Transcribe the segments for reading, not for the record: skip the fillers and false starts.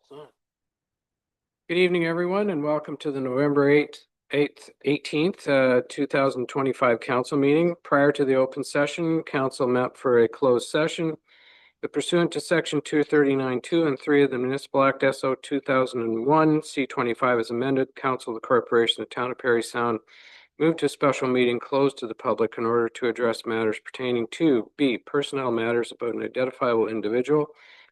Good evening, everyone, and welcome to the November 18th, 2025 council meeting. Prior to the open session, council met for a closed session. Pursuant to section 239(2) and 3 of the Municipal Act SO 2001, C25 as amended, council of the corporation of the town of Parry Sound moved to a special meeting closed to the public in order to address matters pertaining to B, personnel matters about an identifiable individual,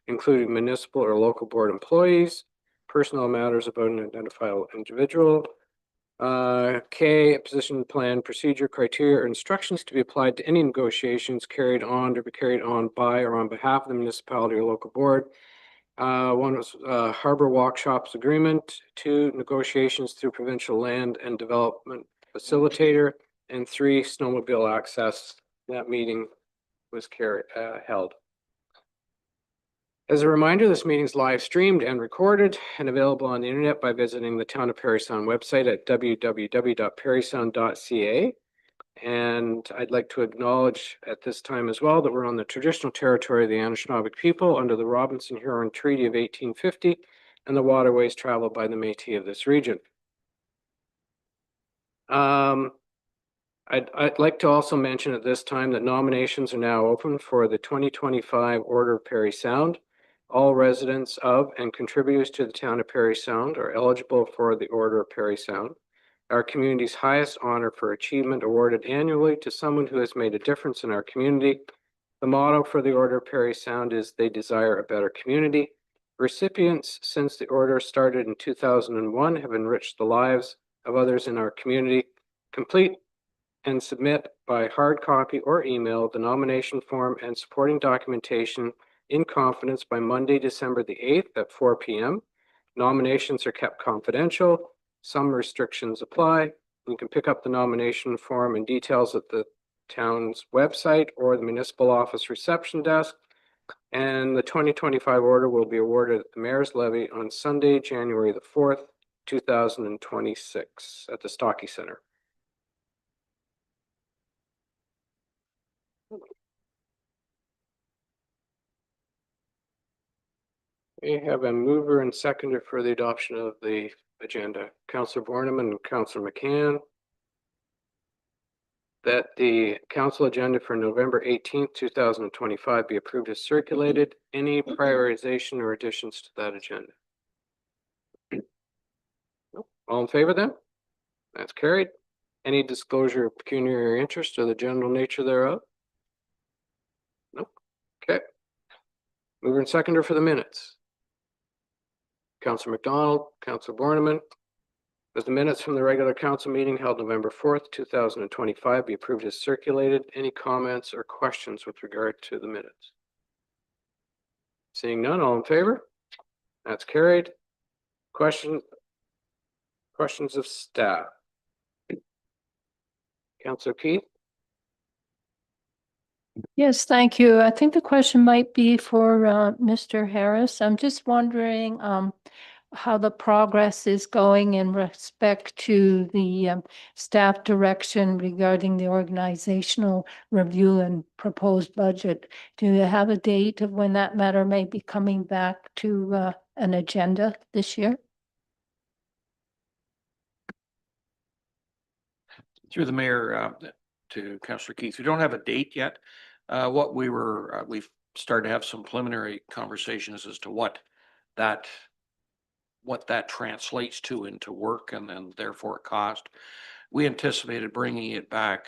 including municipal or local board employees, personnel matters about an identifiable individual, K, position plan, procedure, criteria, or instructions to be applied to any negotiations carried on or be carried on by or on behalf of the municipality or local board. One was Harbor Walk Shops Agreement. 2, negotiations through provincial land and development facilitator. And 3, snowmobile access. That meeting was held. As a reminder, this meeting is live streamed and recorded and available on the internet by visiting the Town of Parry Sound website at www.parrysound.ca. And I'd like to acknowledge at this time as well that we're on the traditional territory of the Anishinaabe people under the Robinson-Huron Treaty of 1850 and the waterways traveled by the Métis of this region. I'd like to also mention at this time that nominations are now open for the 2025 Order of Parry Sound. All residents of and contributors to the town of Parry Sound are eligible for the Order of Parry Sound, our community's highest honor for achievement awarded annually to someone who has made a difference in our community. The motto for the Order of Parry Sound is "They desire a better community." Recipients since the order started in 2001 have enriched the lives of others in our community. Complete and submit by hard copy or email the nomination form and supporting documentation in confidence by Monday, December the 8th at 4 p.m. Nominations are kept confidential. Some restrictions apply. You can pick up the nomination form and details at the town's website or the municipal office reception desk. And the 2025 order will be awarded at the Mayor's Levy on Sunday, January the 4th, 2026 at the Stocky Center. We have a mover and seconder for the adoption of the agenda. Councillor Borneman and Councillor McCann. That the council agenda for November 18th, 2025 be approved as circulated. Any prioritization or additions to that agenda? Nope. All in favor then? That's carried. Any disclosure of pecuniary interest or the general nature thereof? Nope. Okay. Mover and seconder for the minutes. Councillor McDonald, Councillor Borneman. As the minutes from the regular council meeting held November 4th, 2025 be approved as circulated. Any comments or questions with regard to the minutes? Seeing none, all in favor? That's carried. Questions of staff? Councillor Keith? Yes, thank you. I think the question might be for Mr. Harris. I'm just wondering how the progress is going in respect to the staff direction regarding the organizational review and proposed budget. Do you have a date of when that matter may be coming back to an agenda this year? Through the mayor to Councillor Keith, we don't have a date yet. What we've started to have some preliminary conversations as to what that translates to into work and then therefore cost. We anticipated bringing it back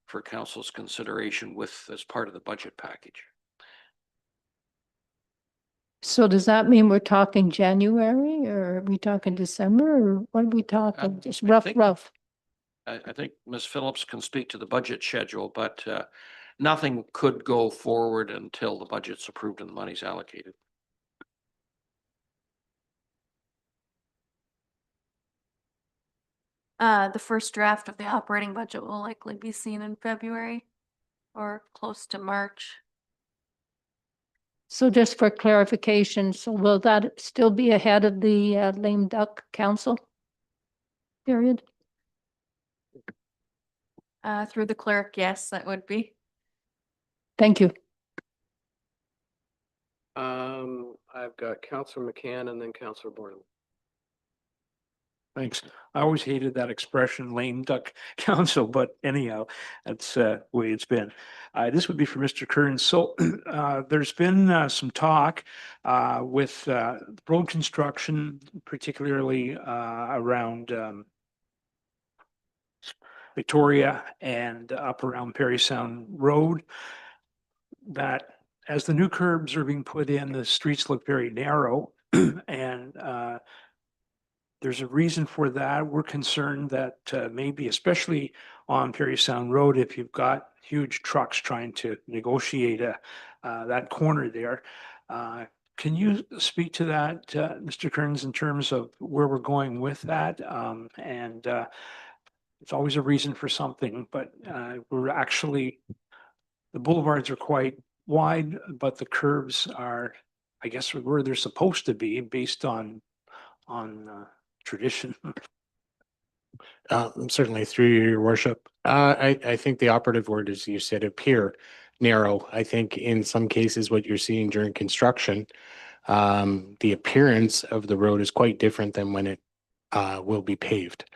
for council's consideration as part of the budget package. So does that mean we're talking January or are we talking December or what are we talking? Just rough. I think Ms. Phillips can speak to the budget schedule, but nothing could go forward until the budget's approved and the money's allocated. The first draft of the operating budget will likely be seen in February or close to March. So just for clarification, so will that still be ahead of the lame duck council period? Through the clerk, yes, that would be. Thank you. I've got Councillor McCann and then Councillor Bornum. Thanks. I always hated that expression, lame duck council, but anyhow, that's the way it's been. This would be for Mr. Kearns. So there's been some talk with road construction, particularly around Victoria and up around Parry Sound Road, that as the new curbs are being put in, the streets look very narrow and there's a reason for that. We're concerned that maybe, especially on Parry Sound Road, if you've got huge trucks trying to negotiate that corner there. Can you speak to that, Mr. Kearns, in terms of where we're going with that? It's always a reason for something, but we're actually, the boulevards are quite wide, but the curves are, I guess, where they're supposed to be based on tradition. Certainly through your worship. I think the operative word is, you said, appear narrow. I think in some cases what you're seeing during construction, the appearance of the road is quite different than when it will be paved.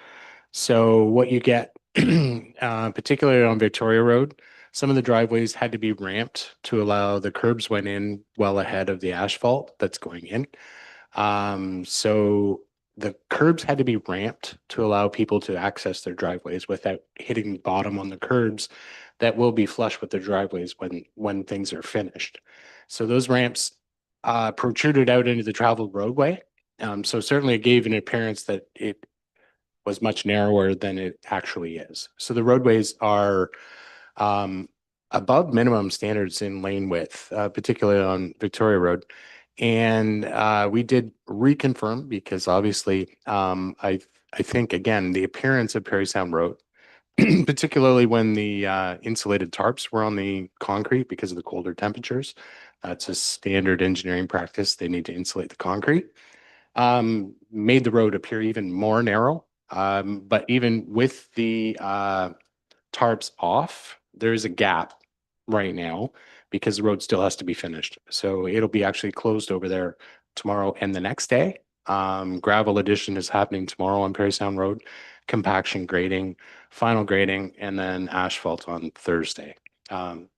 So what you get, particularly on Victoria Road, some of the driveways had to be ramped to allow the curbs went in well ahead of the asphalt that's going in. So the curbs had to be ramped to allow people to access their driveways without hitting the bottom on the curbs that will be flush with the driveways when things are finished. So those ramps protruded out into the traveled roadway. So certainly it gave an appearance that it was much narrower than it actually is. So the roadways are above minimum standards in lane width, particularly on Victoria Road. And we did reconfirm because obviously I think, again, the appearance of Parry Sound Road, particularly when the insulated tarps were on the concrete because of the colder temperatures, that's a standard engineering practice. They need to insulate the concrete, made the road appear even more narrow. But even with the tarps off, there is a gap right now because the road still has to be finished. So it'll be actually closed over there tomorrow and the next day. Gravel addition is happening tomorrow on Parry Sound Road, compaction grading, final grading, and then asphalt on Thursday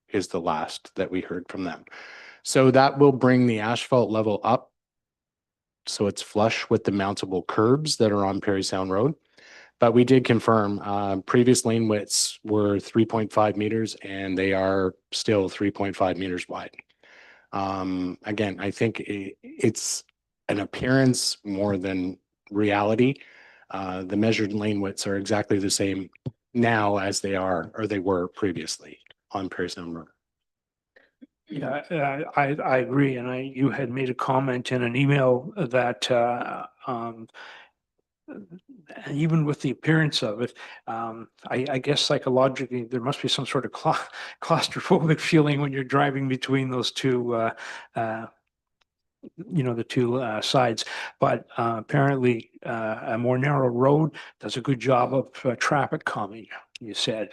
is the last that we heard from them. So that will bring the asphalt level up so it's flush with the mountable curbs that are on Parry Sound Road. But we did confirm previous lane widths were 3.5 meters and they are still 3.5 meters wide. Again, I think it's an appearance more than reality. The measured lane widths are exactly the same now as they are or they were previously on Parry Sound Road. Yeah, I agree. And you had made a comment in an email that even with the appearance of it, I guess psychologically there must be some sort of claustrophobic feeling when you're driving between those two, the two sides. But apparently a more narrow road does a good job of traffic calming, you said.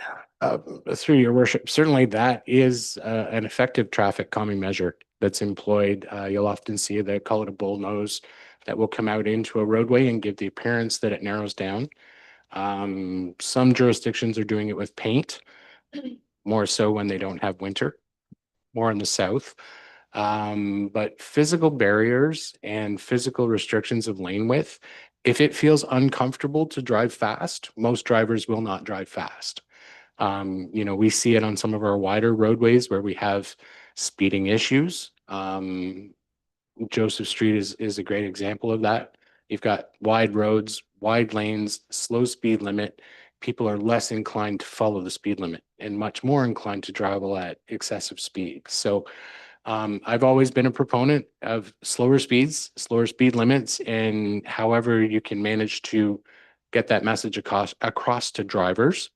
Through your worship, certainly that is an effective traffic calming measure that's employed. You'll often see they call it a bull nose that will come out into a roadway and give the appearance that it narrows down. Some jurisdictions are doing it with paint, more so when they don't have winter, more in the south. But physical barriers and physical restrictions of lane width, if it feels uncomfortable to drive fast, most drivers will not drive fast. We see it on some of our wider roadways where we have speeding issues. Joseph Street is a great example of that. You've got wide roads, wide lanes, slow speed limit. People are less inclined to follow the speed limit and much more inclined to travel at excessive speed. So I've always been a proponent of slower speeds, slower speed limits, and however you can manage to get that message across to drivers.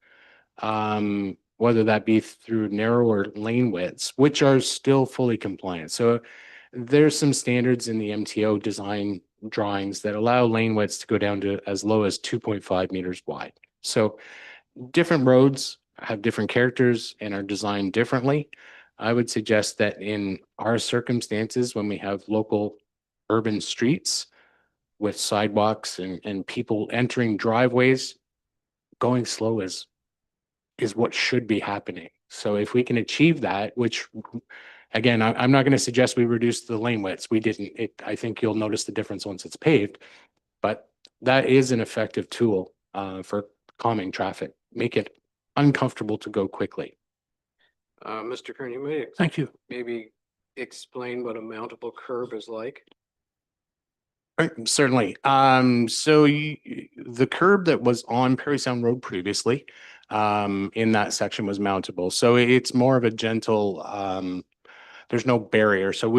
Whether that be through narrower lane widths, which are still fully compliant. So there's some standards in the MTO design drawings that allow lane widths to go down to as low as 2.5 meters wide. So different roads have different characters and are designed differently. I would suggest that in our circumstances, when we have local urban streets with sidewalks and people entering driveways, going slow is what should be happening. So if we can achieve that, which again, I'm not going to suggest we reduce the lane widths. We didn't. I think you'll notice the difference once it's paved, but that is an effective tool for calming traffic. Make it uncomfortable to go quickly. Mr. Kern, you may Thank you. maybe explain what a mountable curb is like? Certainly. So the curb that was on Parry Sound Road previously, in that section was mountable. So it's more of a gentle, there's no barrier. So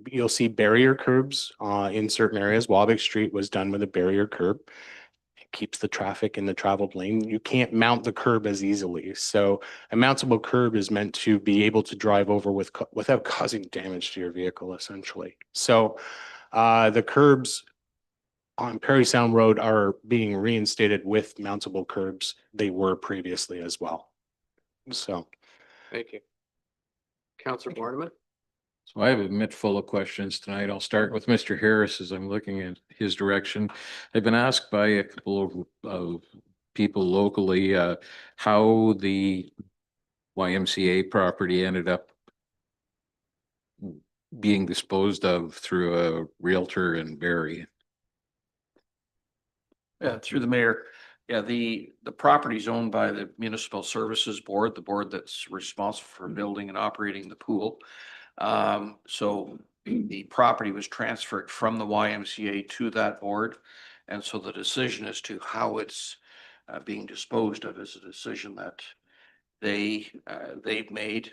you'll see barrier curbs, in certain areas. Waback Street was done with a barrier curb. It keeps the traffic in the traveled lane. You can't mount the curb as easily. So a mountable curb is meant to be able to drive over without causing damage to your vehicle, essentially. So, the curbs on Parry Sound Road are being reinstated with mountable curbs. They were previously as well. So, Thank you. Counselor Borneman? So I have a mitt full of questions tonight. I'll start with Mr. Harris as I'm looking at his direction. I've been asked by a couple of people locally, how the YMCA property ended up being disposed of through a realtor in Barrie. Yeah, through the mayor. Yeah, the property is owned by the Municipal Services Board, the board that's responsible for building and operating the pool. So the property was transferred from the YMCA to that board. And so the decision as to how it's being disposed of is a decision that they've made.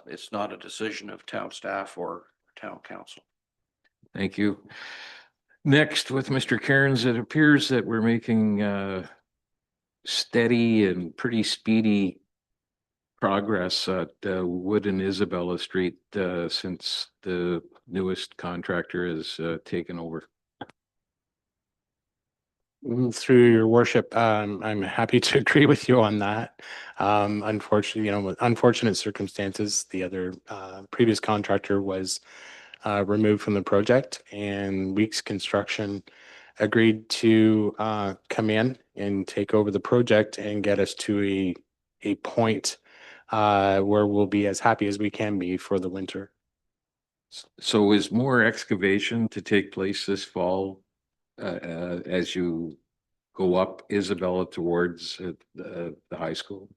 It's not a decision of town staff or town council. Thank you. Next, with Mr. Cairns, it appears that we're making steady and pretty speedy progress at Wood and Isabella Street since the newest contractor has taken over. through your worship, I'm happy to agree with you on that. Unfortunately, with unfortunate circumstances, the other previous contractor was removed from the project, and Weeks Construction agreed to come in and take over the project and get us to a point where we'll be as happy as we can be for the winter. So is more excavation to take place this fall as you go up Isabella towards the high school?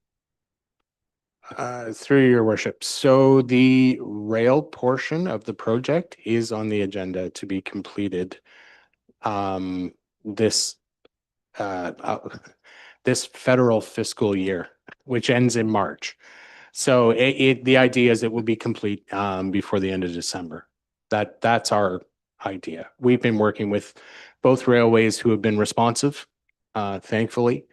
Through your worship. So the rail portion of the project is on the agenda to be completed this this federal fiscal year, which ends in March. So the idea is it will be complete before the end of December. That's our idea. We've been working with both railways who have been responsive, thankfully,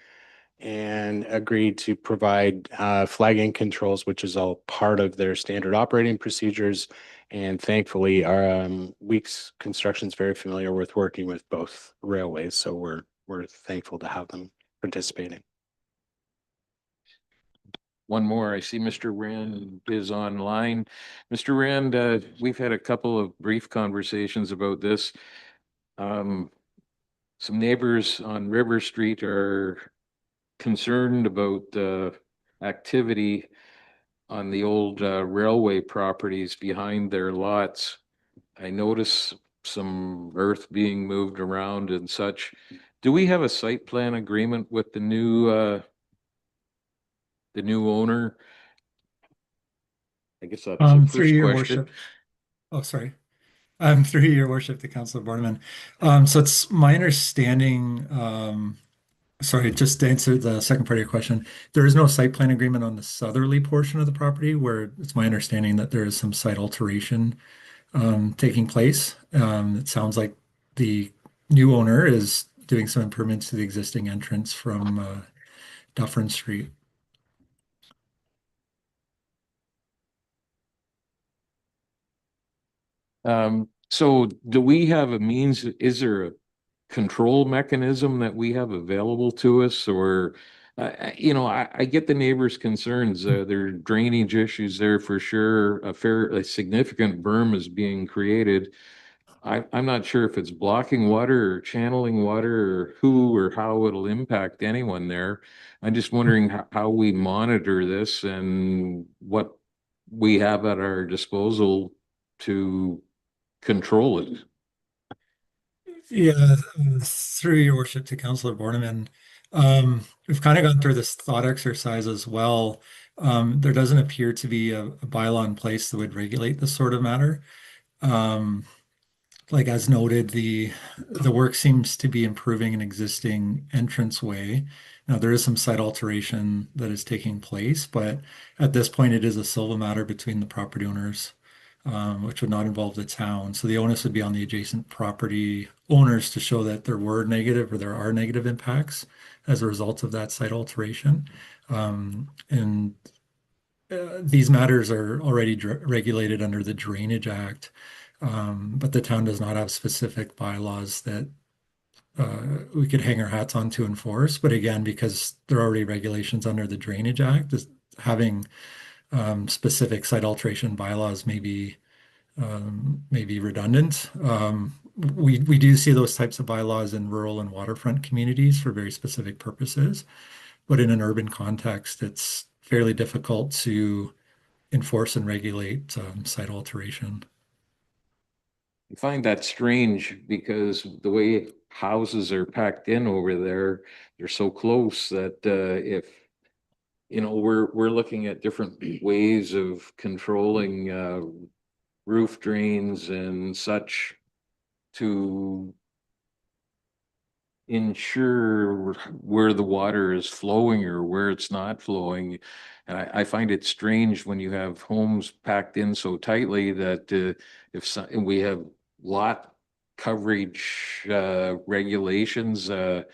and agreed to provide flagging controls, which is all part of their standard operating procedures. And thankfully, our Weeks Construction is very familiar with working with both railways, so we're thankful to have them participating. One more, I see Mr. Rand is online. Mr. Rand, we've had a couple of brief conversations about this. Some neighbors on River Street are concerned about activity on the old railway properties behind their lots. I notice some earth being moved around and such. Do we have a site plan agreement with the new owner? I guess that's the Through first your question. worship. Oh, sorry. Through your worship, the Council of Boardman. So it's my understanding, sorry, just to answer the second part of your question, there is no site plan agreement on the southerly portion of the property where it's my understanding that there is some site alteration taking place. It sounds like the new owner is doing some improvements to the existing entrance from Dufferin Street. So do we have a means, is there a control mechanism that we have available to us, or I get the neighbors' concerns. There are drainage issues there for sure. A significant berm is being created. I'm not sure if it's blocking water or channeling water or who or how it'll impact anyone there. I'm just wondering how we monitor this and what we have at our disposal to control it. Yeah, through your worship to Councillor Borneman, we've kind of gone through this thought exercise as well. There doesn't appear to be a bylaw in place that would regulate this sort of matter. Um, like as noted, the work seems to be improving an existing entranceway. Now there is some site alteration that is taking place, but at this point it is a civil matter between the property owners, which would not involve the town. So the onus would be on the adjacent property owners to show that there were negative or there are negative impacts as a result of that site alteration. And these matters are already regulated under the Drainage Act, but the town does not have specific bylaws that we could hang our hats on to enforce. But again, because there are already regulations under the Drainage Act, having specific site alteration bylaws may be redundant. We do see those types of bylaws in rural and waterfront communities for very specific purposes, but in an urban context, it's fairly difficult to enforce and regulate site alteration. I find that strange because the way houses are packed in over there, they're so close that if we're looking at different ways of controlling roof drains and such to ensure where the water is flowing or where it's not flowing. And I find it strange when you have homes packed in so tightly that and we have lot coverage regulations. I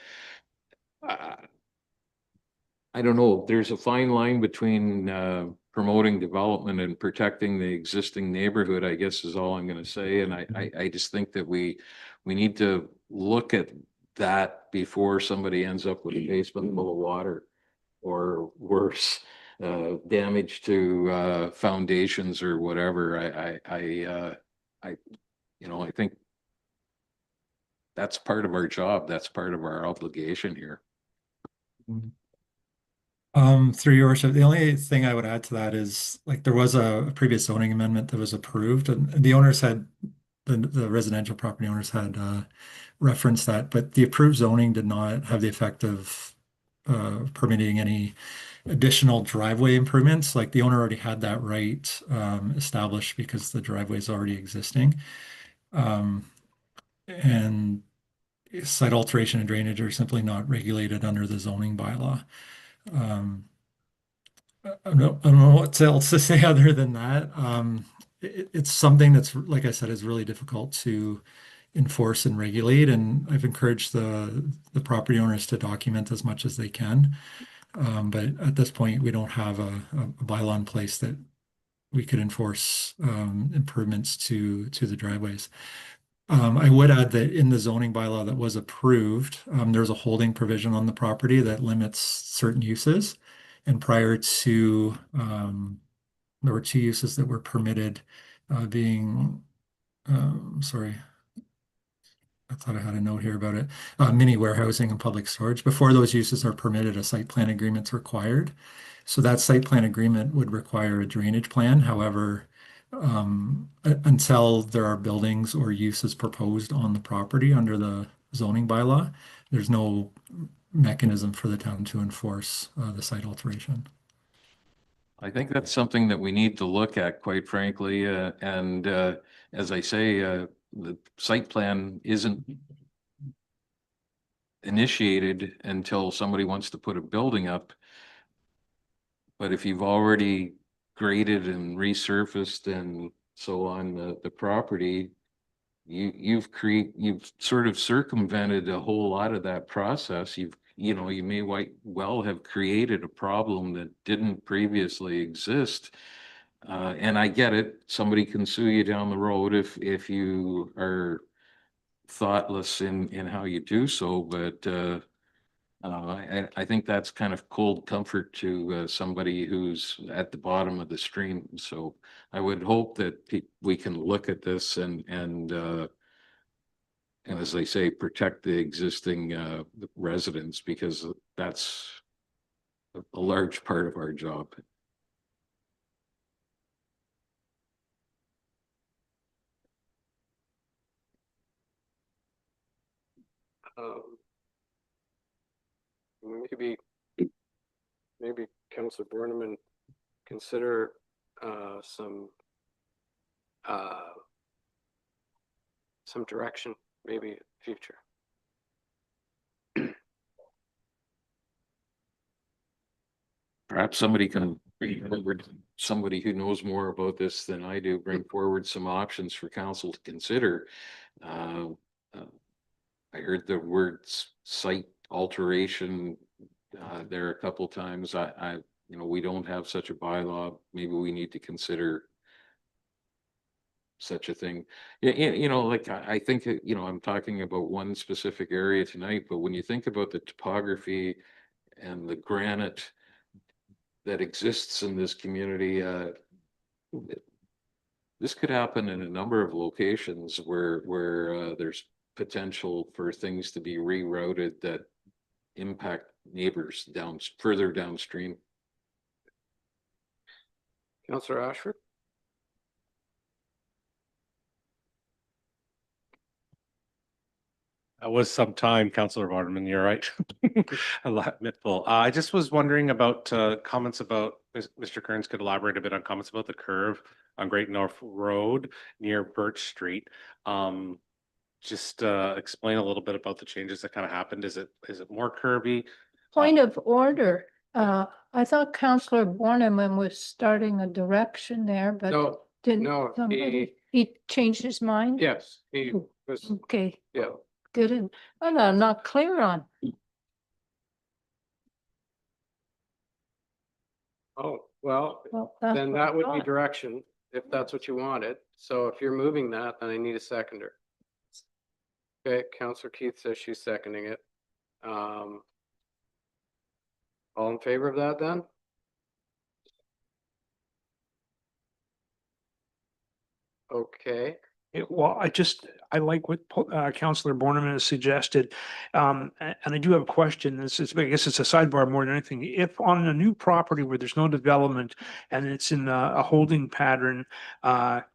don't know. There's a fine line between promoting development and protecting the existing neighborhood, I guess is all I'm going to say. And I just think that we need to look at that before somebody ends up with a basement full of water or worse, damage to foundations or whatever. I think that's part of our job. That's part of our obligation here. Through your worship, the only thing I would add to that is like there was a previous zoning amendment that was approved, and the owners had the residential property owners had referenced that, but the approved zoning did not have the effect of permitting any additional driveway improvements. Like the owner already had that right established because the driveway is already existing. And site alteration and drainage are simply not regulated under the zoning bylaw. I don't know what else to say other than that. It's something that's, like I said, is really difficult to enforce and regulate. And I've encouraged the property owners to document as much as they can. But at this point, we don't have a bylaw in place that we could enforce improvements to the driveways. I would add that in the zoning bylaw that was approved, there's a holding provision on the property that limits certain uses. And prior to, there were two uses that were permitted, being, sorry, I thought I had a note here about it, mini warehousing and public storage. Before those uses are permitted, a site plan agreement's required. So that site plan agreement would require a drainage plan. However, until there are buildings or uses proposed on the property under the zoning bylaw, there's no mechanism for the town to enforce the site alteration. I think that's something that we need to look at, quite frankly. And as I say, the site plan isn't initiated until somebody wants to put a building up. But if you've already graded and resurfaced and so on the property, you've sort of circumvented a whole lot of that process. You may well have created a problem that didn't previously exist. And I get it. Somebody can sue you down the road if you are thoughtless in how you do so. But I think that's kind of cold comfort to somebody who's at the bottom of the stream. So I would hope that we can look at this and and as they say, protect the existing residents, because that's a large part of our job. Um, maybe Councillor Borneman consider some direction, maybe future. Perhaps somebody somebody who knows more about this than I do, bring forward some options for council to consider. Uh, I heard the words site alteration there a couple times. We don't have such a bylaw. Maybe we need to consider such a thing. Like I think, I'm talking about one specific area tonight, but when you think about the topography and the granite that exists in this community, this could happen in a number of locations where there's potential for things to be rerouted that impact neighbors further downstream. Councillor Ashford? That was some time, Councillor Vardaman, you're right. A lot mythful. I just was wondering about comments about, Mr. Kearns could elaborate a bit on comments about the curve on Great North Road near Birch Street. Just explain a little bit about the changes that kind of happened. Is it more curvy? Point of order, I thought Councillor Borneman was starting a direction there, but No, didn't no, somebody, he changed his mind? yes, he Oh, was, Okay, yeah. good, and I'm not clear on. Oh, well, Well, that's then what I that would be thought. direction, if that's what you wanted. So if you're moving that, then I need a seconder. Okay, Councillor Keith says she's seconding it. All in favor of that then? Okay, Well, I like what Councillor Borneman has suggested. And I do have a question. I guess it's a sidebar more than anything. If on a new property where there's no development and it's in a holding pattern,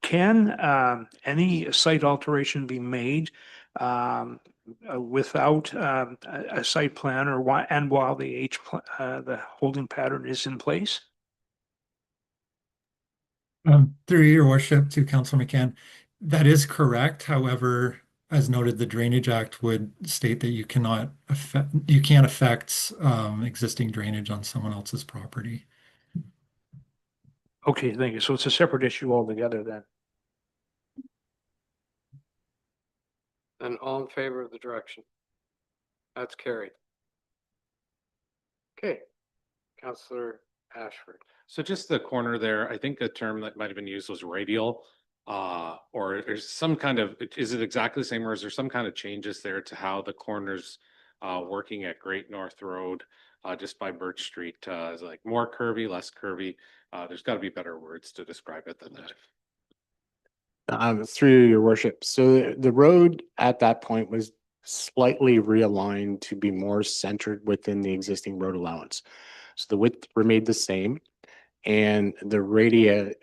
can any site alteration be made without a site plan while the holding pattern is in place? Through your worship to Council McCann, that is correct. However, as noted, the Drainage Act would state that you can't affect existing drainage on someone else's property. Okay, thank you. So it's a separate issue altogether then. then all in favor of the direction? That's carried. Okay, Councillor Ashford. So just the corner there, I think a term that might have been used was radial. Or there's some kind of, is it exactly the same, or is there some kind of changes there to how the corners working at Great North Road just by Birch Street is like more curvy, less curvy? There's got to be better words to describe it than that. Through your worship. So the road at that point was slightly realigned to be more centered within the existing road allowance. So the width remained the same, and the radii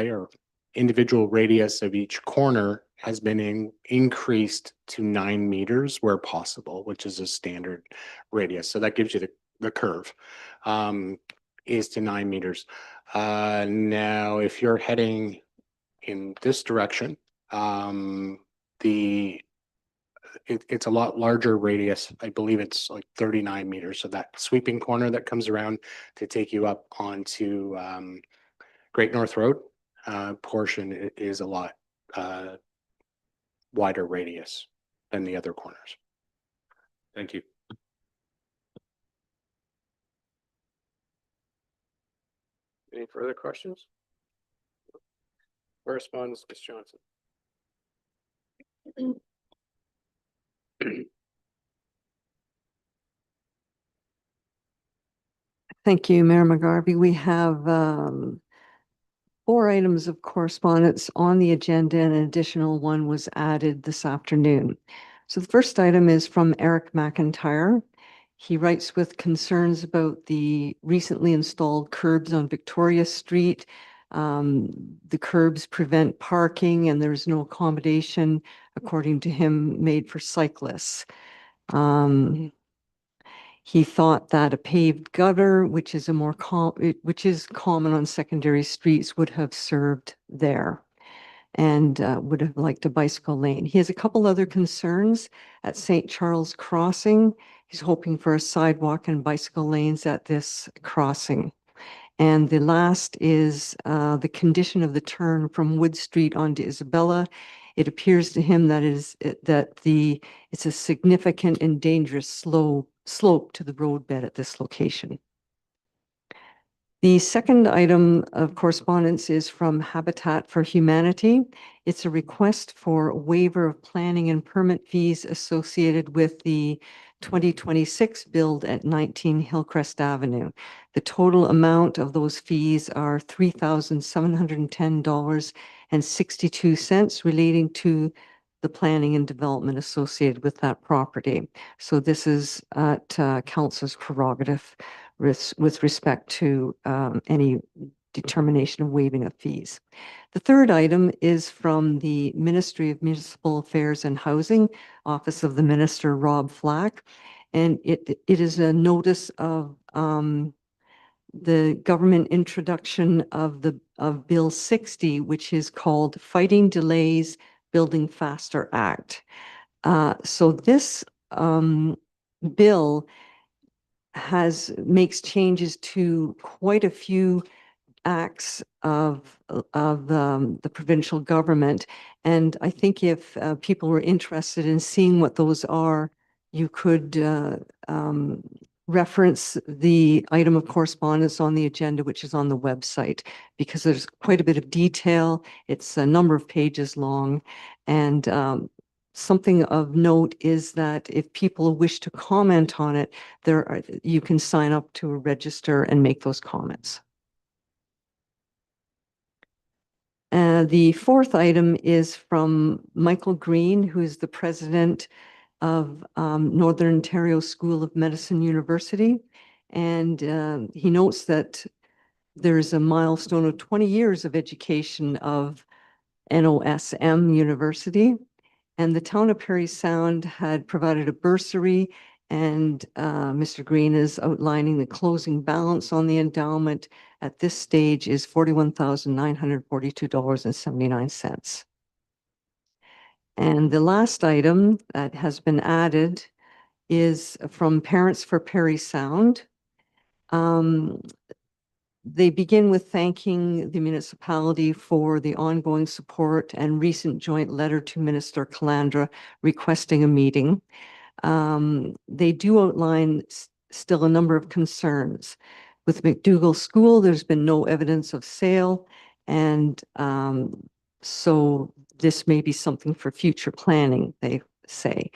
or individual radius of each corner has been increased to 9 meters where possible, which is a standard radius. So that gives you the curve is to 9 meters. Now, if you're heading in this direction, it's a lot larger radius. I believe it's like 39 meters. So that sweeping corner that comes around to take you up onto Great North Road portion is a lot wider radius than the other corners. Thank you. Any further questions? Correspondence, Ms. Johnson. Thank you, Mayor McGarvey. We have 4 items of correspondence on the agenda, and an additional one was added this afternoon. So the first item is from Eric McIntyre. He writes with concerns about the recently installed curbs on Victoria Street. The curbs prevent parking and there's no accommodation, according to him, made for cyclists. He thought that a paved gutter, which is which is common on secondary streets, would have served there, and would have liked a bicycle lane. He has a couple other concerns at St. Charles Crossing. He's hoping for a sidewalk and bicycle lanes at this crossing. And the last is the condition of the turn from Wood Street onto Isabella. It appears to him that it's a significant and dangerous slope to the roadbed at this location. The second item of correspondence is from Habitat for Humanity. It's a request for waiver of planning and permit fees associated with the 2026 build at 19 Hillcrest Avenue. The total amount of those fees are $3,710.62 relating to the planning and development associated with that property. So this is at council's prerogative with respect to any determination of waiving of fees. The third item is from the Ministry of Municipal Affairs and Housing, Office of the Minister, Rob Flack. And it is a notice of the government introduction of Bill 60, which is called Fighting Delays, Building Faster Act. So this bill makes changes to quite a few acts of the provincial government. And I think if people were interested in seeing what those are, you could reference the item of correspondence on the agenda, which is on the website, because there's quite a bit of detail. It's a number of pages long. And something of note is that if people wish to comment on it, you can sign up to a register and make those comments. The fourth item is from Michael Green, who is the president of Northern Ontario School of Medicine University. And he notes that there's a milestone of 20 years of education of NOSM University. And the town of Parry Sound had provided a bursary, and Mr. Green is outlining the closing balance on the endowment at this stage is $41,942.79. And the last item that has been added is from Parents for Parry Sound. They begin with thanking the municipality for the ongoing support and recent joint letter to Minister Calandra requesting a meeting. They do outline still a number of concerns. With McDougall School, there's been no evidence of sale, and so this may be something for future planning, they say.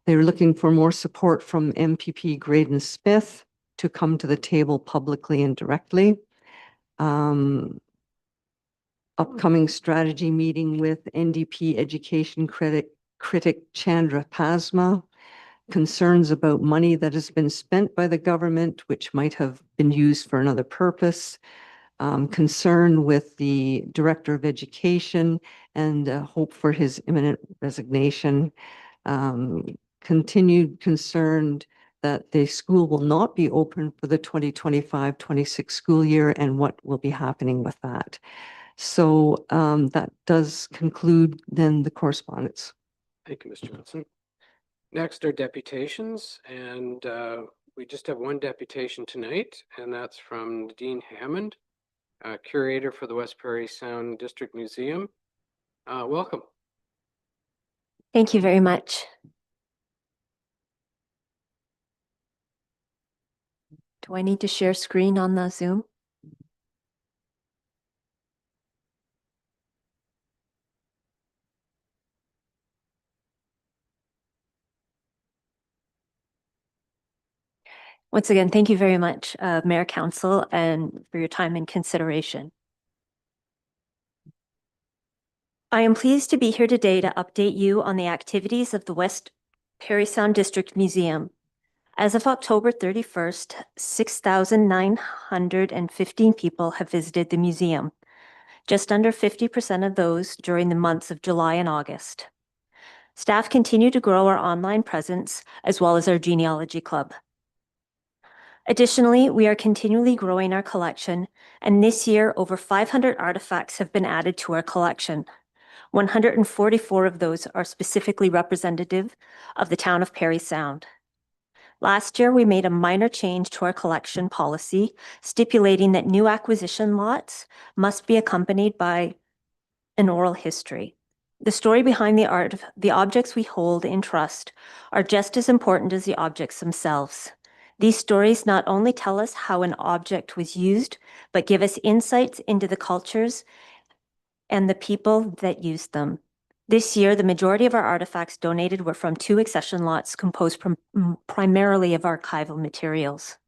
They're looking for more support from MPP Graydon Smith to come to the table publicly and directly. Upcoming strategy meeting with NDP education critic Chandra Pasma. Concerns about money that has been spent by the government, which might have been used for another purpose. Concern with the director of education and hope for his imminent resignation. Continued concern that the school will not be open for the 2025-26 school year and what will be happening with that. So that does conclude then the correspondence. Thank you, Ms. Johnson. Next are deputations, and we just have one deputation tonight, and that's from Nadine Hammond, curator for the West Parry Sound District Museum. Welcome. Thank you very much. Do I need to share screen on the Zoom? Once again, thank you very much, Mayor, Council, and for your time and consideration. I am pleased to be here today to update you on the activities of the West Parry Sound District Museum. As of October 31st, 6,915 people have visited the museum, just under 50% of those during the months of July and August. Staff continue to grow our online presence as well as our genealogy club. Additionally, we are continually growing our collection, and this year over 500 artifacts have been added to our collection. 144 of those are specifically representative of the town of Parry Sound. Last year, we made a minor change to our collection policy, stipulating that new acquisition lots must be accompanied by an oral history. The story behind the objects we hold in trust are just as important as the objects themselves. These stories not only tell us how an object was used, but give us insights into the cultures and the people that used them. This year, the majority of our artifacts donated were from 2 accession lots composed primarily of archival materials.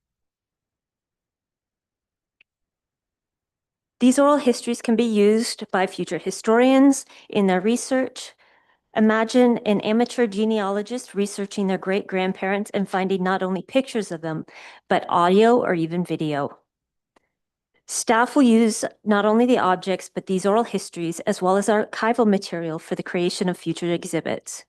These oral histories can be used by future historians in their research. Imagine an amateur genealogist researching their great-grandparents and finding not only pictures of them, but audio or even video. Staff will use not only the objects, but these oral histories, as well as archival material for the creation of future exhibits.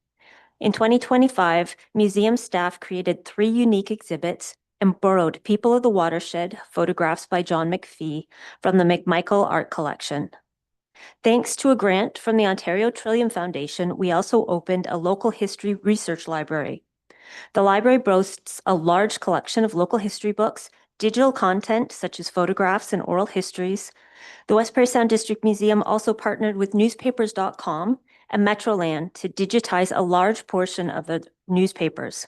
In 2025, museum staff created 3 unique exhibits and borrowed People of the Watershed, photographs by John McPhee, from the McMichael Art Collection. Thanks to a grant from the Ontario Trillium Foundation, we also opened a local history research library. The library boasts a large collection of local history books, digital content such as photographs and oral histories. The West Parry Sound District Museum also partnered with newspapers.com and Metroland to digitize a large portion of the newspapers.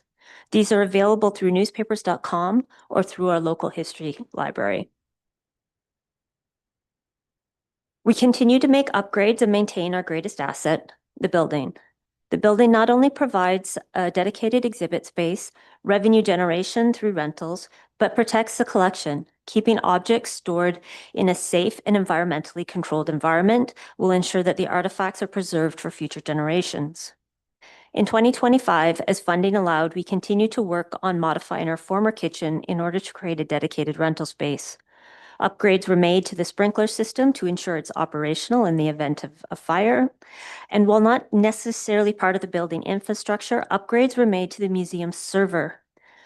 These are available through newspapers.com or through our local history library. We continue to make upgrades and maintain our greatest asset, the building. The building not only provides a dedicated exhibit space, revenue generation through rentals, but protects the collection. Keeping objects stored in a safe and environmentally controlled environment will ensure that the artifacts are preserved for future generations. In 2025, as funding allowed, we continue to work on modifying our former kitchen in order to create a dedicated rental space. Upgrades were made to the sprinkler system to ensure it's operational in the event of a fire. And while not necessarily part of the building infrastructure, upgrades were made to the museum's server.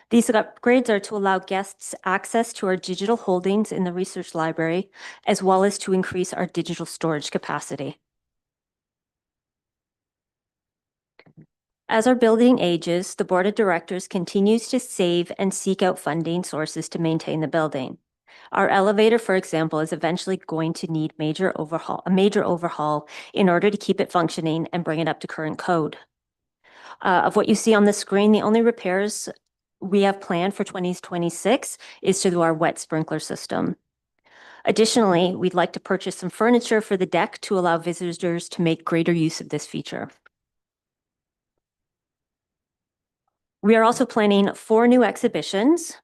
These upgrades are to allow guests access to our digital holdings in the research library, as well as to increase our digital storage capacity. As our building ages, the board of directors continues to save and seek out funding sources to maintain the building. Our elevator, for example, is eventually going to need a major overhaul in order to keep it functioning and bring it up to current code. Of what you see on the screen, the only repairs we have planned for 2026 is to do our wet sprinkler system. Additionally, we'd like to purchase some furniture for the deck to allow visitors to make greater use of this feature. We are also planning 4 new exhibitions.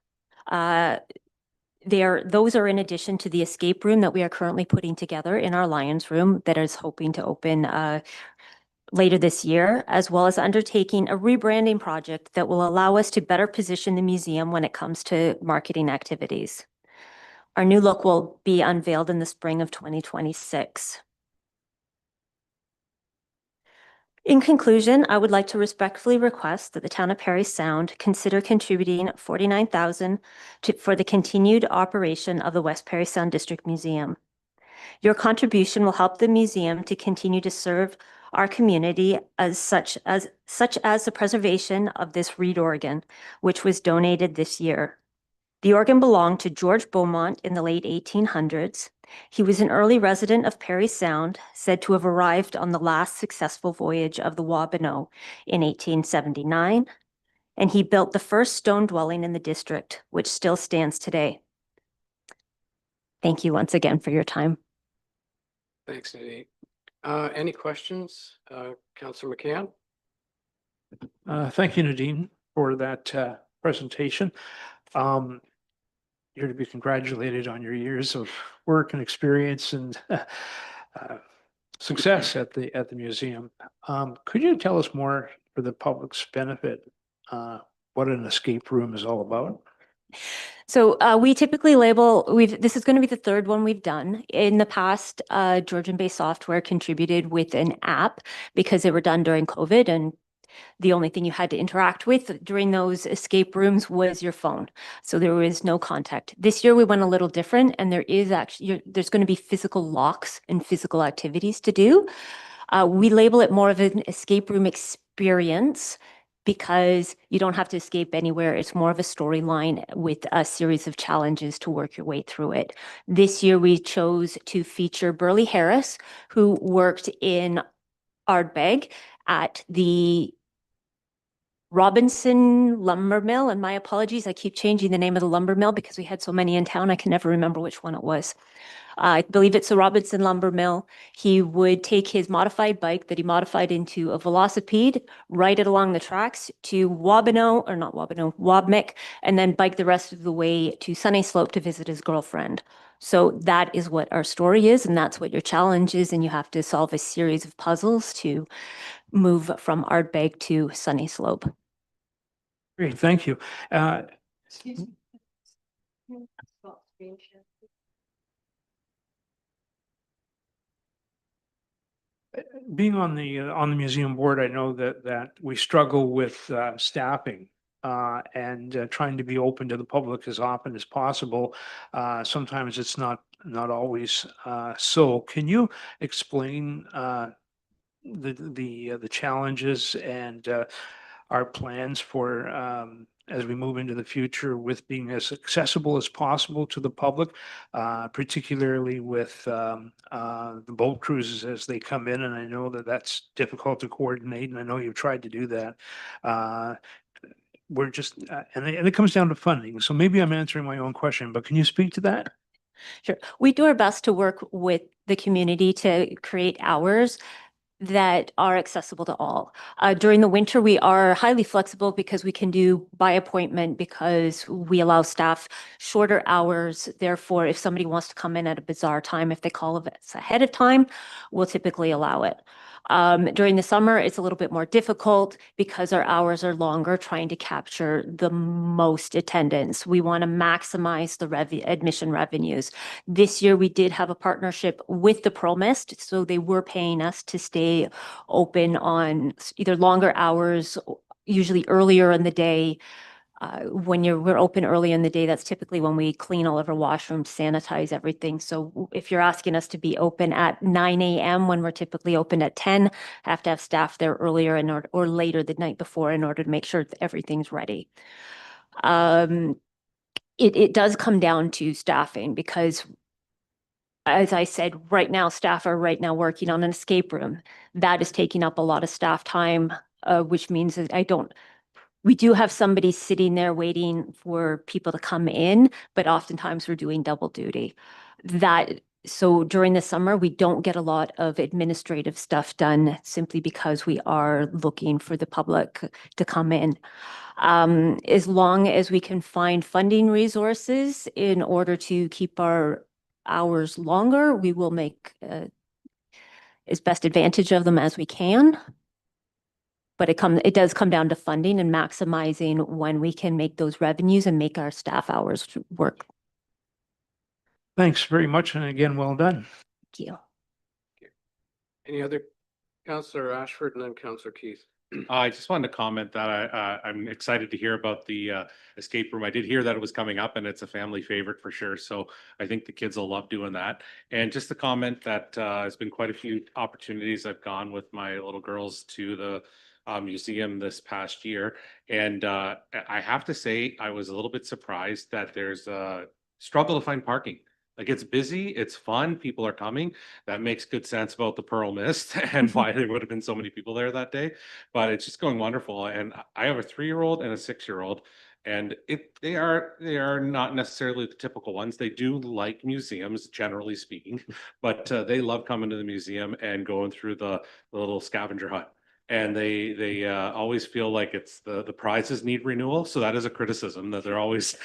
Those are in addition to the escape room that we are currently putting together in our Lions Room that is hoping to open later this year, as well as undertaking a rebranding project that will allow us to better position the museum when it comes to marketing activities. Our new look will be unveiled in the spring of 2026. In conclusion, I would like to respectfully request that the town of Parry Sound consider contributing $49,000 for the continued operation of the West Parry Sound District Museum. Your contribution will help the museum to continue to serve our community such as the preservation of this reed organ, which was donated this year. The organ belonged to George Beaumont in the late 1800s. He was an early resident of Parry Sound, said to have arrived on the last successful voyage of the Wabineau in 1879, and he built the first stone dwelling in the district, which still stands today. Thank you once again for your time. Thanks, Nadine. Any questions? Councillor McCann? Thank you, Nadine, for that presentation. You're to be congratulated on your years of work and experience, and success at the museum. Could you tell us more for the public's benefit, what an escape room is all about? So we typically label, this is going to be the third one we've done. In the past, Georgian-based software contributed with an app because they were done during COVID, and the only thing you had to interact with during those escape rooms was your phone. So there was no contact. This year we went a little different, and there's going to be physical locks and physical activities to do. We label it more of an escape room experience because you don't have to escape anywhere. It's more of a storyline with a series of challenges to work your way through it. This year, we chose to feature Burley Harris, who worked in Ardbeg at the Robinson Lumber Mill. And my apologies, I keep changing the name of the lumber mill because we had so many in town, I can never remember which one it was. I believe it's the Robinson Lumber Mill. He would take his modified bike that he modified into a velocipede, ride it along the tracks to Wabmick, and then bike the rest of the way to Sunny Slope to visit his girlfriend. So that is what our story is, and that's what your challenge is, and you have to solve a series of puzzles to move from Ardbeg to Sunny Slope. Great, thank you. Being on the museum board, I know that we struggle with staffing and trying to be open to the public as often as possible. Sometimes it's not always so. Can you explain the challenges and our plans for as we move into the future with being as accessible as possible to the public, particularly with the boat cruises as they come in. And I know that that's difficult to coordinate, and I know you've tried to do that. We're just, and it comes down to funding. So maybe I'm answering my own question, but can you speak to that? Sure. We do our best to work with the community to create hours that are accessible to all. During the winter, we are highly flexible because we can do by appointment because we allow staff shorter hours. Therefore, if somebody wants to come in at a bizarre time, if they call us ahead of time, we'll typically allow it. During the summer, it's a little bit more difficult because our hours are longer, trying to capture the most attendance. We want to maximize the admission revenues. This year, we did have a partnership with the Pearl Mist, so they were paying us to stay open on either longer hours, usually earlier in the day. When we're open early in the day, that's typically when we clean all of our washrooms, sanitize everything. So if you're asking us to be open at 9 a.m. when we're typically open at 10, have to have staff there earlier or later the night before in order to make sure that everything's ready. It does come down to staffing because, as I said, right now, staff are working on an escape room. That is taking up a lot of staff time, which means that we do have somebody sitting there waiting for people to come in, but oftentimes we're doing double duty. So during the summer, we don't get a lot of administrative stuff done simply because we are looking for the public to come in. As long as we can find funding resources in order to keep our hours longer, we will make as best advantage of them as we can. But it does come down to funding and maximizing when we can make those revenues and make our staff hours work. Thanks very much. And again, well done. Thank you. Any other? Councillor Ashford and then Councillor Keith. I just wanted to comment that I'm excited to hear about the escape room. I did hear that it was coming up and it's a family favorite for sure. So I think the kids will love doing that. And just to comment that there's been quite a few opportunities I've gone with my little girls to the museum this past year. And I have to say, I was a little bit surprised that there's a struggle to find parking. Like it's busy, it's fun, people are coming. That makes good sense about the Pearl Mist and why there would have been so many people there that day. But it's just going wonderful. And I have a 3-year-old and a 6-year-old, and they are not necessarily the typical ones. They do like museums, generally speaking, but they love coming to the museum and going through the little scavenger hunt. And they always feel like it's the prizes need renewal. So that is a criticism that they're always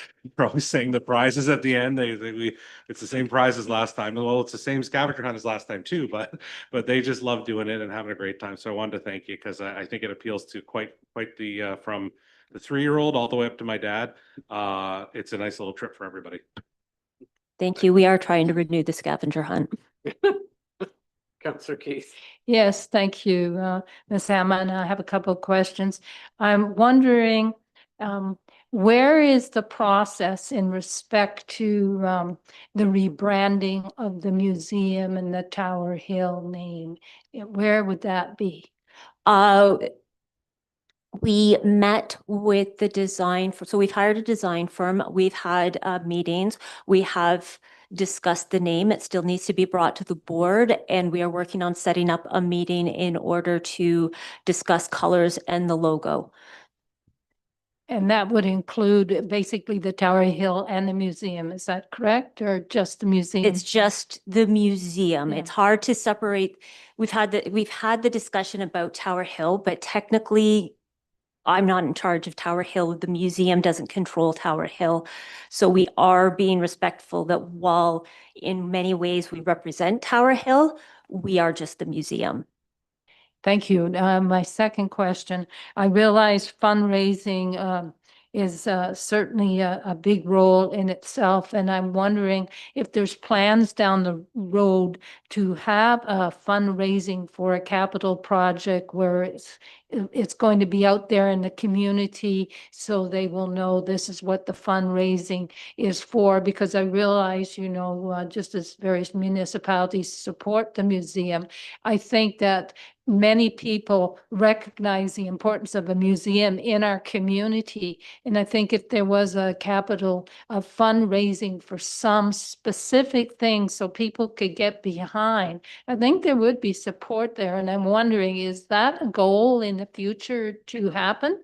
saying the prizes at the end. It's the same prize as last time. Well, it's the same scavenger hunt as last time too, but they just love doing it and having a great time. So I wanted to thank you because I think it appeals to quite the from the 3-year-old all the way up to my dad. It's a nice little trip for everybody. Thank you. We are trying to renew the scavenger hunt. Councillor Keith. Yes, thank you, Ms. Hammond. I have a couple of questions. I'm wondering, where is the process in respect to the rebranding of the museum and the Tower Hill name? Where would that be? We met with the design so we've hired a design firm. We've had meetings. We have discussed the name. It still needs to be brought to the board, and we are working on setting up a meeting in order to discuss colors and the logo. And that would include basically the Tower Hill and the museum. Is that correct, or just the museum? It's just the museum. Yeah. It's hard to separate. We've had the discussion about Tower Hill, but technically I'm not in charge of Tower Hill. The museum doesn't control Tower Hill. So we are being respectful that while in many ways we represent Tower Hill, we are just the museum. Thank you. My second question, I realize fundraising is certainly a big role in itself, and I'm wondering if there's plans down the road to have a fundraising for a capital project where it's going to be out there in the community so they will know this is what the fundraising is for, because I realize, just as various municipalities support the museum, I think that many people recognize the importance of a museum in our community. And I think if there was a capital of fundraising for some specific things so people could get behind, I think there would be support there. And I'm wondering, is that a goal in the future to happen?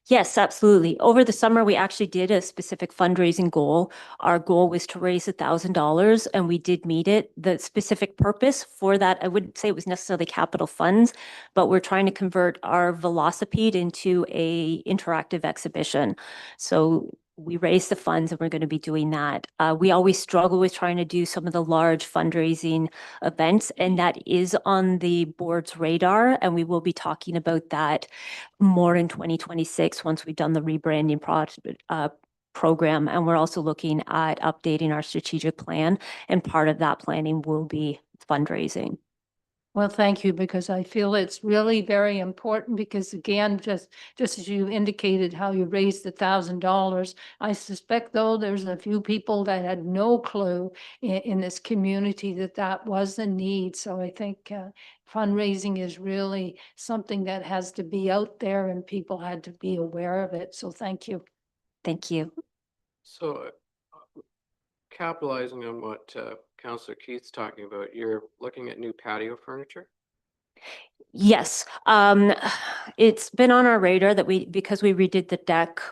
Yes, absolutely. Over the summer, we actually did a specific fundraising goal. Our goal was to raise $1,000, and we did meet it. The specific purpose for that, I wouldn't say it was necessarily capital funds, but we're trying to convert our Velocipede into a interactive exhibition. So we raised the funds, and we're going to be doing that. We always struggle with trying to do some of the large fundraising events, and that is on the board's radar, and we will be talking about that more in 2026 once we've done the rebranding program. And we're also looking at updating our strategic plan, and part of that planning will be fundraising. Well, thank you, because I feel it's really very important, because again, just as you indicated how you raised $1,000, I suspect though there's a few people that had no clue in this community that was a need. So I think fundraising is really something that has to be out there, and people had to be aware of it. So thank you. Thank you. So capitalizing on what Councillor Keith's talking about, you're looking at new patio furniture? Yes, it's been on our radar that because we redid the deck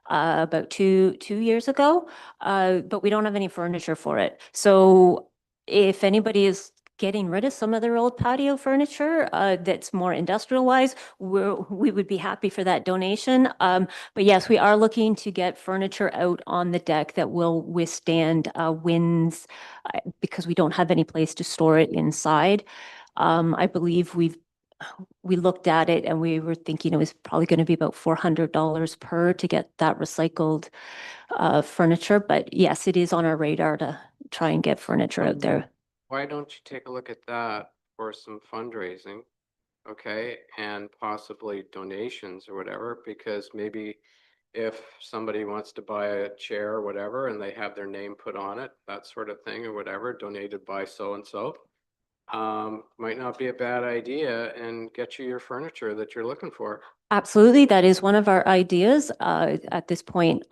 about two years ago, but we don't have any furniture for it. So if anybody is getting rid of some of their old patio furniture that's more industrialized, we would be happy for that donation. But yes, we are looking to get furniture out on the deck that will withstand winds because we don't have any place to store it inside. I believe we looked at it and we were thinking it was probably going to be about $400 per to get that recycled furniture. But yes, it is on our radar to try and get furniture out there. Why don't you take a look at that for some fundraising, okay, and possibly donations or whatever, because maybe if somebody wants to buy a chair or whatever and they have their name put on it, that sort of thing or whatever, donated by so-and-so, might not be a bad idea, and get you your furniture that you're looking for. Absolutely. That is one of our ideas. At this point,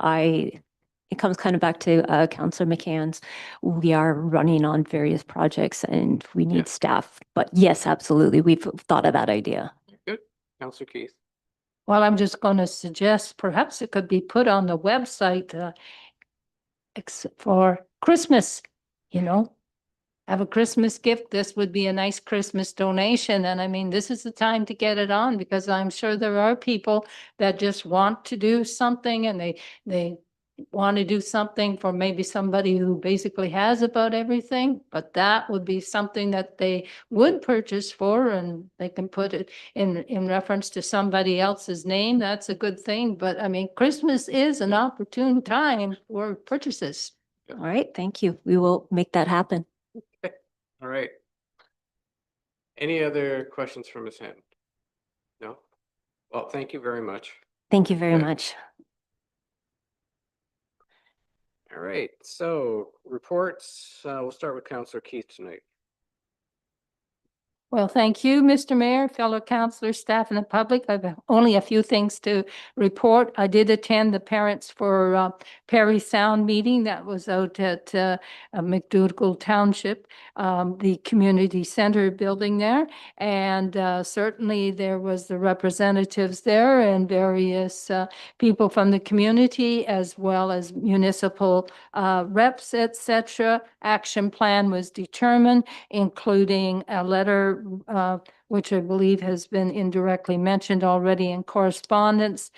it comes kind of back to Councillor McCann's. We are running on various projects and we need staff. But yes, absolutely. We've thought of that idea. Good. Councillor Keith. Well, I'm just going to suggest perhaps it could be put on the website for Christmas, have a Christmas gift, this would be a nice Christmas donation. And I mean, this is the time to get it on because I'm sure there are people that just want to do something and they want to do something for maybe somebody who basically has about everything, but that would be something that they would purchase for and they can put it in reference to somebody else's name. That's a good thing. But I mean, Christmas is an opportune time for purchases. All right, thank you. We will make that happen. All right. Any other questions for Ms. Hand? No? Well, thank you very much. Thank you very Okay. much. All right, so reports, we'll start with Councillor Keith tonight. Well, thank you, Mr. Mayor, fellow councilors, staff, and the public. I've only a few things to report. I did attend the Parents for Parry Sound meeting that was out at McDougall Township, the community center building there. And certainly there was the representatives there and various people from the community as well as municipal reps, etc. Action plan was determined, including a letter which I believe has been indirectly mentioned already in correspondence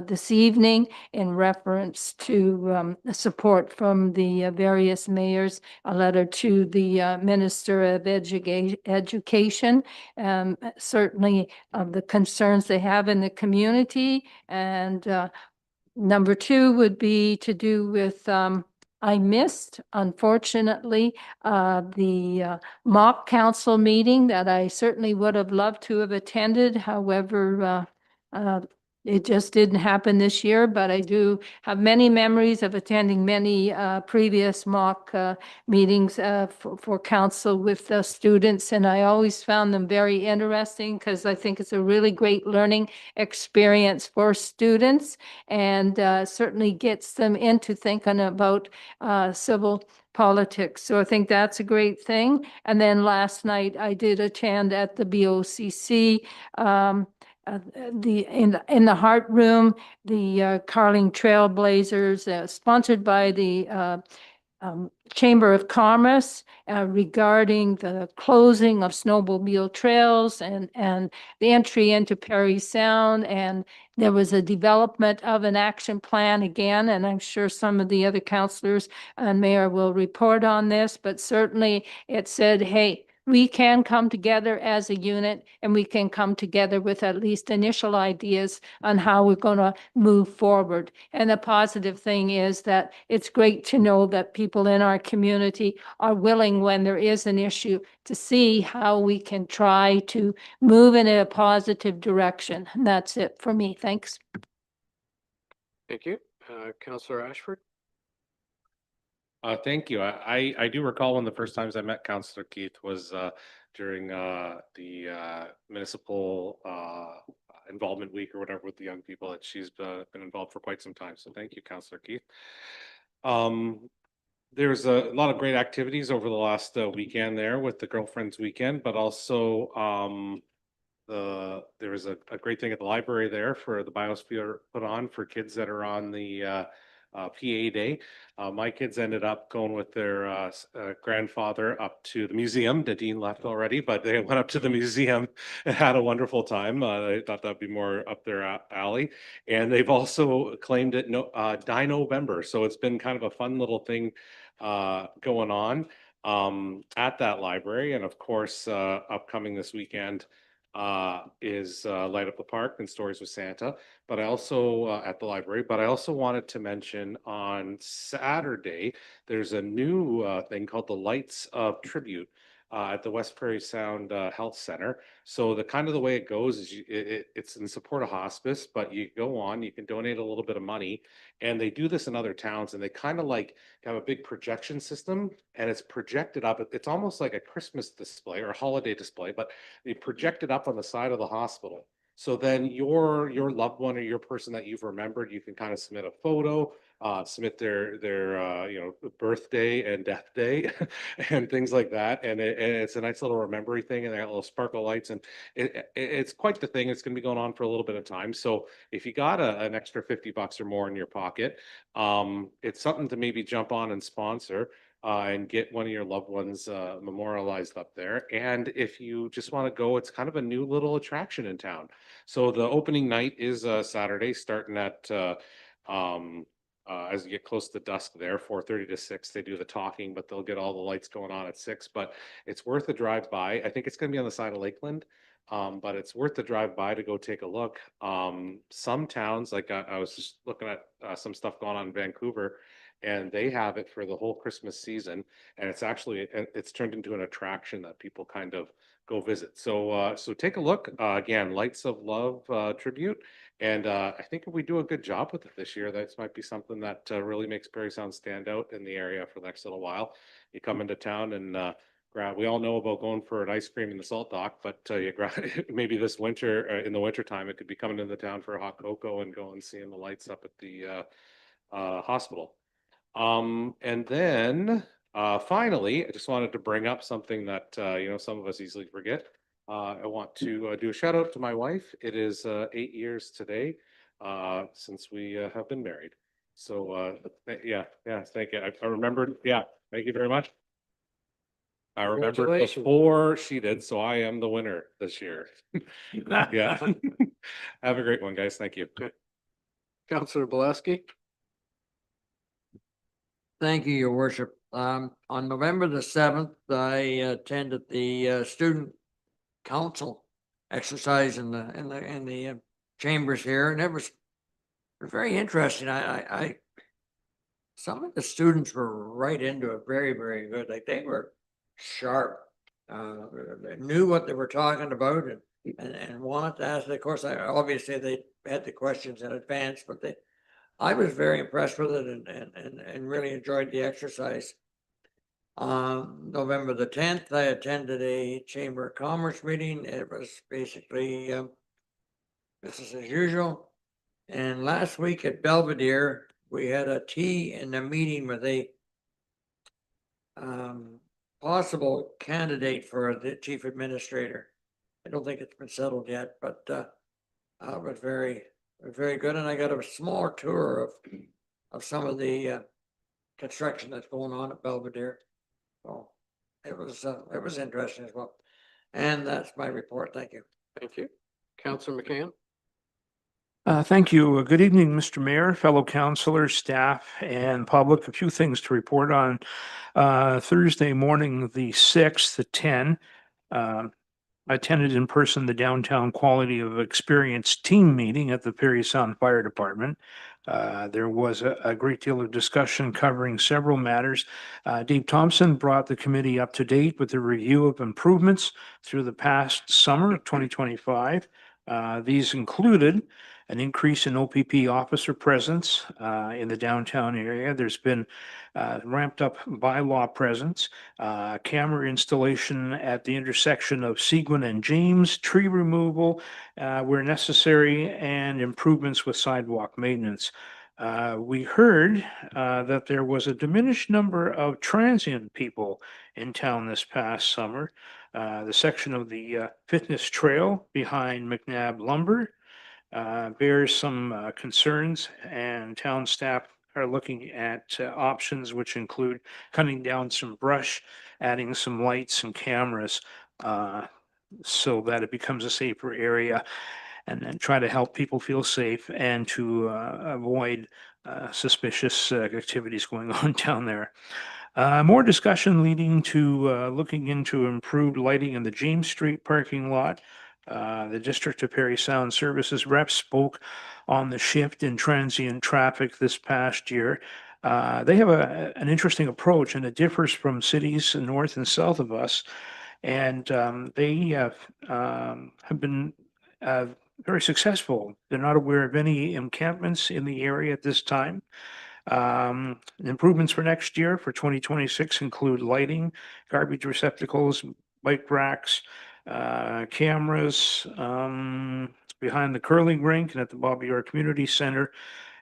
this evening in reference to support from the various mayors, a letter to the Minister of Education, certainly of the concerns they have in the community. And number two would be to do with I missed, unfortunately, the mock council meeting that I certainly would have loved to have attended. However, it just didn't happen this year, but I do have many memories of attending many previous mock meetings for council with the students. And I always found them very interesting because I think it's a really great learning experience for students and certainly gets them into thinking about civil politics. So I think that's a great thing. And then last night I did attend at the BOCC in the Heart Room, the Carling Trailblazers, sponsored by the Chamber of Commerce regarding the closing of snowmobile trails and the entry into Parry Sound. And there was a development of an action plan again, and I'm sure some of the other councilors and mayor will report on this, but certainly it said, hey, we can come together as a unit and we can come together with at least initial ideas on how we're going to move forward. And the positive thing is that it's great to know that people in our community are willing when there is an issue to see how we can try to move in a positive direction. And that's it for me. Thanks. Thank you. Councillor Ashford? Thank you. I do recall one of the first times I met Councillor Keith was during the municipal involvement week or whatever with the young people that she's been involved for quite some time. So thank you, Councillor Keith. There's a lot of great activities over the last weekend there with the Girlfriends Weekend, but also there was a great thing at the library there for the biosphere put on for kids that are on the PA Day. My kids ended up going with their grandfather up to the museum. Nadine left already, but they went up to the museum and had a wonderful time. They thought that'd be more up their alley. And they've also claimed it Dino-Vember. So it's been kind of a fun little thing going on at that library. And of course, upcoming this weekend is Light Up the Park and Stories with Santa, but I also at the library, but I also wanted to mention on Saturday, there's a new thing called the Lights of Tribute at the West Prairie Sound Health Center. So the way it goes is it's in support of hospice, but you go on, you can donate a little bit of money, and they do this in other towns, and they kind of like have a big projection system, and it's projected up. It's almost like a Christmas display or a holiday display, but they project it up on the side of the hospital. So then your loved one or your person that you've remembered, you can kind of submit a photo, submit their birthday and death day and things like that. And it's a nice little remembering thing, and they got little sparkle lights, and it's quite the thing. It's going to be going on for a little bit of time. So if you got an extra $50 or more in your pocket, it's something to maybe jump on and sponsor. and get one of your loved ones memorialized up there. And if you just want to go, it's kind of a new little attraction in town. So the opening night is Saturday, starting at as you get close to dusk there, 4:30 to 6, they do the talking, but they'll get all the lights going on at 6. But it's worth a drive by. I think it's going to be on the side of Lakeland. But it's worth the drive by to go take a look. Some towns, like I was just looking at some stuff going on in Vancouver, and they have it for the whole Christmas season, and it's turned into an attraction that people kind of go visit. So take a look. Again, Lights of Love tribute, and I think if we do a good job with it this year, that might be something that really makes Parry Sound stand out in the area for the next little while. You come into town and we all know about going for an ice cream in the salt dock, but maybe this winter, in the winter time, it could be coming into town for a hot cocoa and going and seeing the lights up at the hospital. And then finally, I just wanted to bring up something that some of us easily forget. I want to do a shout out to my wife. It is 8 years today since we have been married. So yeah, thank you. I remembered. Yeah, thank you very much. I remember Congratulations. before she did, so I am the winner this year. Yeah. Have a great one, guys. Thank you. Councillor Boleski? Thank you, Your Worship. On November the 7th, I attended the student council exercise in the chambers here, and it was very interesting. Some of the students were right into it, very, very good. Like they were sharp. They knew what they were talking about and wanted to ask. Of course, obviously they had the questions in advance, but I was very impressed with it and really enjoyed the exercise. November the 10th, I attended a Chamber of Commerce meeting. It was basically business as usual. And last week at Belvedere, we had a tea and a meeting with a possible candidate for the chief administrator. I don't think it's been settled yet, but it was very good. And I got a small tour of some of the construction that's going on at Belvedere. So it was interesting as well. And that's my report. Thank you. Thank you. Councillor McCann? Thank you. Good evening, Mr. Mayor, fellow councilors, staff, and public. A few things to report on. Thursday morning, the 6th at 10, I attended in person the Downtown Quality of Experience team meeting at the Parry Sound Fire Department. There was a great deal of discussion covering several matters. Dave Thompson brought the committee up to date with a review of improvements through the past summer of 2025. These included an increase in OPP officer presence in the downtown area. There's been ramped up bylaw presence, camera installation at the intersection of Seguin and James, tree removal where necessary, and improvements with sidewalk maintenance. We heard that there was a diminished number of transient people in town this past summer. The section of the fitness trail behind McNabb Lumber bears some concerns, and town staff are looking at options which include cutting down some brush, adding some lights and cameras so that it becomes a safer area, and then try to help people feel safe and to avoid suspicious activities going on down there. More discussion leading to looking into improved lighting in the James Street parking lot. The District of Parry Sound Services rep spoke on the shift in transient traffic this past year. They have an interesting approach, and it differs from cities north and south of us. And they have been very successful. They're not aware of any encampments in the area at this time. Improvements for next year for 2026 include lighting, garbage receptacles, bike racks, cameras behind the curling rink and at the Bobby Orr Community Center,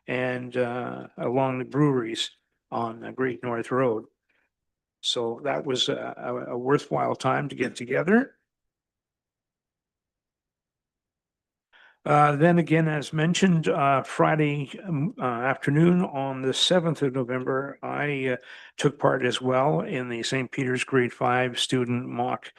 and along the breweries on Great North Road. So that was a worthwhile time to get together. Then again, as mentioned, Friday afternoon on the 7th of November, I took part as well in the St. Peter's Grade 5 student mock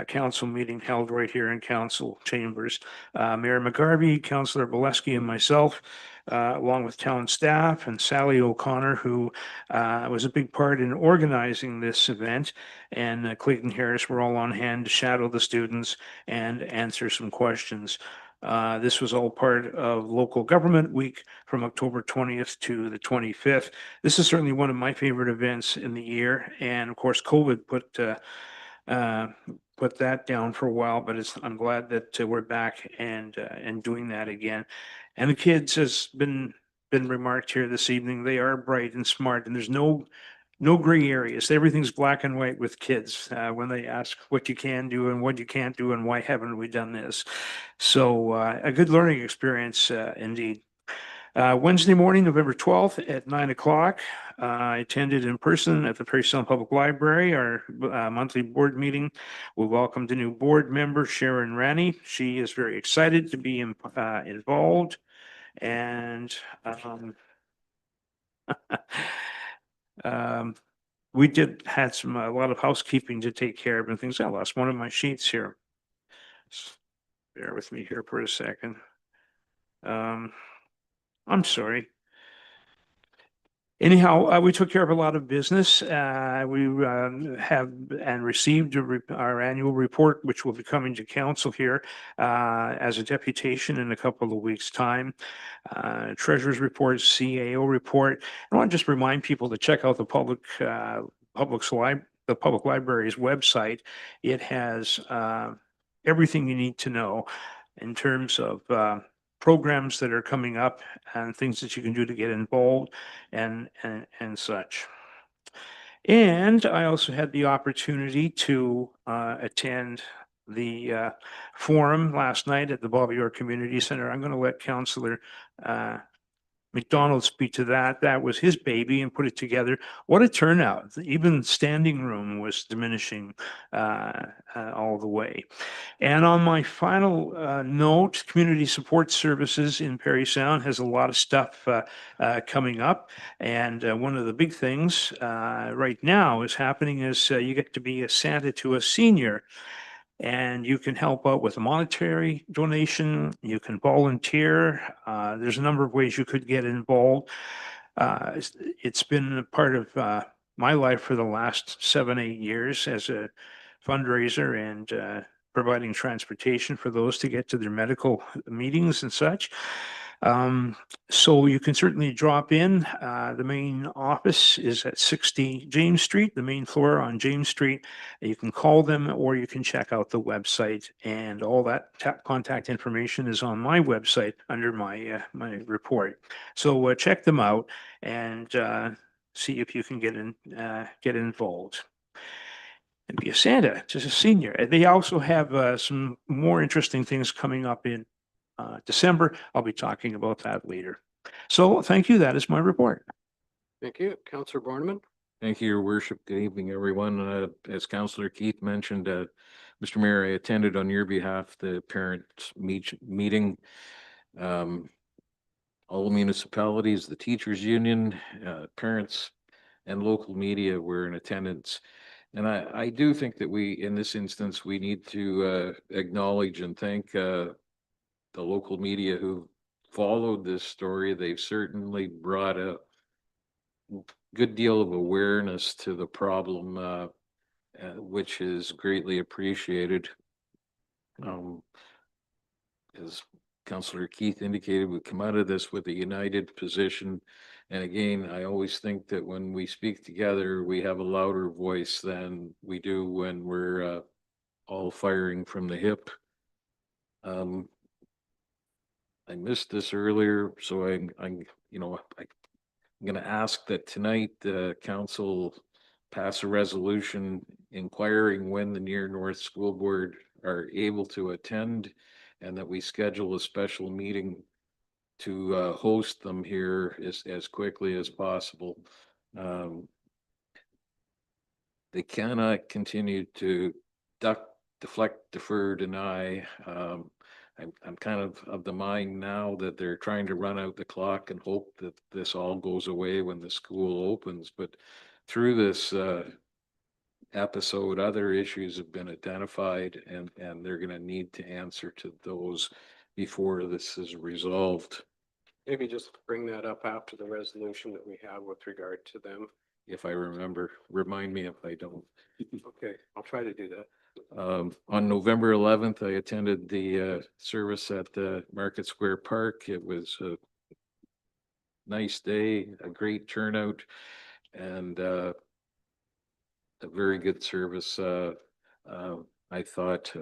council meeting held right here in council chambers. Mayor McGarvey, Councillor Bolesky, and myself, along with town staff and Sally O'Connor, who was a big part in organizing this event, and Clayton Harris were all on hand to shadow the students and answer some questions. This was all part of local government week from October 20th to the 25th. This is certainly one of my favorite events in the year. And of course, COVID put that down for a while, but I'm glad that we're back and doing that again. And the kids, has been remarked here this evening, they are bright and smart, and there's no gray areas. Everything's black and white with kids when they ask what you can do and what you can't do and why haven't we done this. So a good learning experience indeed. Wednesday morning, November 12th at 9 o'clock, I attended in person at the Parry Sound Public Library, our monthly board meeting. We welcomed a new board member, Sharon Rani. She is very excited to be involved. And we had a lot of housekeeping to take care of and things. I lost one of my sheets here. Bear with me here for a second. I'm sorry. Anyhow, we took care of a lot of business. We have and received our annual report, which will be coming to council here as a deputation in a couple of weeks' time. Treasurer's report, CAO report. I want to just remind people to check out the public library's website. It has everything you need to know in terms of programs that are coming up and things that you can do to get involved and such. And I also had the opportunity to attend the forum last night at the Bobby Orr Community Center. I'm going to let Councillor McDonald speak to that. That was his baby and put it together. What a turnout. Even standing room was diminishing all the way. And on my final note, community support services in Parry Sound has a lot of stuff coming up. And one of the big things right now is happening is you get to be a Santa to a senior. And you can help out with a monetary donation. You can volunteer. There's a number of ways you could get involved. It's been a part of my life for the last 7-8 years as a fundraiser and providing transportation for those to get to their medical meetings and such. So you can certainly drop in. The main office is at 60 James Street, the main floor on James Street. You can call them or you can check out the website, and all that contact information is on my website under my report. So check them out and see if you can get involved and be a Santa, just a senior. And they also have some more interesting things coming up in December. I'll be talking about that later. So thank you. That is my report. Thank you. Councillor Borneman. Thank you, Your Worship. Good evening, everyone. As Councillor Keith mentioned, Mr. Mayor, I attended on your behalf the parents meeting. All the municipalities, the teachers union, parents, and local media were in attendance. And I do think that in this instance, we need to acknowledge and thank the local media who followed this story. They've certainly brought a good deal of awareness to the problem, which is greatly appreciated. As Councillor Keith indicated, we come out of this with a united position. And again, I always think that when we speak together, we have a louder voice than we do when we're all firing from the hip. I missed this earlier, so I'm going to ask that tonight the council pass a resolution inquiring when the Near North School Board are able to attend, and that we schedule a special meeting to host them here as quickly as possible. They cannot continue to duck, deflect, defer, deny. I'm kind of the mind now that they're trying to run out the clock and hope that this all goes away when the school opens. But through this episode, other issues have been identified, and they're going to need to answer to those before this is resolved. Maybe just bring that up after the resolution that we have with regard to them. If I remember, remind me if I don't. Okay, I'll try to do that. On November 11th, I attended the service at the Market Square Park. It was a nice day, a great turnout, and a very good service. I thought,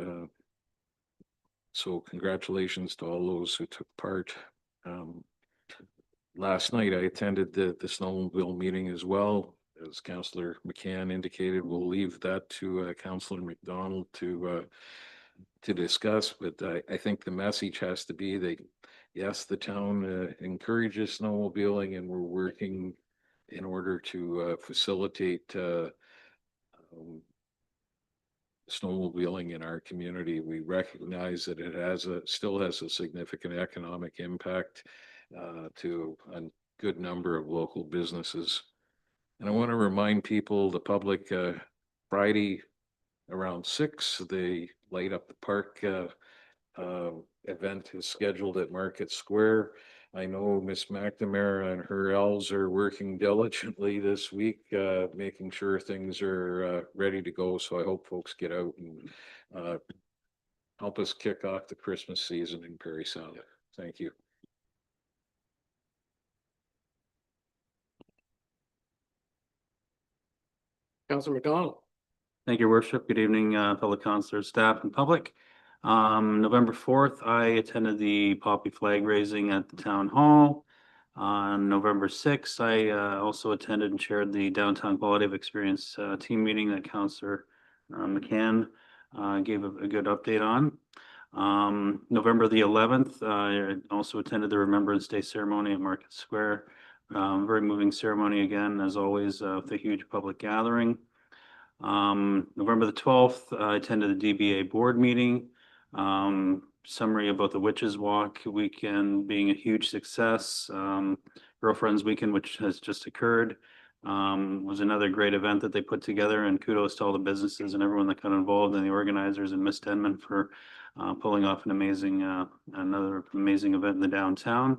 so congratulations to all those who took part. Last night, I attended the snowmobile meeting as well. As Councillor McCann indicated, we'll leave that to Councillor McDonald to discuss, but I think the message has to be that, yes, the town encourages snowmobiling, and we're working in order to facilitate snowmobiling in our community. We recognize that it still has a significant economic impact to a good number of local businesses. And I want to remind people, the public, Friday around 6, they light up the park event is scheduled at Market Square. I know Miss McNamara and her elves are working diligently this week, making sure things are ready to go. So I hope folks get out and help us kick off the Christmas season in Parry Sound. Thank you. Councillor McDonald. Thank you, Worship. Good evening, fellow councillors, staff, and public. November 4th, I attended the poppy flag raising at the town hall. On November 6th, I also attended and chaired the Downtown Quality of Experience team meeting that Councillor McCann gave a good update on. November the 11th, I also attended the Remembrance Day ceremony at Market Square. Very moving ceremony again, as always, with a huge public gathering. November the 12th, I attended the DBA board meeting. Summary about the Witches Walk weekend being a huge success. Girlfriends Weekend, which has just occurred, was another great event that they put together, and kudos to all the businesses and everyone that got involved, and the organizers and Miss Denman for pulling off another amazing event in the downtown.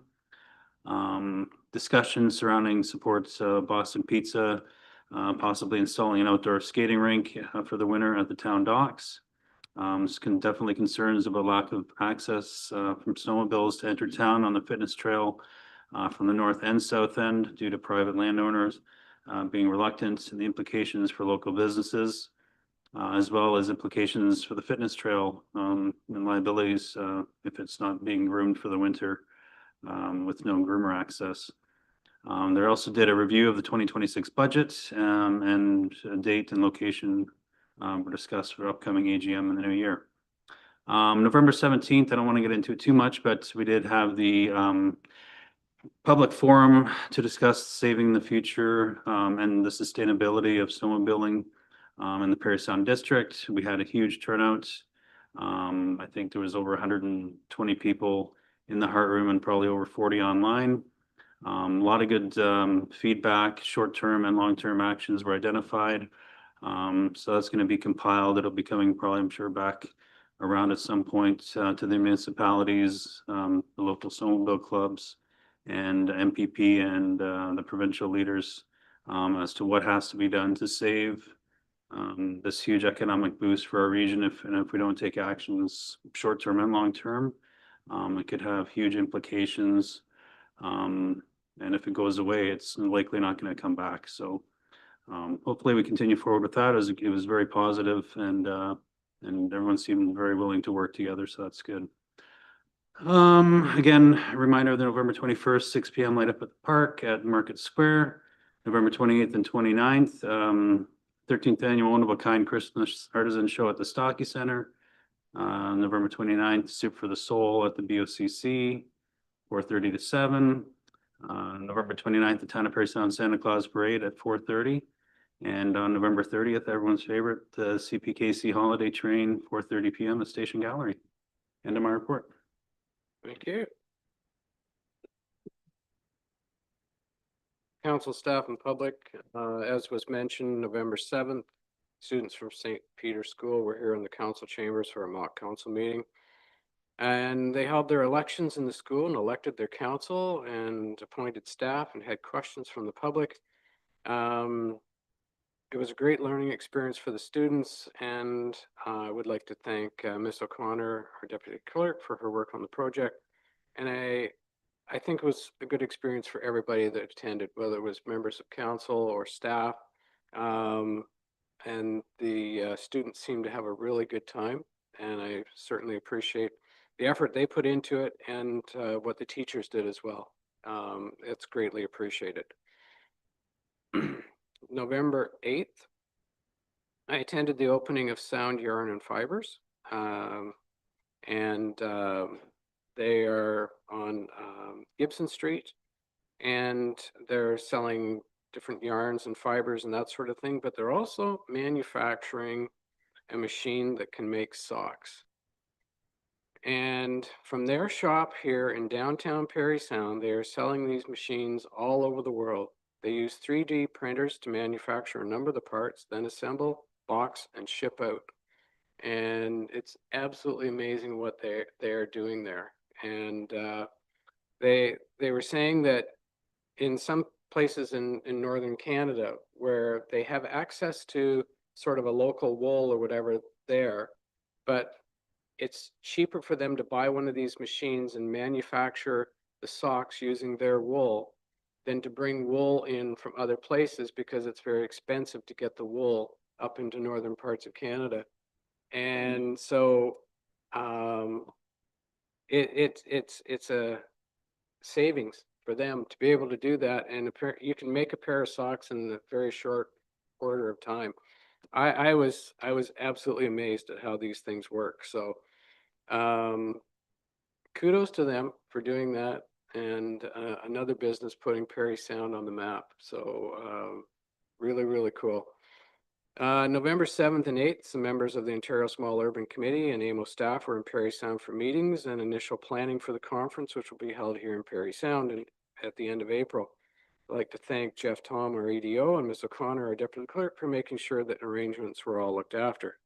Discussion surrounding supports Boston Pizza, possibly installing an outdoor skating rink for the winter at the town docks. Definitely concerns about lack of access from snowmobiles to enter town on the fitness trail from the north and south end due to private landowners being reluctant, and the implications for local businesses, as well as implications for the fitness trail and liabilities if it's not being groomed for the winter with no groomer access. They also did a review of the 2026 budget and a date and location were discussed for upcoming AGM in the new year. November 17th, I don't want to get into it too much, but we did have the public forum to discuss saving the future and the sustainability of snowmobiling in the Parry Sound District. We had a huge turnout. I think there was over 120 people in the Heart Room and probably over 40 online. A lot of good feedback, short-term and long-term actions were identified. So that's going to be compiled. It'll be coming probably, I'm sure, back around at some point to the municipalities, the local snowmobile clubs, and MPP and the provincial leaders as to what has to be done to save this huge economic boost for our region. If we don't take actions short-term and long-term, it could have huge implications. And if it goes away, it's likely not going to come back. So hopefully we continue forward with that, as it was very positive, and everyone seemed very willing to work together. So that's good. Again, a reminder of the November 21st, 6 p.m. light up at the park at Market Square. November 28th and 29th, 13th annual one of a kind Christmas artisan show at the Stocky Center. November 29th, Soup for the Soul at the BOCC, 4:30 to 7. November 29th, the Town of Parry Sound Santa Claus Parade at 4:30. And on November 30th, everyone's favorite, the CPKC Holiday Train, 4:30 p.m. at Station Gallery. End of my report. Thank you. Council staff and public, as was mentioned, November 7th, students from St. Peter's School were here in the council chambers for a mock council meeting. And they held their elections in the school and elected their council and appointed staff and had questions from the public. It was a great learning experience for the students, and I would like to thank Ms. O'Connor, our deputy clerk, for her work on the project. And I think it was a good experience for everybody that attended, whether it was members of council or staff. And the students seemed to have a really good time, and I certainly appreciate the effort they put into it and what the teachers did as well. It's greatly appreciated. November 8th, I attended the opening of Sound Yarn and Fibers, and they are on Gibson Street, and they're selling different yarns and fibers and that sort of thing, but they're also manufacturing a machine that can make socks. And from their shop here in downtown Parry Sound, they are selling these machines all over the world. They use 3D printers to manufacture a number of the parts, then assemble, box, and ship out. And it's absolutely amazing what they're doing there. And they were saying that in some places in northern Canada where they have access to sort of a local wool or whatever there, but it's cheaper for them to buy one of these machines and manufacture the socks using their wool than to bring wool in from other places, because it's very expensive to get the wool up into northern parts of Canada. And so it's a savings for them to be able to do that, and you can make a pair of socks in a very short order of time. I was absolutely amazed at how these things work. So kudos to them for doing that, and another business putting Parry Sound on the map. So really, really cool. November 7th and 8th, some members of the Ontario Small Urban Committee and AMO staff were in Parry Sound for meetings and initial planning for the conference, which will be held here in Parry Sound at the end of April. I'd like to thank Jeff Tom, our EDO, and Ms. O'Connor, our deputy clerk, for making sure that arrangements were all looked after.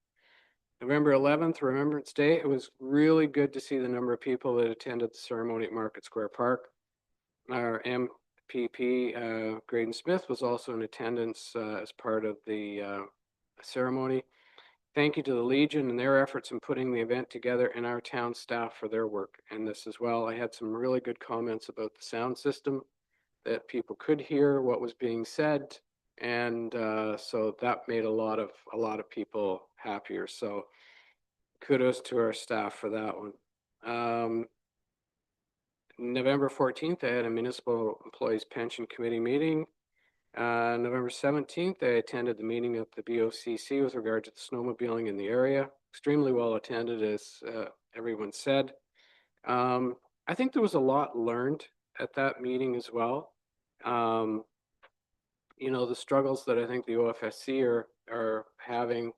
November 11th, Remembrance Day. It was really good to see the number of people that attended the ceremony at Market Square Park. Our MPP, Graydon Smith, was also in attendance as part of the ceremony. Thank you to the Legion and their efforts in putting the event together, and our town staff for their work in this as well. I had some really good comments about the sound system, that people could hear what was being said, and so that made a lot of people happier. So kudos to our staff for that one. November 14th, I had a Municipal Employees Pension Committee meeting. November 17th, I attended the meeting of the BOCC with regard to the snowmobiling in the area. Extremely well attended, as everyone said. I think there was a lot learned at that meeting as well. You know, the struggles that I think the OFSC are having,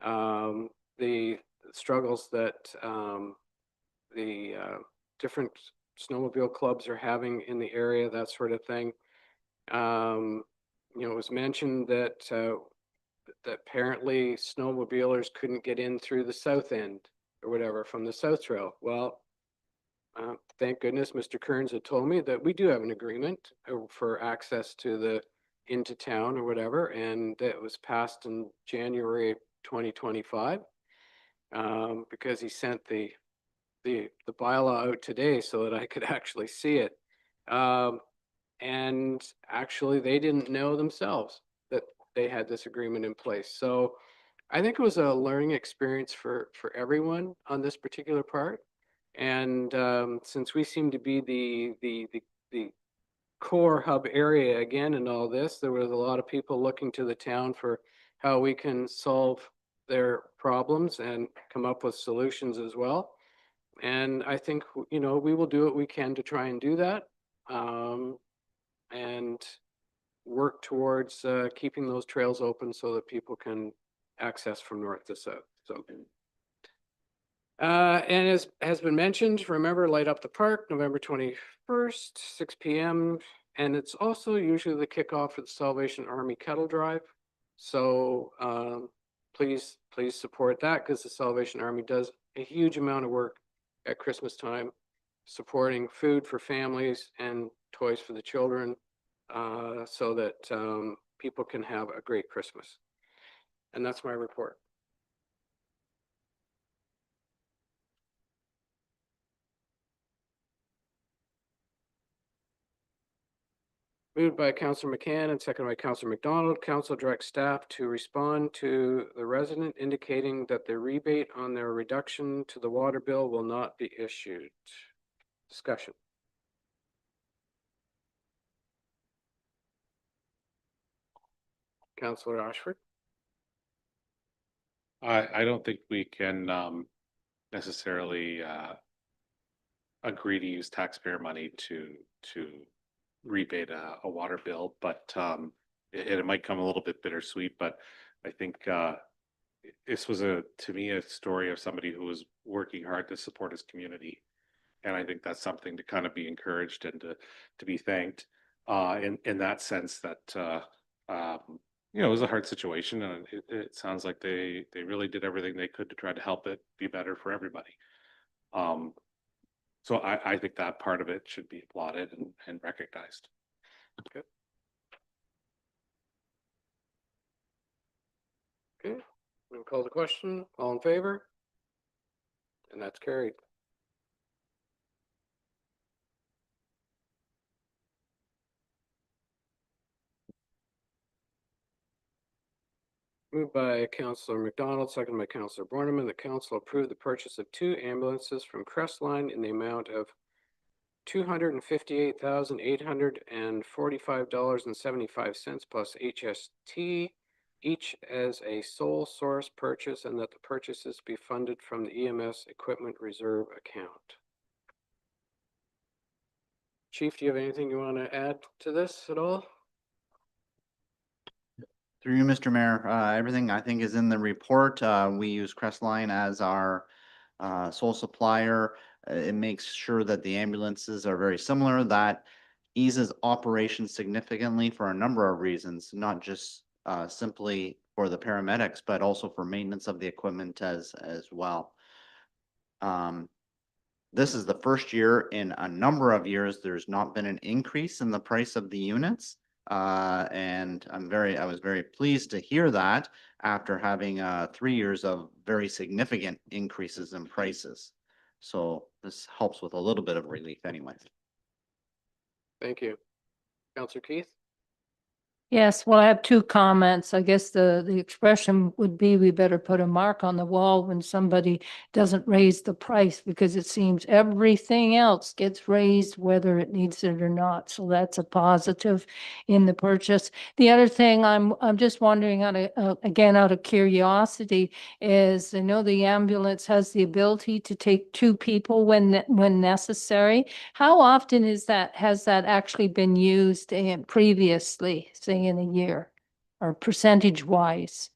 the struggles that the different snowmobile clubs are having in the area, that sort of thing. You know, it was mentioned that that apparently snowmobilers couldn't get in through the south end or whatever from the South Trail. Well, thank goodness Mr. Kearns had told me that we do have an agreement for access to the into town or whatever, and that was passed in January 2025, because he sent the bylaw out today so that I could actually see it. And actually they didn't know themselves that they had this agreement in place. So I think it was a learning experience for everyone on this particular part. And since we seem to be the core hub area again in all this, there was a lot of people looking to the town for how we can solve their problems and come up with solutions as well. And I think, you know, we will do what we can to try and do that, and work towards keeping those trails open so that people can access from north to south. So And as has been mentioned, remember, light up the park, November 21st, 6 p.m. And it's also usually the kickoff for the Salvation Army Kettle Drive. So please support that, because the Salvation Army does a huge amount of work at Christmas time, supporting food for families and toys for the children, so that people can have a great Christmas. And that's my report. Moved by Councillor McCann and seconded by Councillor McDonald. Council directs staff to respond to the resident indicating that the rebate on their reduction to the water bill will not be issued. Discussion. Councillor Ashford. I don't think we can necessarily agree to use taxpayer money to rebate a water bill, but it might come a little bit bittersweet, but I think this was to me a story of somebody who was working hard to support his community. And I think that's something to kind of be encouraged and to be thanked in that sense that it was a hard situation, and it sounds like they really did everything they could to try to help it be better for everybody. So I think that part of it should be applauded and recognized. Okay. Okay, we'll call the question. All in favor? And that's carried. Moved by Councillor McDonald, seconded by Councillor Borneman. The council approved the purchase of 2 ambulances from Crestline in the amount of $258,845.75 plus HST, each as a sole source purchase, and that the purchases be funded from the EMS Equipment Reserve account. Chief, do you have anything you want to add to this at all? Through you, Mr. Mayor, everything I think is in the report. We use Crestline as our sole supplier. It makes sure that the ambulances are very similar. That eases operations significantly for a number of reasons, not just simply for the paramedics, but also for maintenance of the equipment as well. This is the first year in a number of years there's not been an increase in the price of the units. And I was very pleased to hear that after having 3 years of very significant increases in prices. So this helps with a little bit of relief anyways. Thank you. Councillor Keith? Yes, well, I have 2 comments. I guess the expression would be we better put a mark on the wall when somebody doesn't raise the price, because it seems everything else gets raised whether it needs it or not. So that's a positive in the purchase. The other thing I'm just wondering again, out of curiosity, is I know the ambulance has the ability to take 2 people when necessary. How often has that actually been used previously, say in a year, or percentage wise?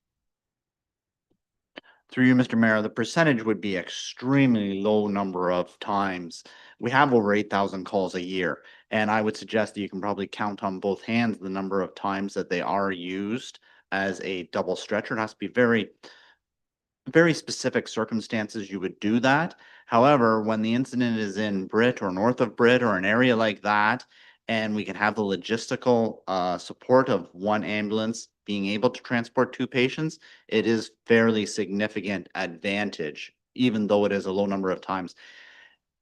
Through you, Mr. Mayor, the percentage would be extremely low number of times. We have over 8,000 calls a year, and I would suggest that you can probably count on both hands the number of times that they are used as a double stretcher. It has to be very specific circumstances you would do that. However, when the incident is in Britt or north of Britt or an area like that, and we can have the logistical support of one ambulance being able to transport 2 patients, it is fairly significant advantage, even though it is a low number of times.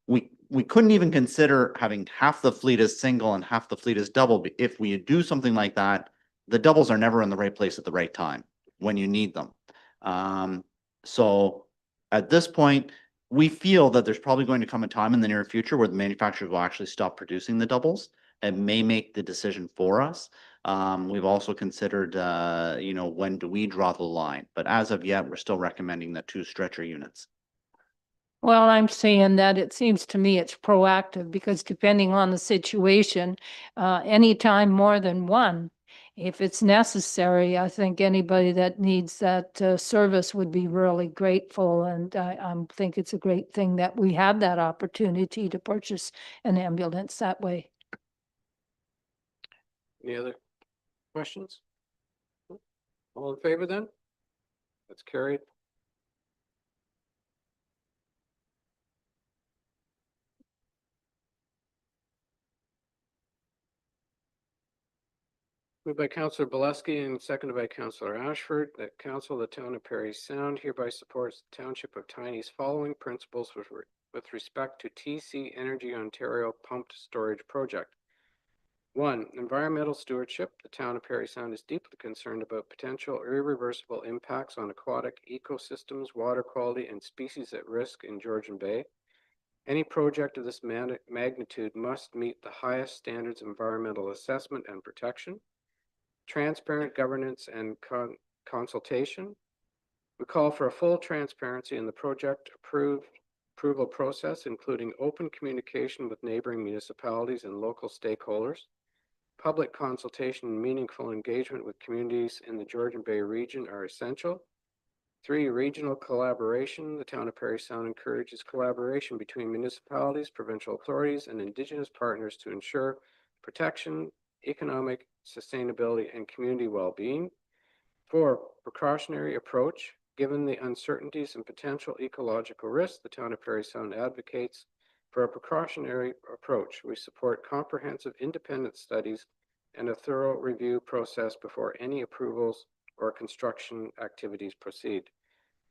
We couldn't even consider having half the fleet as single and half the fleet as double. If we do something like that, the doubles are never in the right place at the right time when you need them. So at this point, we feel that there's probably going to come a time in the near future where the manufacturers will actually stop producing the doubles and may make the decision for us. We've also considered, when do we draw the line? But as of yet, we're still recommending the 2 stretcher units. Well, I'm saying that it seems to me it's proactive, because depending on the situation, anytime more than one if it's necessary, I think anybody that needs that service would be really grateful. And I think it's a great thing that we have that opportunity to purchase an ambulance that way. Any other questions? All in favor then? That's carried. Moved by Councillor Boleski and seconded by Councillor Ashford that Council of the Town of Parry Sound hereby supports the Township of Tiny's following principles with respect to TC Energy Ontario Pumped Storage Project. 1. Environmental stewardship. The Town of Parry Sound is deeply concerned about potential irreversible impacts on aquatic ecosystems, water quality, and species at risk in Georgian Bay. Any project of this magnitude must meet the highest standards of environmental assessment and protection. Transparent governance and consultation. We call for a full transparency in the project approval process, including open communication with neighboring municipalities and local stakeholders. Public consultation and meaningful engagement with communities in the Georgian Bay region are essential. 3, regional collaboration. The Town of Parry Sound encourages collaboration between municipalities, provincial authorities, and Indigenous partners to ensure protection, economic sustainability, and community well-being. 4, precautionary approach. Given the uncertainties and potential ecological risks, the Town of Parry Sound advocates for a precautionary approach. We support comprehensive independent studies and a thorough review process before any approvals or construction activities proceed.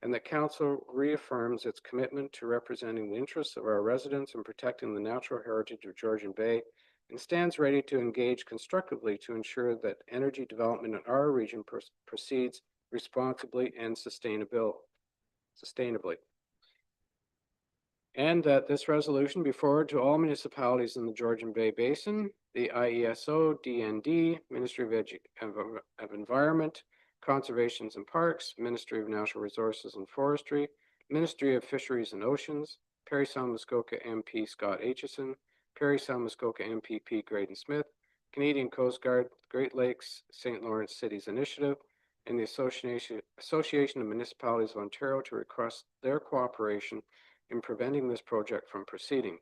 And the Council reaffirms its commitment to representing the interests of our residents and protecting the natural heritage of Georgian Bay, and stands ready to engage constructively to ensure that energy development in our region proceeds responsibly and sustainably. And that this resolution be forwarded to all municipalities in the Georgian Bay Basin, the IESO, DND, Ministry of Environment, Conservation and Parks, Ministry of Natural Resources and Forestry, Ministry of Fisheries and Oceans, Parry Sound Muskoka MP Scott Aitchison, Parry Sound Muskoka MPP Graydon Smith, Canadian Coast Guard, Great Lakes St. Lawrence Cities Initiative, and the Association of Municipalities of Ontario to request their cooperation in preventing this project from proceeding,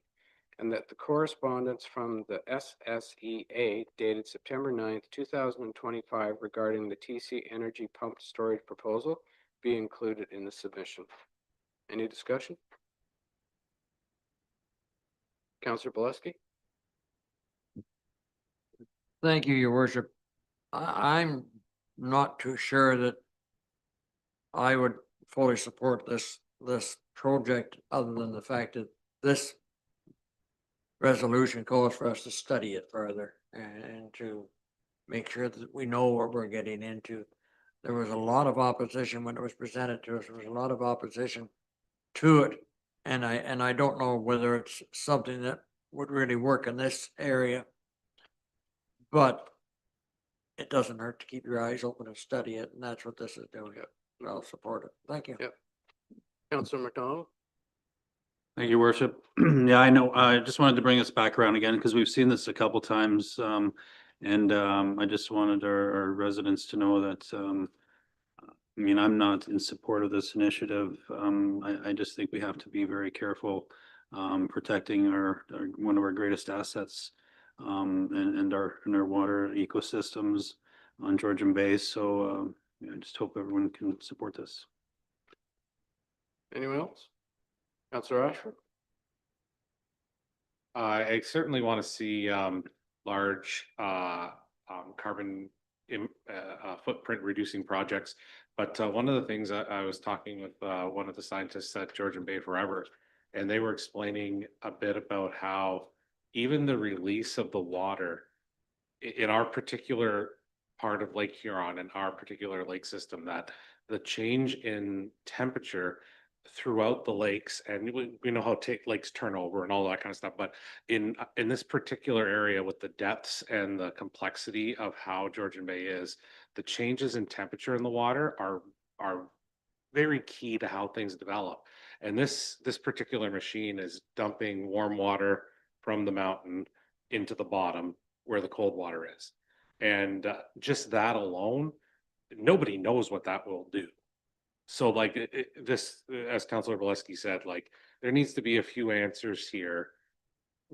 and that the correspondence from the SSEA dated September 9th, 2025 regarding the TC Energy Pumped Storage proposal be included in the submission. Any discussion? Councillor Boleski? Thank you, Your Worship. I'm not too sure that I would fully support this project, other than the fact that this resolution calls for us to study it further and to make sure that we know what we're getting into. There was a lot of opposition when it was presented to us. There was a lot of opposition to it. And I don't know whether it's something that would really work in this area. But it doesn't hurt to keep your eyes open and study it, and that's what this is doing. I'll support it. Thank you. Yep. Councillor McDonald? Thank you, Worship. Yeah, I know. I just wanted to bring us back around again because we've seen this a couple times. I just wanted our residents to know that, I mean, I'm not in support of this initiative. I just think we have to be very careful protecting our one of our greatest assets, and our water ecosystems on Georgian Bay. So I just hope everyone can support this. Anyone else? Councillor Ashford? I certainly want to see large carbon footprint reducing projects. But one of the things I was talking with one of the scientists at Georgian Bay Forever, and they were explaining a bit about how even the release of the water in our particular part of Lake Huron, in our particular lake system, that the change in temperature throughout the lakes, and we know how lakes turn over and all that kind of stuff, but in this particular area with the depths and the complexity of how Georgian Bay is, the changes in temperature in the water are very key to how things develop. And this particular machine is dumping warm water from the mountain into the bottom where the cold water is. And just that alone, nobody knows what that will do. So like this, as Councilor Valesky said, like there needs to be a few answers here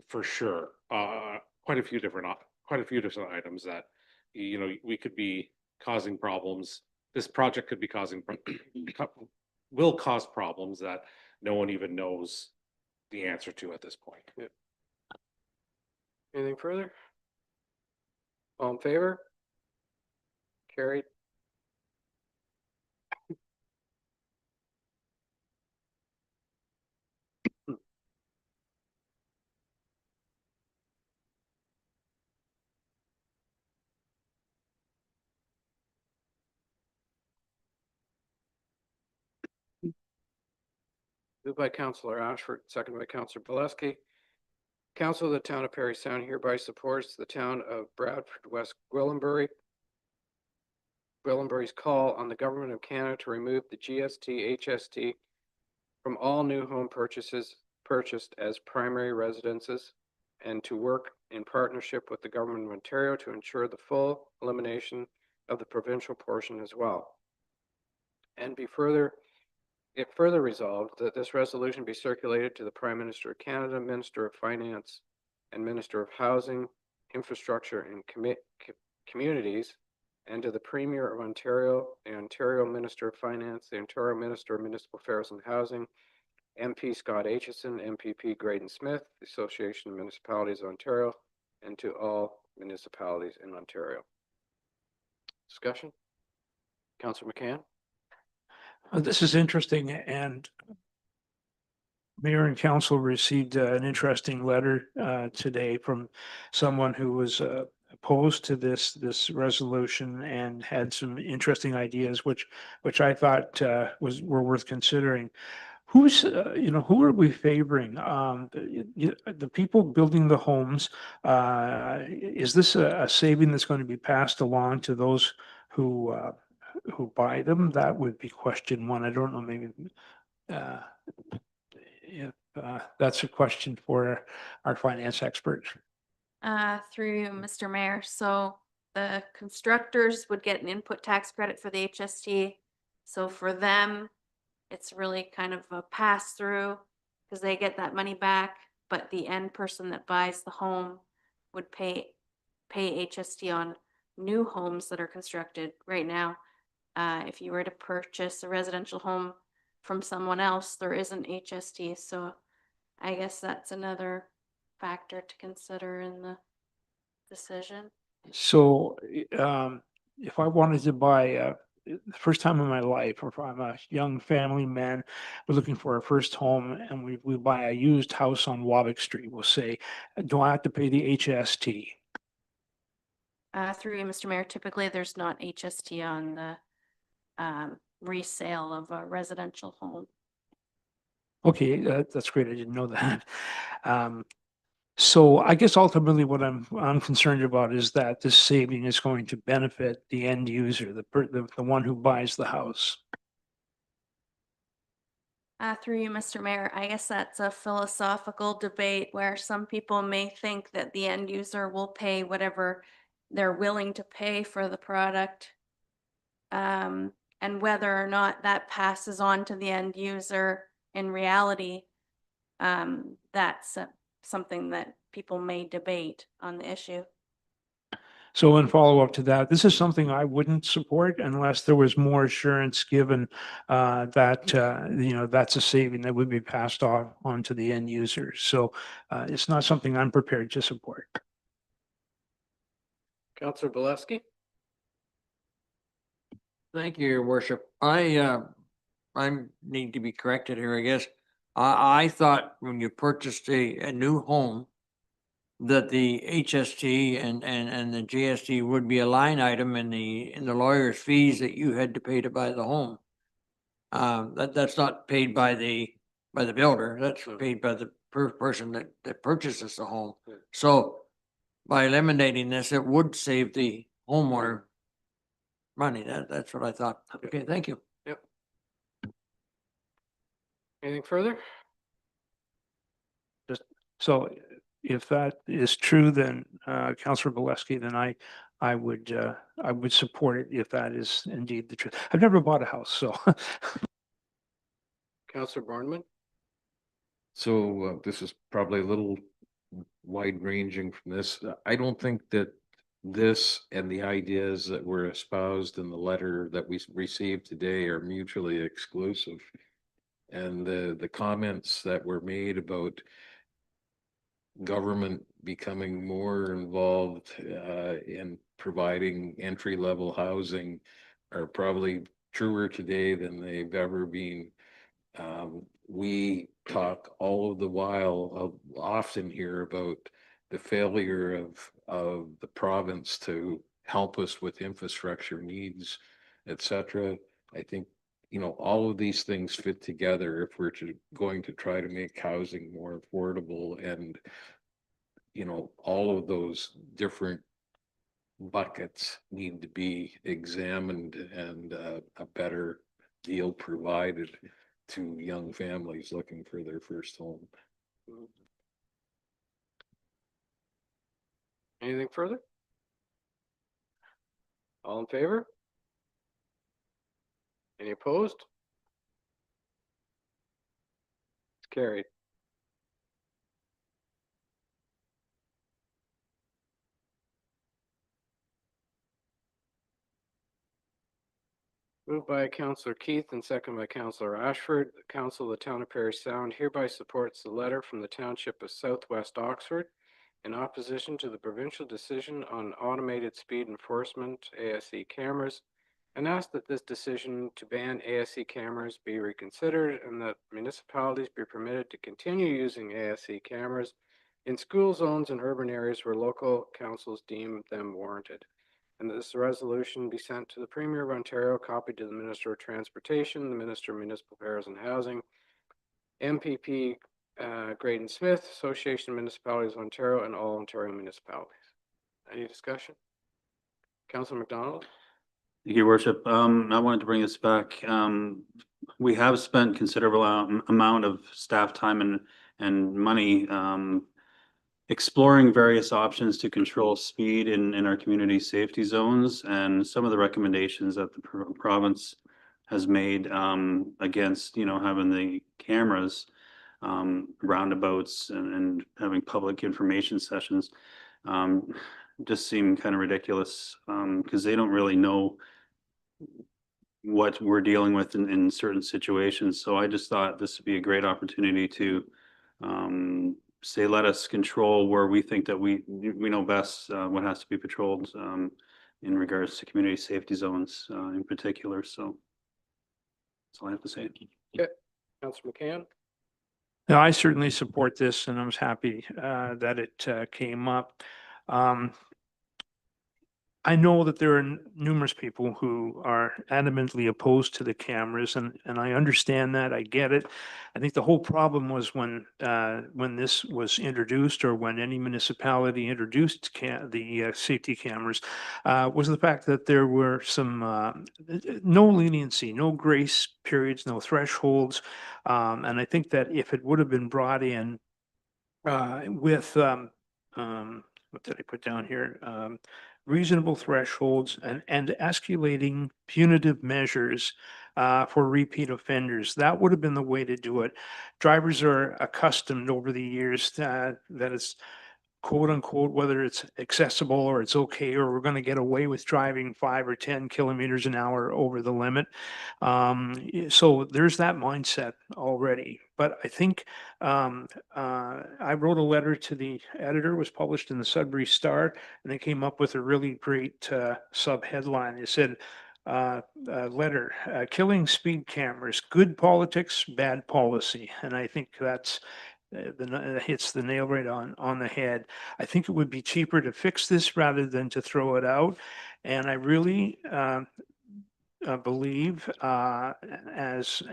for sure. Quite a few different items that, you know, we could be causing problems. This project could be causing, will cause problems that no one even knows the answer to at this point. Anything further? All in favor? Carried. Moved by Councilor Ashford, seconded by Councilor Valesky. Council of the Town of Parry Sound hereby supports the Town of Bradford, West Gwillimbury's call on the Government of Canada to remove the GST, HST from all new home purchases purchased as primary residences, and to work in partnership with the Government of Ontario to ensure the full elimination of the provincial portion as well. And it further resolved that this resolution be circulated to the Prime Minister of Canada, Minister of Finance, and Minister of Housing, Infrastructure, and Communities, and to the Premier of Ontario, the Ontario Minister of Finance, the Ontario Minister of Municipal Affairs and Housing, MP Scott Aitchison, MPP Graydon Smith, the Association of Municipalities of Ontario, and to all municipalities in Ontario. Discussion? Councilor McCann? This is interesting, and Mayor and Council received an interesting letter today from someone who was opposed to this resolution and had some interesting ideas, which I thought were worth considering. Who's who are we favoring? The people building the homes. Is this a saving that's going to be passed along to those who buy them? That would be question one. I don't know, maybe if that's a question for our finance expert. Through you, Mr. Mayor. So the constructors would get an input tax credit for the HST. So for them, it's really kind of a pass through because they get that money back, but the end person that buys the home would pay HST on new homes that are constructed right now. If you were to purchase a residential home from someone else, there isn't HST. So I guess that's another factor to consider in the decision. So if I wanted to buy the first time in my life, or if I'm a young family man, we're looking for our first home and we buy a used house on Wabick Street, we'll say, do I have to pay the HST? Through you, Mr. Mayor, typically there's not HST on the resale of a residential home. Okay, that's great. I didn't know that. So I guess ultimately what I'm concerned about is that this saving is going to benefit the end user, the one who buys the house. Through you, Mr. Mayor, I guess that's a philosophical debate where some people may think that the end user will pay whatever they're willing to pay for the product. And whether or not that passes on to the end user in reality, that's something that people may debate on the issue. So in follow up to that, this is something I wouldn't support unless there was more assurance given that that's a saving that would be passed on to the end user. So it's not something I'm prepared to support. Councilor Valesky? Thank you, Your Worship. I need to be corrected here, I guess. I thought when you purchased a new home that the HST and the GST would be a line item in the lawyer's fees that you had to pay to buy the home. That's not paid by the builder. That's paid by the person that purchases the home. So by eliminating this, it would save the homeowner money. That's what I thought. Okay, thank you. Yep. Anything further? So if that is true, then Councillor Valesky, then I I would support it if that is indeed the truth. I've never bought a house, so. Councillor Borneman? So this is probably a little wide ranging from this. I don't think that this and the ideas that were espoused in the letter that we received today are mutually exclusive. And the comments that were made about government becoming more involved in providing entry-level housing are probably truer today than they've ever been. We talk all of the while, often hear about the failure of the province to help us with infrastructure needs, etc. I think, you know, all of these things fit together if we're going to try to make housing more affordable, and, you know, all of those different buckets need to be examined, and a better deal provided to young families looking for their first home. Anything further? All in favor? Any opposed? It's carried. Moved by Councillor Keith and second by Councillor Ashford. The Council of the Town of Parry Sound hereby supports the letter from the Township of Southwest Oxford in opposition to the provincial decision on automated speed enforcement ASE cameras, and ask that this decision to ban ASE cameras be reconsidered and that municipalities be permitted to continue using ASE cameras in school zones and urban areas where local councils deem them warranted. And that this resolution be sent to the Premier of Ontario, copied to the Minister of Transportation, the Minister of Municipal Affairs and Housing, MPP Graydon Smith, Association of Municipalities of Ontario, and all Ontario municipalities. Any discussion? Councillor McDonald? Thank you, Worship. I wanted to bring this back. We have spent considerable amount of staff time and money exploring various options to control speed in our community safety zones, and some of the recommendations that the province has made against, you know, having the cameras, roundabouts, and having public information sessions just seem kind of ridiculous, because they don't really know what we're dealing with in certain situations. So I just thought this would be a great opportunity to say, let us control where we think that we know best what has to be patrolled in regards to community safety zones in particular. So that's all I have to say. Okay. Councillor McCann? Now, I certainly support this, and I was happy that it came up. I know that there are numerous people who are adamantly opposed to the cameras, and I understand that. I get it. I think the whole problem was when this was introduced, or when any municipality introduced the safety cameras, was the fact that there were some no leniency, no grace periods, no thresholds, and I think that if it would have been brought in with what did I put down here? Reasonable thresholds and escalating punitive measures for repeat offenders. That would have been the way to do it. Drivers are accustomed over the years that it's quote unquote, whether it's accessible or it's okay, or we're going to get away with driving 5 or 10 kilometers an hour over the limit. So there's that mindset already. But I think I wrote a letter to the editor, was published in the Sudbury Star, and they came up with a really great sub headline. It said, letter, killing speed cameras, good politics, bad policy. And I think that's hits the nail right on the head. I think it would be cheaper to fix this rather than to throw it out. And I really believe, as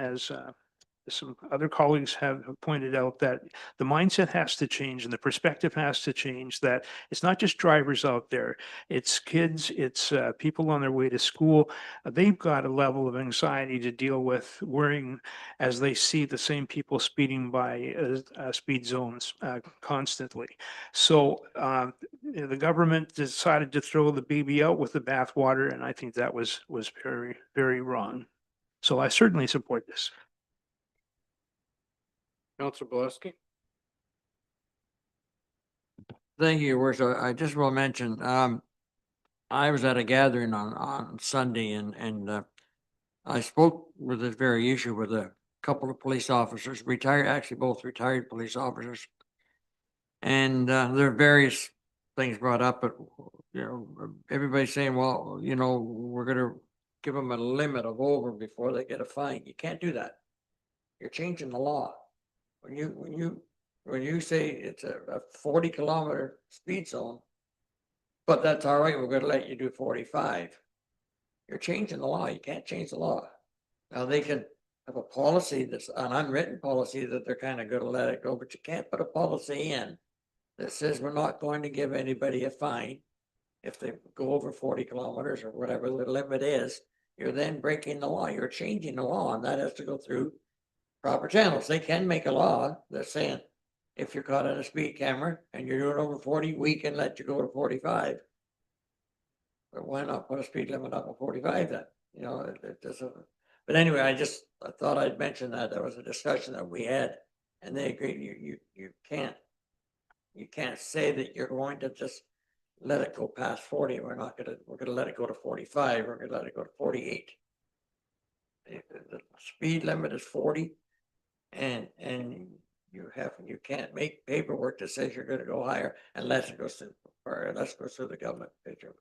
some other colleagues have pointed out that the mindset has to change and the perspective has to change, that it's not just drivers out there, it's kids, it's people on their way to school. They've got a level of anxiety to deal with worrying as they see the same people speeding by speed zones constantly. So the government decided to throw the baby out with the bathwater, and I think that was very, very wrong. So I certainly support this. Counselor Boleski? Thank you, Your Worship. I just will mention, I was at a gathering on Sunday and I spoke with this very issue with a couple of police officers, retired, actually both retired police officers. And there are various things brought up, but everybody's saying, well, we're gonna give them a limit of over before they get a fine. You can't do that. You're changing the law. When you say it's a 40-kilometer speed zone, but that's all right, we're gonna let you do 45. You're changing the law. You can't change the law. Now they can have a policy that's an unwritten policy that they're kind of gonna let it go, but you can't put a policy in that says we're not going to give anybody a fine if they go over 40 kilometers or whatever the limit is. You're then breaking the law. You're changing the law, and that has to go through proper channels. They can make a law that's saying if you're caught on a speed camera and you're doing over 40, we can let you go to 45. But why not put a speed limit up of 45 then? It doesn't. But anyway, I thought I'd mention that. There was a discussion that we had, and they agreed you can't say that you're going to just let it go past 40. We're gonna let it go to 45. We're gonna let it go to 48. The speed limit is 40, and you can't make paperwork that says you're gonna go higher unless it goes through the government picture.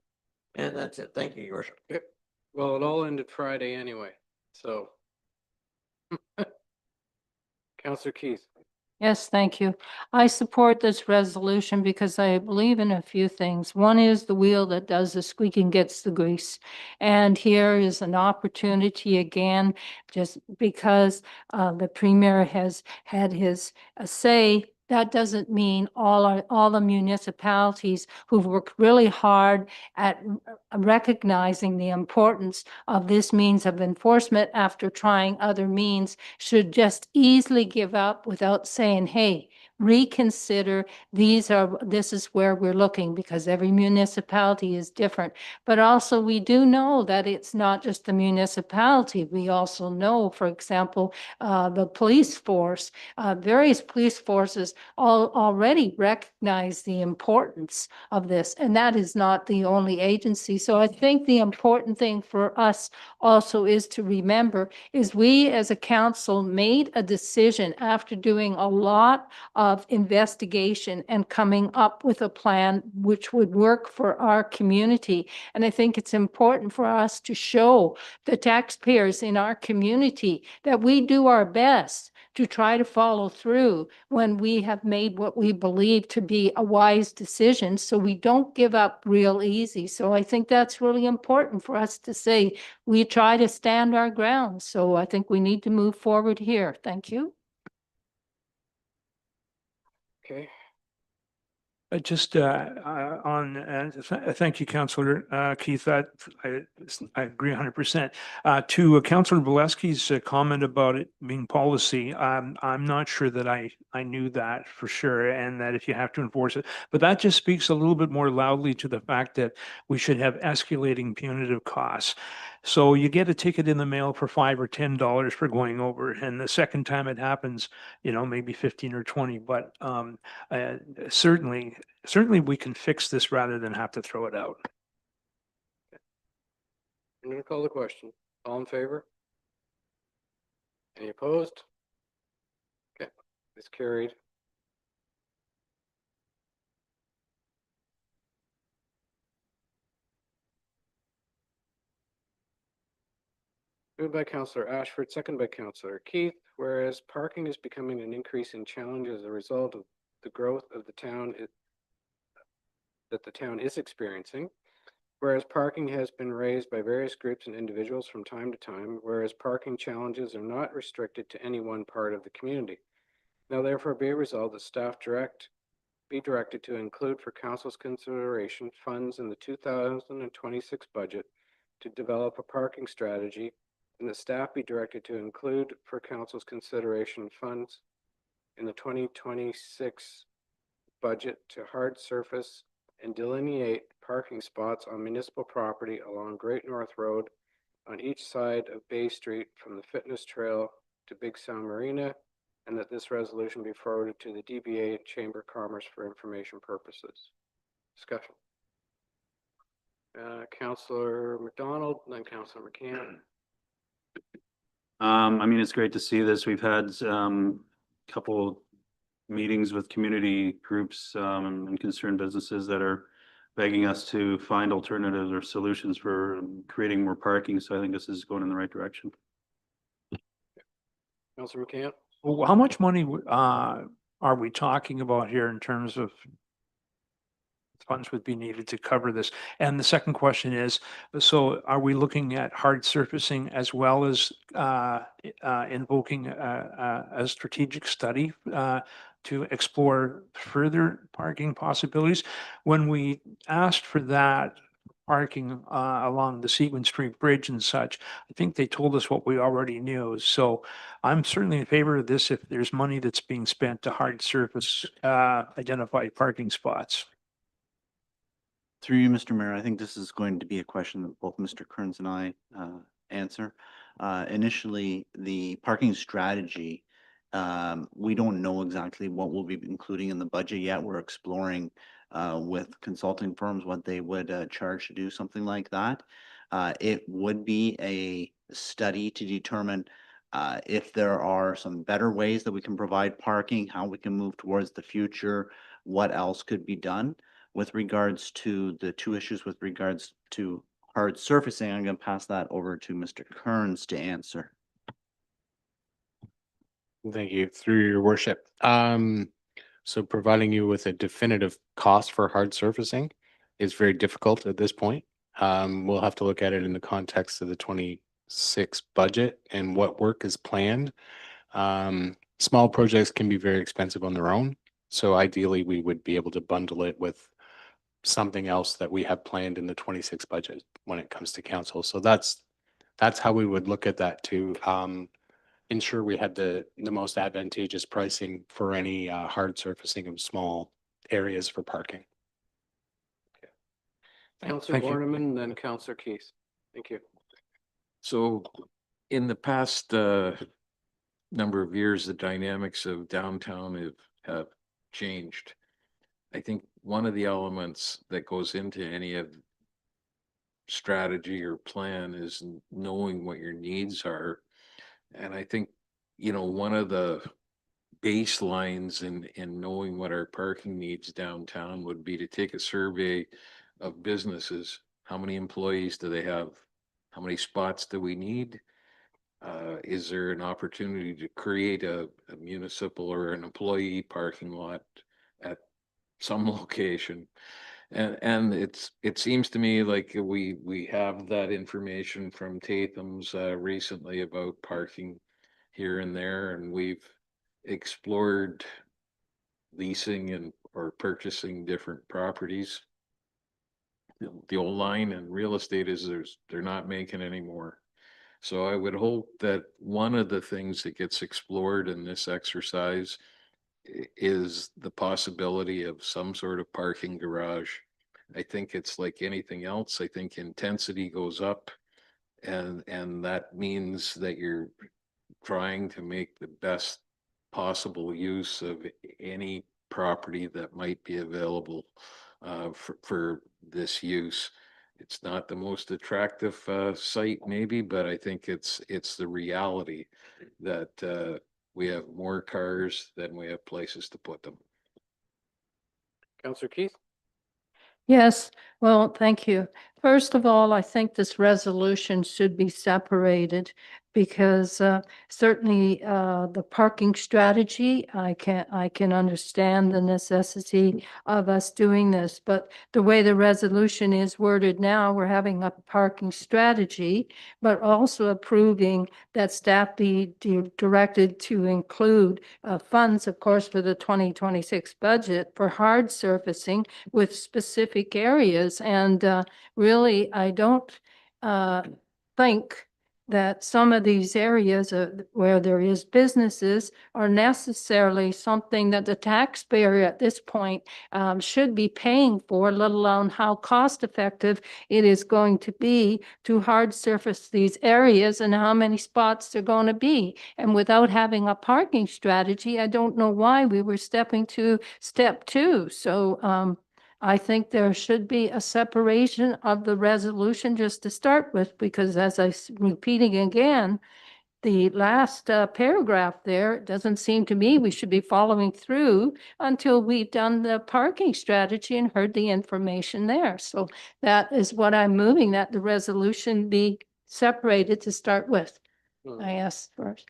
And that's it. Thank you, Your Worship. Okay. Well, it all ended Friday anyway, so. Counselor Keith? Yes, thank you. I support this resolution because I believe in a few things. One is the wheel that does the squeaking gets the grease. And here is an opportunity again, just because the premier has had his say. That doesn't mean all the municipalities who've worked really hard at recognizing the importance of this means of enforcement after trying other means should just easily give up without saying, hey, reconsider, this is where we're looking, because every municipality is different. But also we do know that it's not just the municipality. We also know, for example, the police force, various police forces already recognize the importance of this, and that is not the only agency. So I think the important thing for us also is to remember is we as a council made a decision after doing a lot of investigation and coming up with a plan which would work for our community. And I think it's important for us to show the taxpayers in our community that we do our best to try to follow through when we have made what we believe to be a wise decision, so we don't give up real easy. So I think that's really important for us to say we try to stand our ground. So I think we need to move forward here. Thank you. Okay. Just thank you, Councillor Keith. I agree 100%. To Councillor Boleski's comment about it being policy, I'm not sure that I knew that for sure, and that if you have to enforce it, but that just speaks a little bit more loudly to the fact that we should have escalating punitive costs. So you get a ticket in the mail for $5 or $10 for going over, and the second time it happens, maybe 15 or 20. But certainly we can fix this rather than have to throw it out. I'm going to call the question. All in favor? Any opposed? Okay, it's carried. Moved by Councillor Ashford, second by Councillor Keith, whereas parking is becoming an increasing challenge as a result of the growth of the town that the town is experiencing. Whereas parking has been raised by various groups and individuals from time to time, whereas parking challenges are not restricted to any one part of the community. Now therefore be it resolved that staff be directed to include for council's consideration funds in the 2026 budget to develop a parking strategy, and the staff be directed to include for council's consideration funds in the 2026 budget to hard surface and delineate parking spots on municipal property along Great North Road on each side of Bay Street from the fitness trail to Big Sound Marina, and that this resolution be forwarded to the DBA and Chamber of Commerce for information purposes. Discussion. Councillor McDonald, then Councillor McCann. I mean, it's great to see this. We've had couple meetings with community groups and concerned businesses that are begging us to find alternatives or solutions for creating more parking. So I think this is going in the right direction. Councillor McCann. Well, how much money are we talking about here in terms of funds would be needed to cover this? And the second question is, so are we looking at hard surfacing as well as invoking a strategic study to explore further parking possibilities? When we asked for that parking along the Seaman Street Bridge and such, I think they told us what we already knew. So I'm certainly in favor of this if there's money that's being spent to hard surface identified parking spots. Through you, Mr. Mayor, I think this is going to be a question that both Mr. Kearns and I answer. Initially, the parking strategy, we don't know exactly what we'll be including in the budget yet. We're exploring with consulting firms what they would charge to do something like that. It would be a study to determine if there are some better ways that we can provide parking, how we can move towards the future, what else could be done. With regards to the two issues with regards to hard surfacing, I'm going to pass that over to Mr. Kearns to answer. Thank you, through your worship. So providing you with a definitive cost for hard surfacing is very difficult at this point. We'll have to look at it in the context of the 26 budget and what work is planned. Small projects can be very expensive on their own. So ideally, we would be able to bundle it with something else that we have planned in the 26 budget when it comes to council. So that's how we would look at that to ensure we had the most advantageous pricing for any hard surfacing of small areas for parking. Councillor Thank you. Borneman, then Councillor Keith. Thank you. So in the past number of years, the dynamics of downtown have changed. I think one of the elements that goes into any of strategy or plan is knowing what your needs are. And I think, you know, one of the baselines in knowing what our parking needs downtown would be to take a survey of businesses. How many employees do they have? How many spots do we need? Is there an opportunity to create a municipal or an employee parking lot at some location? And it seems to me like we have that information from Tatham's recently about parking here and there, and we've explored leasing and or purchasing different properties. The old line in real estate is they're not making any more. So I would hope that one of the things that gets explored in this exercise is the possibility of some sort of parking garage. I think it's like anything else. I think intensity goes up, and that means that you're trying to make the best possible use of any property that might be available for this use. It's not the most attractive site maybe, but I think it's the reality that we have more cars than we have places to put them. Councillor Keith. Yes, well, thank you. First of all, I think this resolution should be separated because certainly the parking strategy, I can understand the necessity of us doing this, but the way the resolution is worded now, we're having a parking strategy, but also approving that staff be directed to include funds, of course, for the 2026 budget for hard surfacing with specific areas. And really, I don't think that some of these areas where there is businesses are necessarily something that the taxpayer at this point should be paying for, let alone how cost effective it is going to be to hard surface these areas and how many spots they're going to be. And without having a parking strategy, I don't know why we were stepping to step two. So I think there should be a separation of the resolution just to start with, because as repeating again, the last paragraph there, it doesn't seem to me we should be following through until we've done the parking strategy and heard the information there. So that is what I'm moving, that the resolution be separated to start with. I asked first.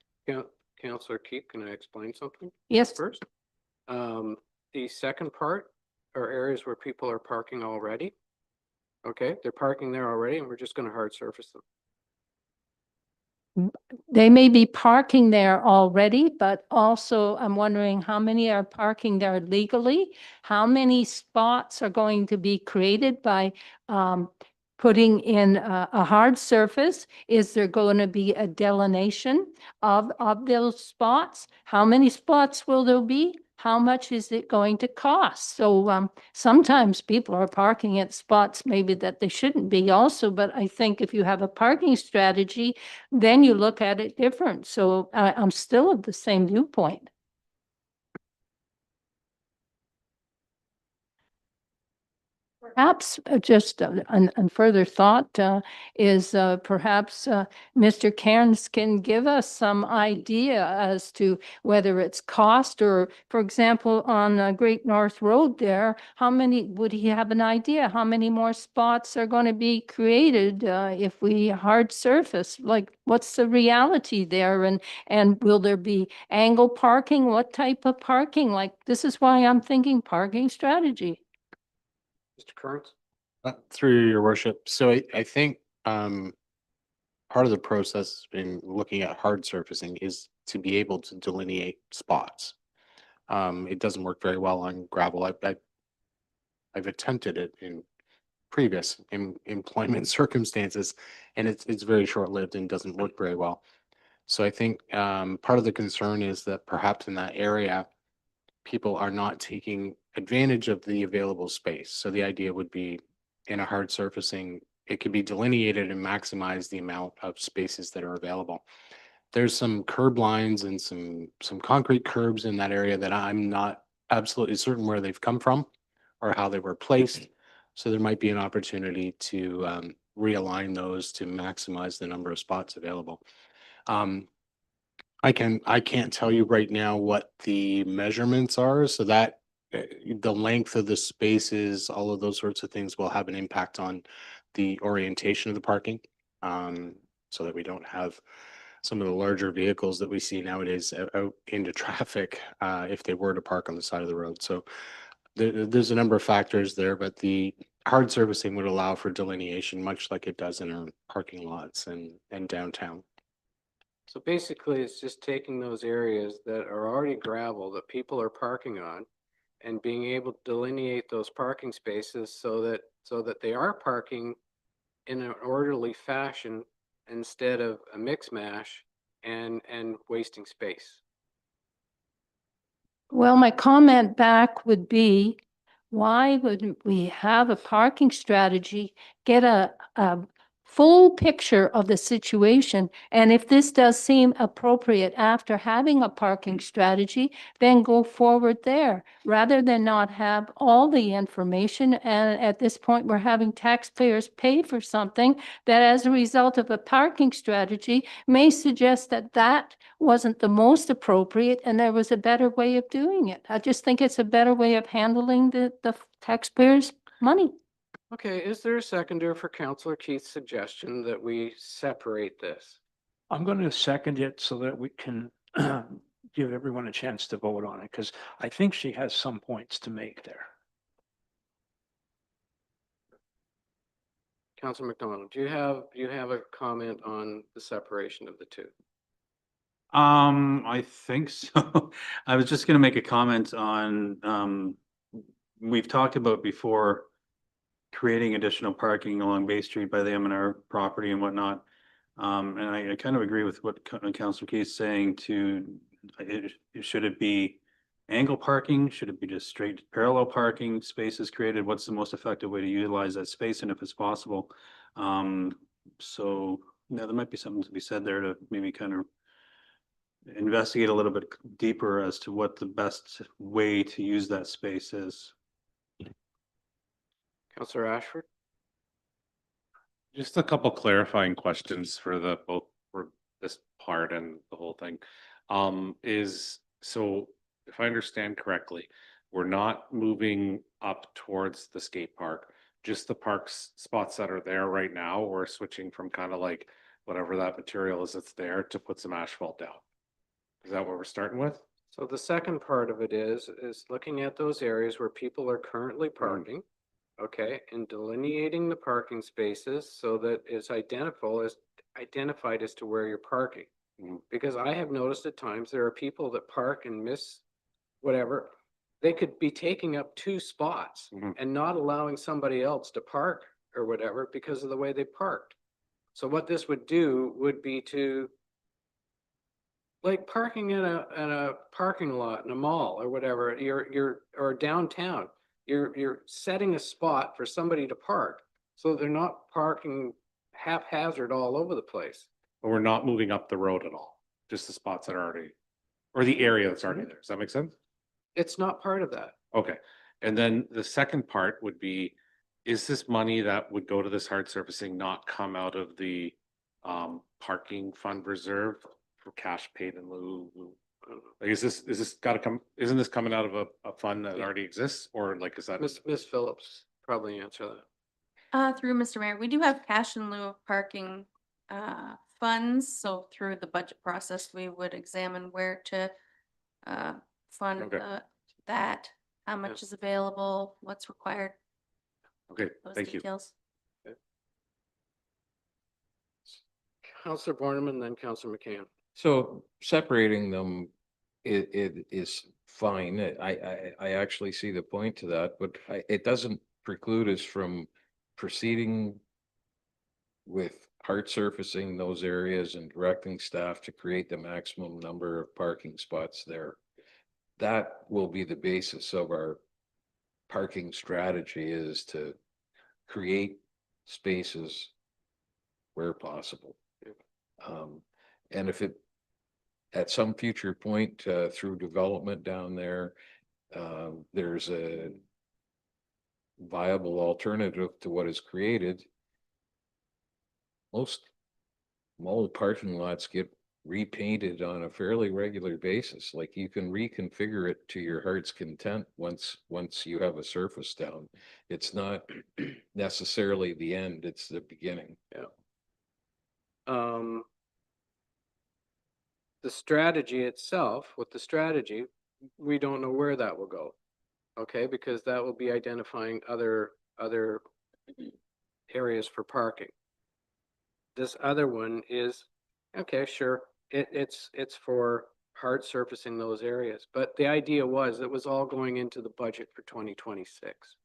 Councillor Keith, can I explain something Yes. first? The second part are areas where people are parking already. Okay, they're parking there already and we're just gonna hard surface them. They may be parking there already, but also I'm wondering how many are parking there legally? How many spots are going to be created by putting in a hard surface? Is there going to be a delineation of those spots? How many spots will there be? How much is it going to cost? So sometimes people are parking at spots maybe that they shouldn't be also, but I think if you have a parking strategy, then you look at it different. So I'm still of the same viewpoint. Perhaps just a further thought is perhaps Mr. Cairns can give us some idea as to whether it's cost or, for example, on Great North Road there, how many, would he have an idea how many more spots are going to be created if we hard surface? Like, what's the reality there? And will there be angle parking? What type of parking? Like, this is why I'm thinking parking strategy. Mr. Kearns? Through your worship. So I think part of the process in looking at hard surfacing is to be able to delineate spots. It doesn't work very well on gravel. I've attempted it in previous employment circumstances, and it's very short-lived and doesn't work very well. So I think part of the concern is that perhaps in that area, people are not taking advantage of the available space. So the idea would be in a hard surfacing, it could be delineated and maximize the amount of spaces that are available. There's some curb lines and some concrete curbs in that area that I'm not absolutely certain where they've come from or how they were placed. So there might be an opportunity to realign those to maximize the number of spots available. I can't tell you right now what the measurements are, so that the length of the spaces, all of those sorts of things will have an impact on the orientation of the parking. So that we don't have some of the larger vehicles that we see nowadays out into traffic if they were to park on the side of the road. So there's a number of factors there, but the hard surfacing would allow for delineation, much like it does in our parking lots and downtown. So basically, it's just taking those areas that are already gravel that people are parking on and being able to delineate those parking spaces so that they are parking in an orderly fashion instead of a mix mash and wasting space. Well, my comment back would be, why wouldn't we have a parking strategy, get a full picture of the situation? And if this does seem appropriate after having a parking strategy, then go forward there, rather than not have all the information. And at this point, we're having taxpayers pay for something that as a result of a parking strategy may suggest that that wasn't the most appropriate and there was a better way of doing it. I just think it's a better way of handling the taxpayers' money. Okay, is there a seconder for Councillor Keith's suggestion that we separate this? I'm going to second it so that we can give everyone a chance to vote on it, because I think she has some points to make there. Councillor McDonald, do you have a comment on the separation of the two? I think so. I was just gonna make a comment on, we've talked about before creating additional parking along Bay Street by the M&R property and whatnot. And I kind of agree with what Councillor Keith's saying to, should it be angle parking? Should it be just straight parallel parking spaces created? What's the most effective way to utilize that space and if it's possible? So, yeah, there might be something to be said there to maybe kind of investigate a little bit deeper as to what the best way to use that space is. Councillor Ashford? Just a couple clarifying questions for both for this part and the whole thing. So if I understand correctly, we're not moving up towards the skate park, just the parks spots that are there right now. We're switching from kind of like whatever that material is that's there to put some asphalt down. Is that what we're starting with? So the second part of it is looking at those areas where people are currently parking. Okay, and delineating the parking spaces so that it's identified as to where you're parking. Because I have noticed at times there are people that park and miss whatever. They could be taking up 2 spots and not allowing somebody else to park or whatever because of the way they parked. So what this would do would be to, like parking in a parking lot in a mall or whatever, or downtown. You're setting a spot for somebody to park, so they're not parking haphazard all over the place. But we're not moving up the road at all, just the spots that are already, or the area that's already there. Does that make sense? It's not part of that. Okay. And then the second part would be, is this money that would go to this hard surfacing not come out of the parking fund reserve for cash paid in lieu? Like, is this gotta come, isn't this coming out of a fund that already exists, or like, is that? Miss Phillips probably answer that. Through Mr. Mayor, we do have cash in lieu of parking funds, so through the budget process, we would examine where to fund Okay. that, how much is available, what's required, Okay, those thank you. details. Councillor Borneman, then Councillor McCann. So separating them, it is fine. I actually see the point to that, but it doesn't preclude us from proceeding with hard surfacing those areas and directing staff to create the maximum number of parking spots there. That will be the basis of our parking strategy, is to create spaces where possible. And if it, at some future point through development down there, there's a viable alternative to what is created, most mall parking lots get repainted on a fairly regular basis. Like, you can reconfigure it to your heart's content once you have a surface down. It's not necessarily the end, it's the beginning. Yeah. The strategy itself, with the strategy, we don't know where that will go. Okay, because that will be identifying other areas for parking. This other one is, okay, sure, it's for hard surfacing those areas, but the idea was it was all going into the budget for 2026.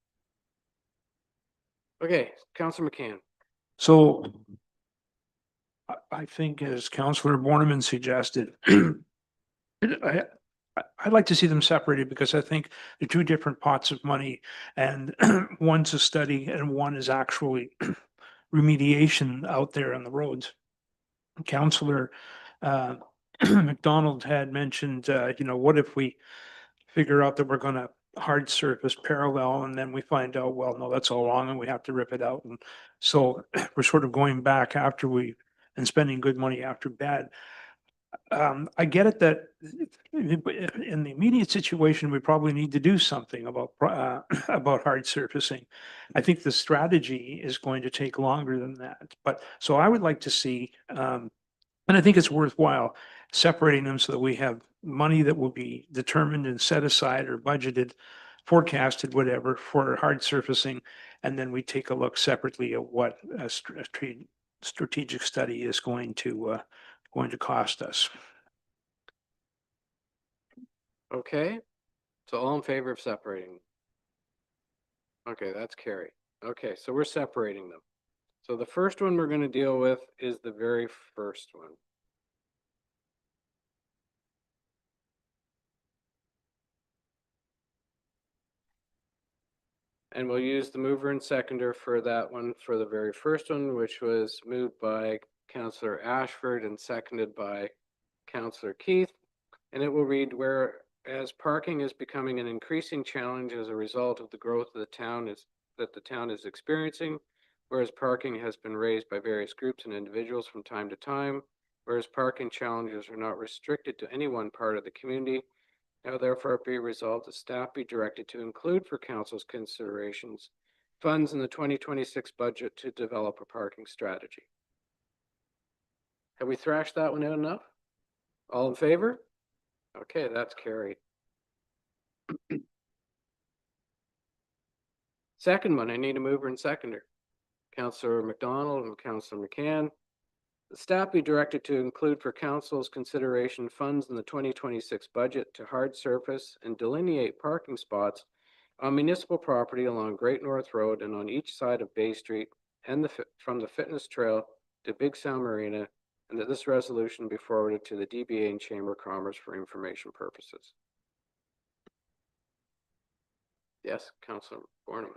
Okay, Councillor McCann. So I think, as Councillor Borneman suggested, I'd like to see them separated, because I think they're 2 different pots of money, and one's a study and one is actually remediation out there on the roads. Councillor McDonald had mentioned, what if we figure out that we're going to hard surface parallel, and then we find out, well, no, that's all wrong and we have to rip it out. And so we're sort of going back and spending good money after bad. I get it that in the immediate situation, we probably need to do something about hard surfacing. I think the strategy is going to take longer than that. But so I would like to see And I think it's worthwhile separating them so that we have money that will be determined and set aside or budgeted, forecasted, whatever, for hard surfacing. And then we take a look separately at what a strategic study is going to cost us. Okay, so all in favor of separating? Okay, that's carried. Okay, so we're separating them. So the first one we're going to deal with is the very first one. And we'll use the mover and seconder for that one for the very first one, which was moved by Councillor Ashford and seconded by Councillor Keith. And it will read, whereas parking is becoming an increasing challenge as a result of the growth of the town that the town is experiencing, whereas parking has been raised by various groups and individuals from time to time, whereas parking challenges are not restricted to any one part of the community. Now therefore be resolved that staff be directed to include for council's considerations funds in the 2026 budget to develop a parking strategy. Have we thrashed that one out enough? All in favor? Okay, that's carried. Second one, I need a mover and seconder. Councillor McDonald and Councillor McCann. The staff be directed to include for council's consideration funds in the 2026 budget to hard surface and delineate parking spots on municipal property along Great North Road and on each side of Bay Street and from the fitness trail to Big Sound Marina, and that this resolution be forwarded to the DBA and Chamber of Commerce for information purposes. Yes, Councillor Bornham.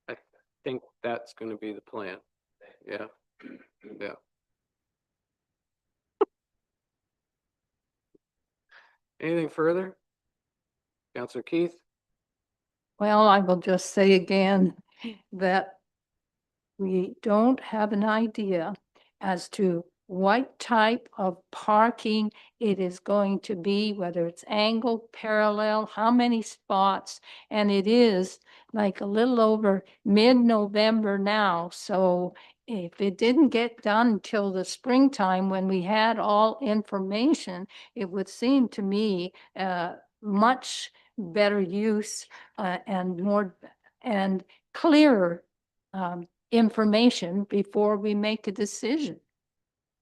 I think that's going to be the plan. Yeah. Yeah. Anything further? Councillor Keith? Well, I will just say again that we don't have an idea as to what type of parking it is going to be, whether it's angled, parallel, how many spots. And it is like a little over mid-November now. So if it didn't get done until the springtime when we had all information, it would seem to me much better use and more and clearer information before we make a decision.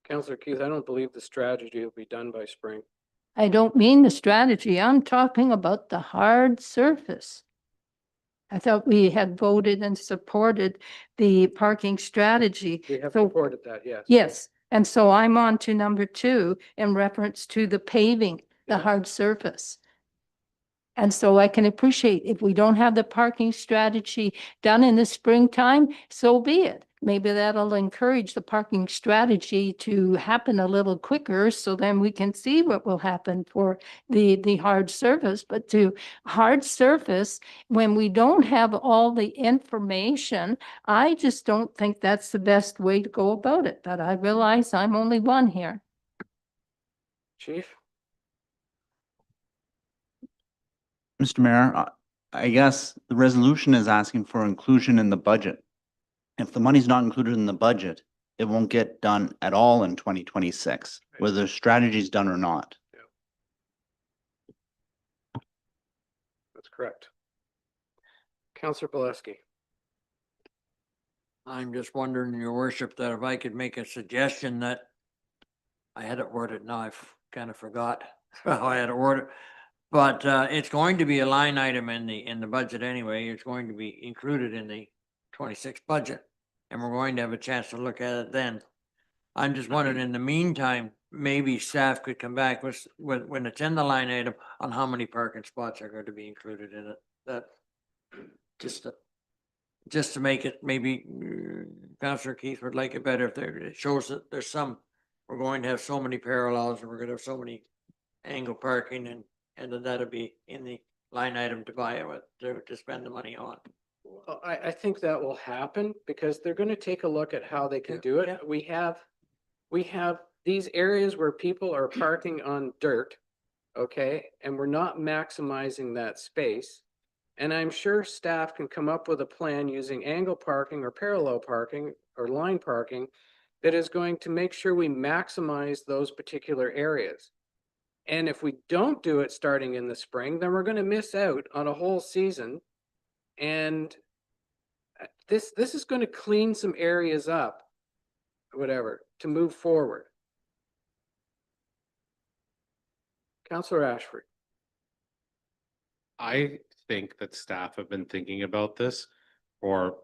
Councillor Keith, I don't believe the strategy will be done by spring. I don't mean the strategy. I'm talking about the hard surface. I thought we had voted and supported the parking strategy. We have So- supported that, yes. Yes, and so I'm on to number 2 in reference to the paving, the Yeah. hard surface. And so I can appreciate if we don't have the parking strategy done in the springtime, so be it. Maybe that'll encourage the parking strategy to happen a little quicker, so then we can see what will happen for the hard surface. But to hard surface, when we don't have all the information, I just don't think that's the best way to go about it. But I realize I'm only one here. Chief? Mr. Mayor, I guess the resolution is asking for inclusion in the budget. If the money's not included in the budget, it won't get done at all in 2026, whether the strategy is done or not. That's correct. Councillor Pileski. I'm just wondering, your worship, that if I could make a suggestion that I had it worded, now I've kind of forgot how I had it worded. But it's going to be a line item in the budget anyway. It's going to be included in the 26 budget. And we're going to have a chance to look at it then. I'm just wondering, in the meantime, maybe staff could come back with when it's in the line item on how many parking spots are going to be included in it. That just to make it, maybe Councillor Keith would like it better if it shows that there's some, we're going to have so many parallels and we're going to have so many angle parking, and then that'll be in the line item to buy it with, to spend the money on. Well, I think that will happen because they're going to take a look at how they can Yeah, do it. yeah. We have these areas where people are parking on dirt okay? And we're not maximizing that space. And I'm sure staff can come up with a plan using angle parking or parallel parking or line parking that is going to make sure we maximize those particular areas. And if we don't do it starting in the spring, then we're going to miss out on a whole season. And this is going to clean some areas up, whatever, to move forward. Councillor Ashford. I think that staff have been thinking about this for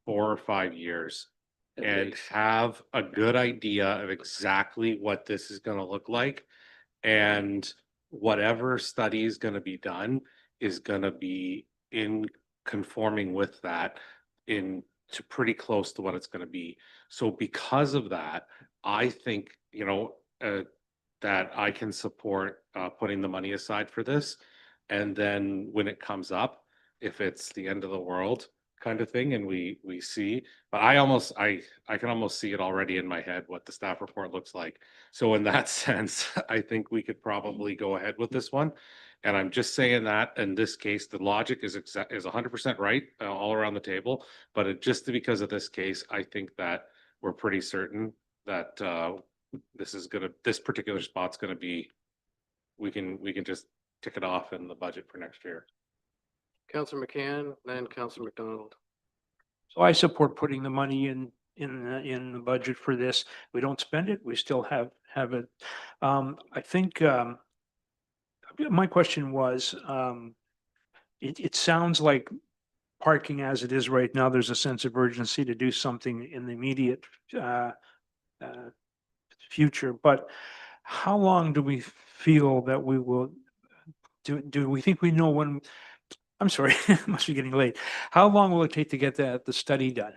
4 or 5 years At and least. have a good idea of exactly what this is gonna look like. And whatever study is gonna be done is gonna be in conforming with that in to pretty close to what it's gonna be. So because of that, I think, that I can support putting the money aside for this. And then when it comes up, if it's the end of the world kind of thing and we see, but I can almost see it already in my head what the staff report looks like. So in that sense, I think we could probably go ahead with this one. And I'm just saying that in this case, the logic is 100% right all around the table. But just because of this case, I think that we're pretty certain that this particular spot's gonna be, we can just tick it off in the budget for next year. Councillor McCann, then Councillor McDonald. So I support putting the money in the budget for this. We don't spend it, we still have it. I think, my question was, it sounds like parking as it is right now, there's a sense of urgency to do something in the immediate, uh, future, but how long do we feel that we will, do we think we know when, I'm sorry, it must be getting late. How long will it take to get the study done?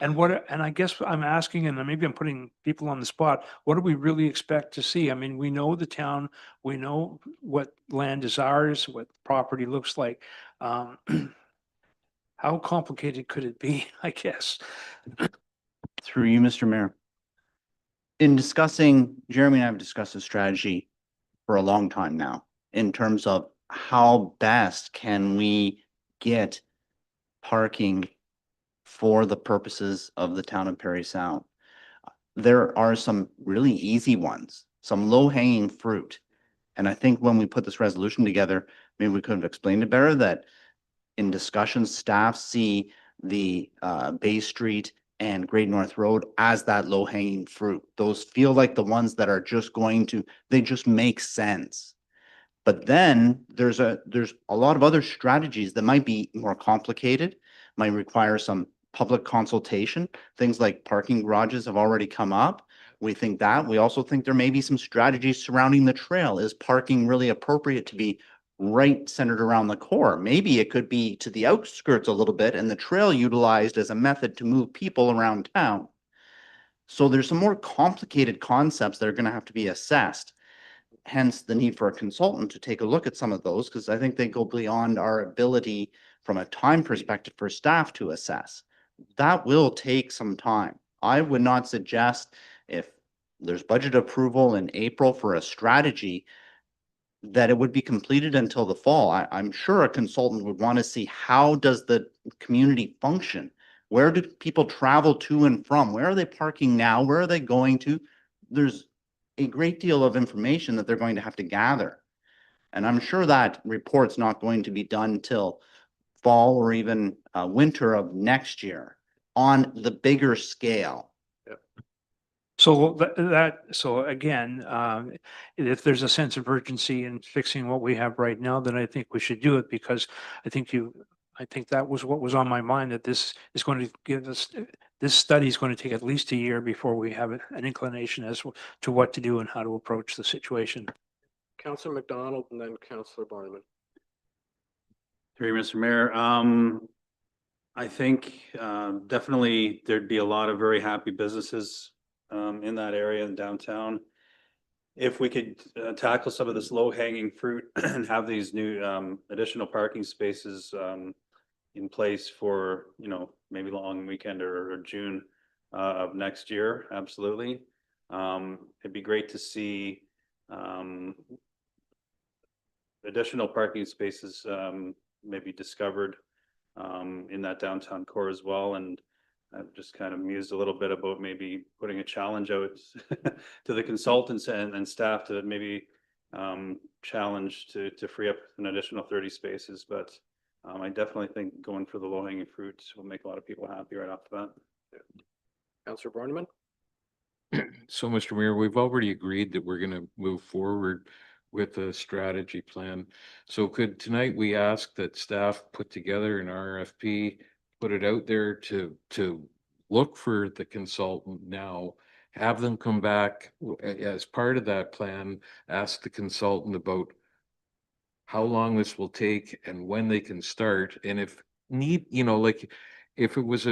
And I guess I'm asking, and maybe I'm putting people on the spot, what do we really expect to see? I mean, we know the town, we know what land is ours, what property looks like. How complicated could it be, I guess? Through you, Mr. Mayor. In discussing, Jeremy and I have discussed a strategy for a long time now in terms of how best can we get parking for the purposes of the town of Parry Sound. There are some really easy ones, some low hanging fruit. And I think when we put this resolution together, maybe we could have explained it better that in discussions, staff see the Bay Street and Great North Road as that low hanging fruit. Those feel like the ones that are just they just make sense. But then there's a lot of other strategies that might be more complicated, might require some public consultation. Things like parking garages have already come up. We think that. We also think there may be some strategies surrounding the trail. Is parking really appropriate to be right centered around the core? Maybe it could be to the outskirts a little bit and the trail utilized as a method to move people around town. So there's some more complicated concepts that are going to have to be assessed. Hence the need for a consultant to take a look at some of those, because I think they go beyond our ability from a time perspective for staff to assess. That will take some time. I would not suggest, if there's budget approval in April for a strategy, that it would be completed until the fall. I'm sure a consultant would want to see, how does the community function? Where do people travel to and from? Where are they parking now? Where are they going to? There's a great deal of information that they're going to have to gather. And I'm sure that report's not going to be done till fall or even winter of next year on the bigger scale. So so again, if there's a sense of urgency in fixing what we have right now, then I think we should do it, because I think that was what was on my mind, that this is going to give us, this study is going to take at least a year before we have an inclination as to what to do and how to approach the situation. Councillor McDonald and then Councillor Barnman. Through you, Mr. Mayor, I think definitely there'd be a lot of very happy businesses in that area in downtown. If we could tackle some of this low hanging fruit and have these new additional parking spaces in place for, maybe long weekend or June of next year, absolutely. It'd be great to see Additional parking spaces may be discovered in that downtown core as well. And I've just kind of mused a little bit about maybe putting a challenge out to the consultants and staff to maybe challenge to free up an additional 30 spaces. But I definitely think going for the low hanging fruits will make a lot of people happy right off the bat. Councillor Borneman? So, Mr. Mayor, we've already agreed that we're gonna move forward with a strategy plan. So could tonight we ask that staff put together an RFP, put it out there to look for the consultant now, have them come back as part of that plan, ask the consultant about how long this will take and when they can start, and if need, like, if it was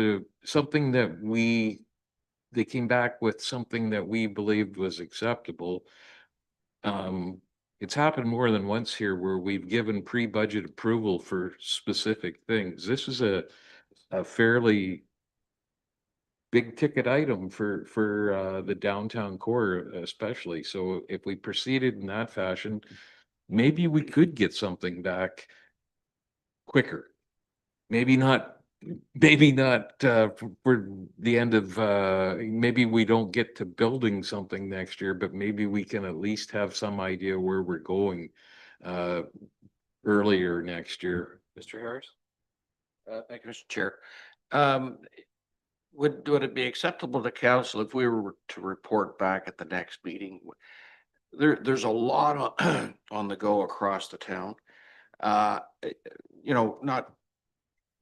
something that they came back with something that we believed was acceptable. It's happened more than once here where we've given pre-budget approval for specific things. This is a fairly big ticket item for the downtown core especially. So if we proceeded in that fashion, maybe we could get something back quicker. Maybe not for the end of, maybe we don't get to building something next year, but maybe we can at least have some idea where we're going earlier next year. Mr. Harris? Thank you, Mr. Chair. Would it be acceptable to council if we were to report back at the next meeting? There's a lot on the go across the town. Not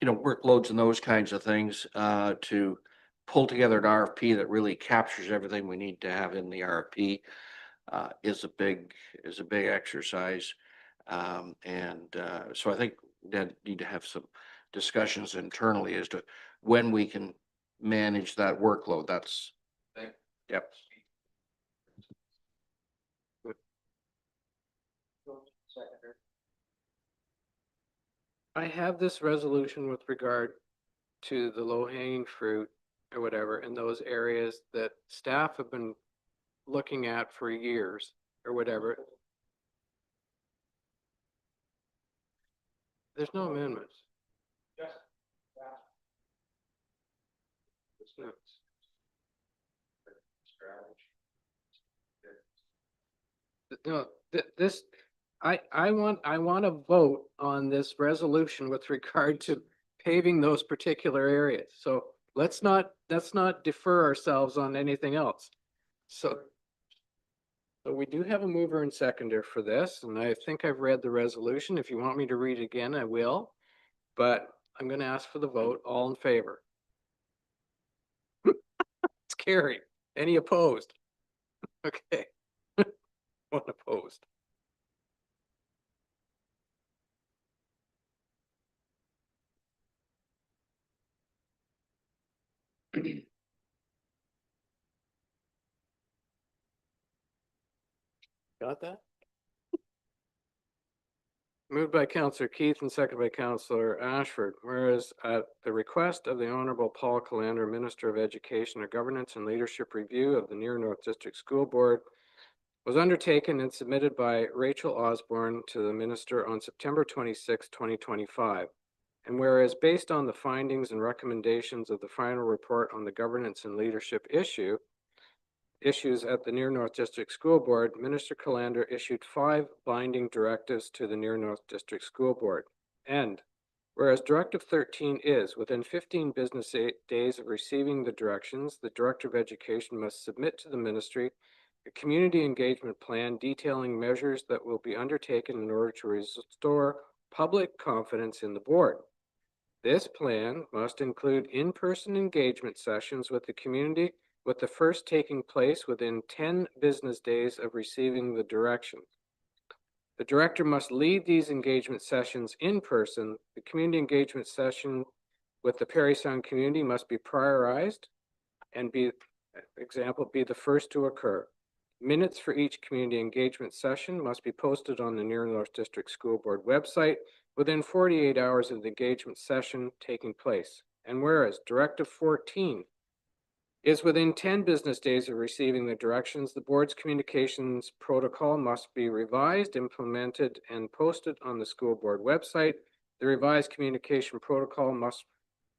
workloads and those kinds of things, to pull together an RFP that really captures everything we need to have in the RFP, is a big exercise. So I think that need to have some discussions internally as to when we can manage that workload. That's, yep. I have this resolution with regard to the low hanging fruit or whatever in those areas that staff have been looking at for years or whatever. There's no amendments. No, I want to vote on this resolution with regard to paving those particular areas. So let's not defer ourselves on anything else. So we do have a mover and seconder for this, and I think I've read the resolution. If you want me to read it again, I will. But I'm going to ask for the vote. All in favor? It's carried. Any opposed? Okay. One opposed. Got that? Moved by Councillor Keith and seconded by Councillor Ashford. Whereas at the request of the Honorable Paul Callander, Minister of Education, a governance and leadership review of the Near North District School Board was undertaken and submitted by Rachel Osborne to the Minister on September 26, 2025. And whereas based on the findings and recommendations of the final report on the governance and leadership issues at the Near North District School Board, Minister Callander issued 5 binding directives to the Near North District School Board. And whereas Directive 13 is, within 15 business days of receiving the directions, the Director of Education must submit to the Ministry a community engagement plan detailing measures that will be undertaken in order to restore public confidence in the board. This plan must include in-person engagement sessions with the community, with the first taking place within 10 business days of receiving the directions. The director must lead these engagement sessions in person. The community engagement session with the Parry Sound community must be prioritized and be the first to occur. Minutes for each community engagement session must be posted on the Near North District School Board website within 48 hours of the engagement session taking place. And whereas Directive 14 is within 10 business days of receiving the directions, the board's communications protocol must be revised, implemented, and posted on the school board website. The revised communication protocol must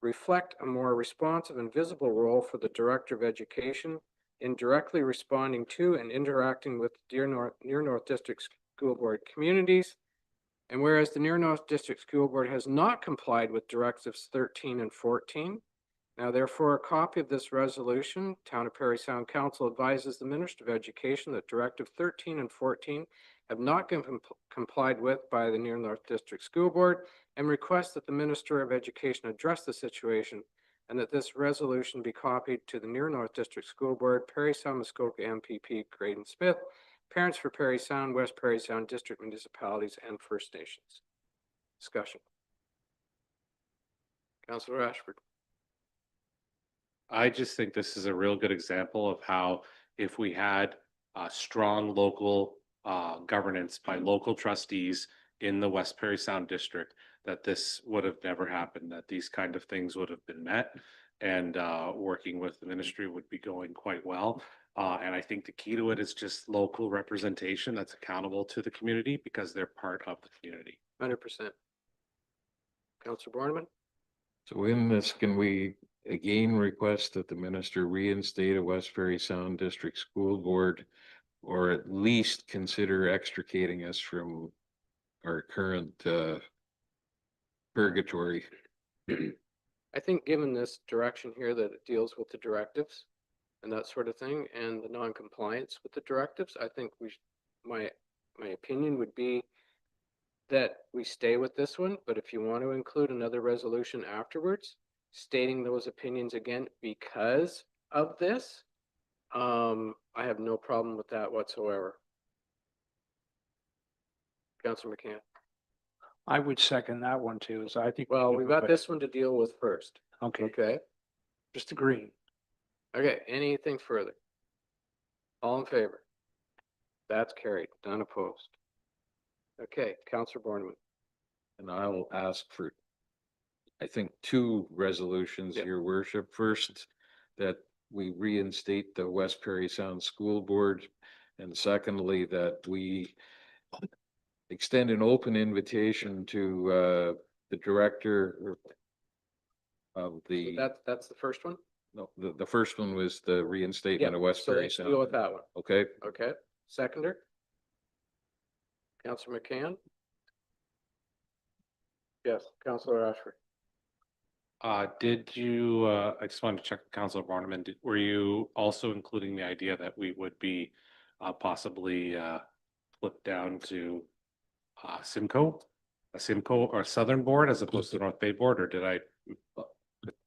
reflect a more responsive and visible role for the Director of Education in directly responding to and interacting with Near North District School Board communities. And whereas the Near North District School Board has not complied with directives 13 and 14, now therefore a copy of this resolution, Town of Parry Sound Council advises the Minister of Education that Directive 13 and 14 have not been complied with by the Near North District School Board, and requests that the Minister of Education address the situation and that this resolution be copied to the Near North District School Board, Parry Sound, Muskoka MPP, Graydon Smith, Parents for Parry Sound, West Parry Sound District Municipalities, and First Nations. Discussion. Councillor Ashford. I just think this is a real good example of how if we had strong local governance by local trustees in the West Parry Sound District, that this would have never happened, that these kind of things would have been met, and working with the ministry would be going quite well. And I think the key to it is just local representation that's accountable to the community because they're part of the community. 100%. Councillor Borneman. So in this, can we again request that the minister reinstate a West Parry Sound District School Board, or at least consider extricating us from our current purgatory? I think given this direction here that it deals with the directives and that sort of thing and the non-compliance with the directives, I think my opinion would be that we stay with this one, but if you want to include another resolution afterwards, stating those opinions again because of this, I have no problem with that whatsoever. Councillor McCann. I would second that one too, so I think. Well, we've got this one to deal with first. Okay, Okay. just agreeing. Okay, anything further? All in favor? That's carried, none opposed. Okay, Councillor Borneman. And I'll ask for, I think, two resolutions, Yep. Your Worship. First, that we reinstate the West Parry Sound School Board. And secondly, that we extend an open invitation to the director of the, That's the first one? no, the first one was the reinstatement Yeah, of West so Parry let's Sound. deal with that one. Okay, Okay, seconder? Councillor McCann? Yes, Councillor Ashford. Did you, I just wanted to check with Councilor Barneman, were you also including the idea that we would be possibly flipped down to Simcoe? A Simcoe or a Southern Board as opposed to North Bay Board, or did I?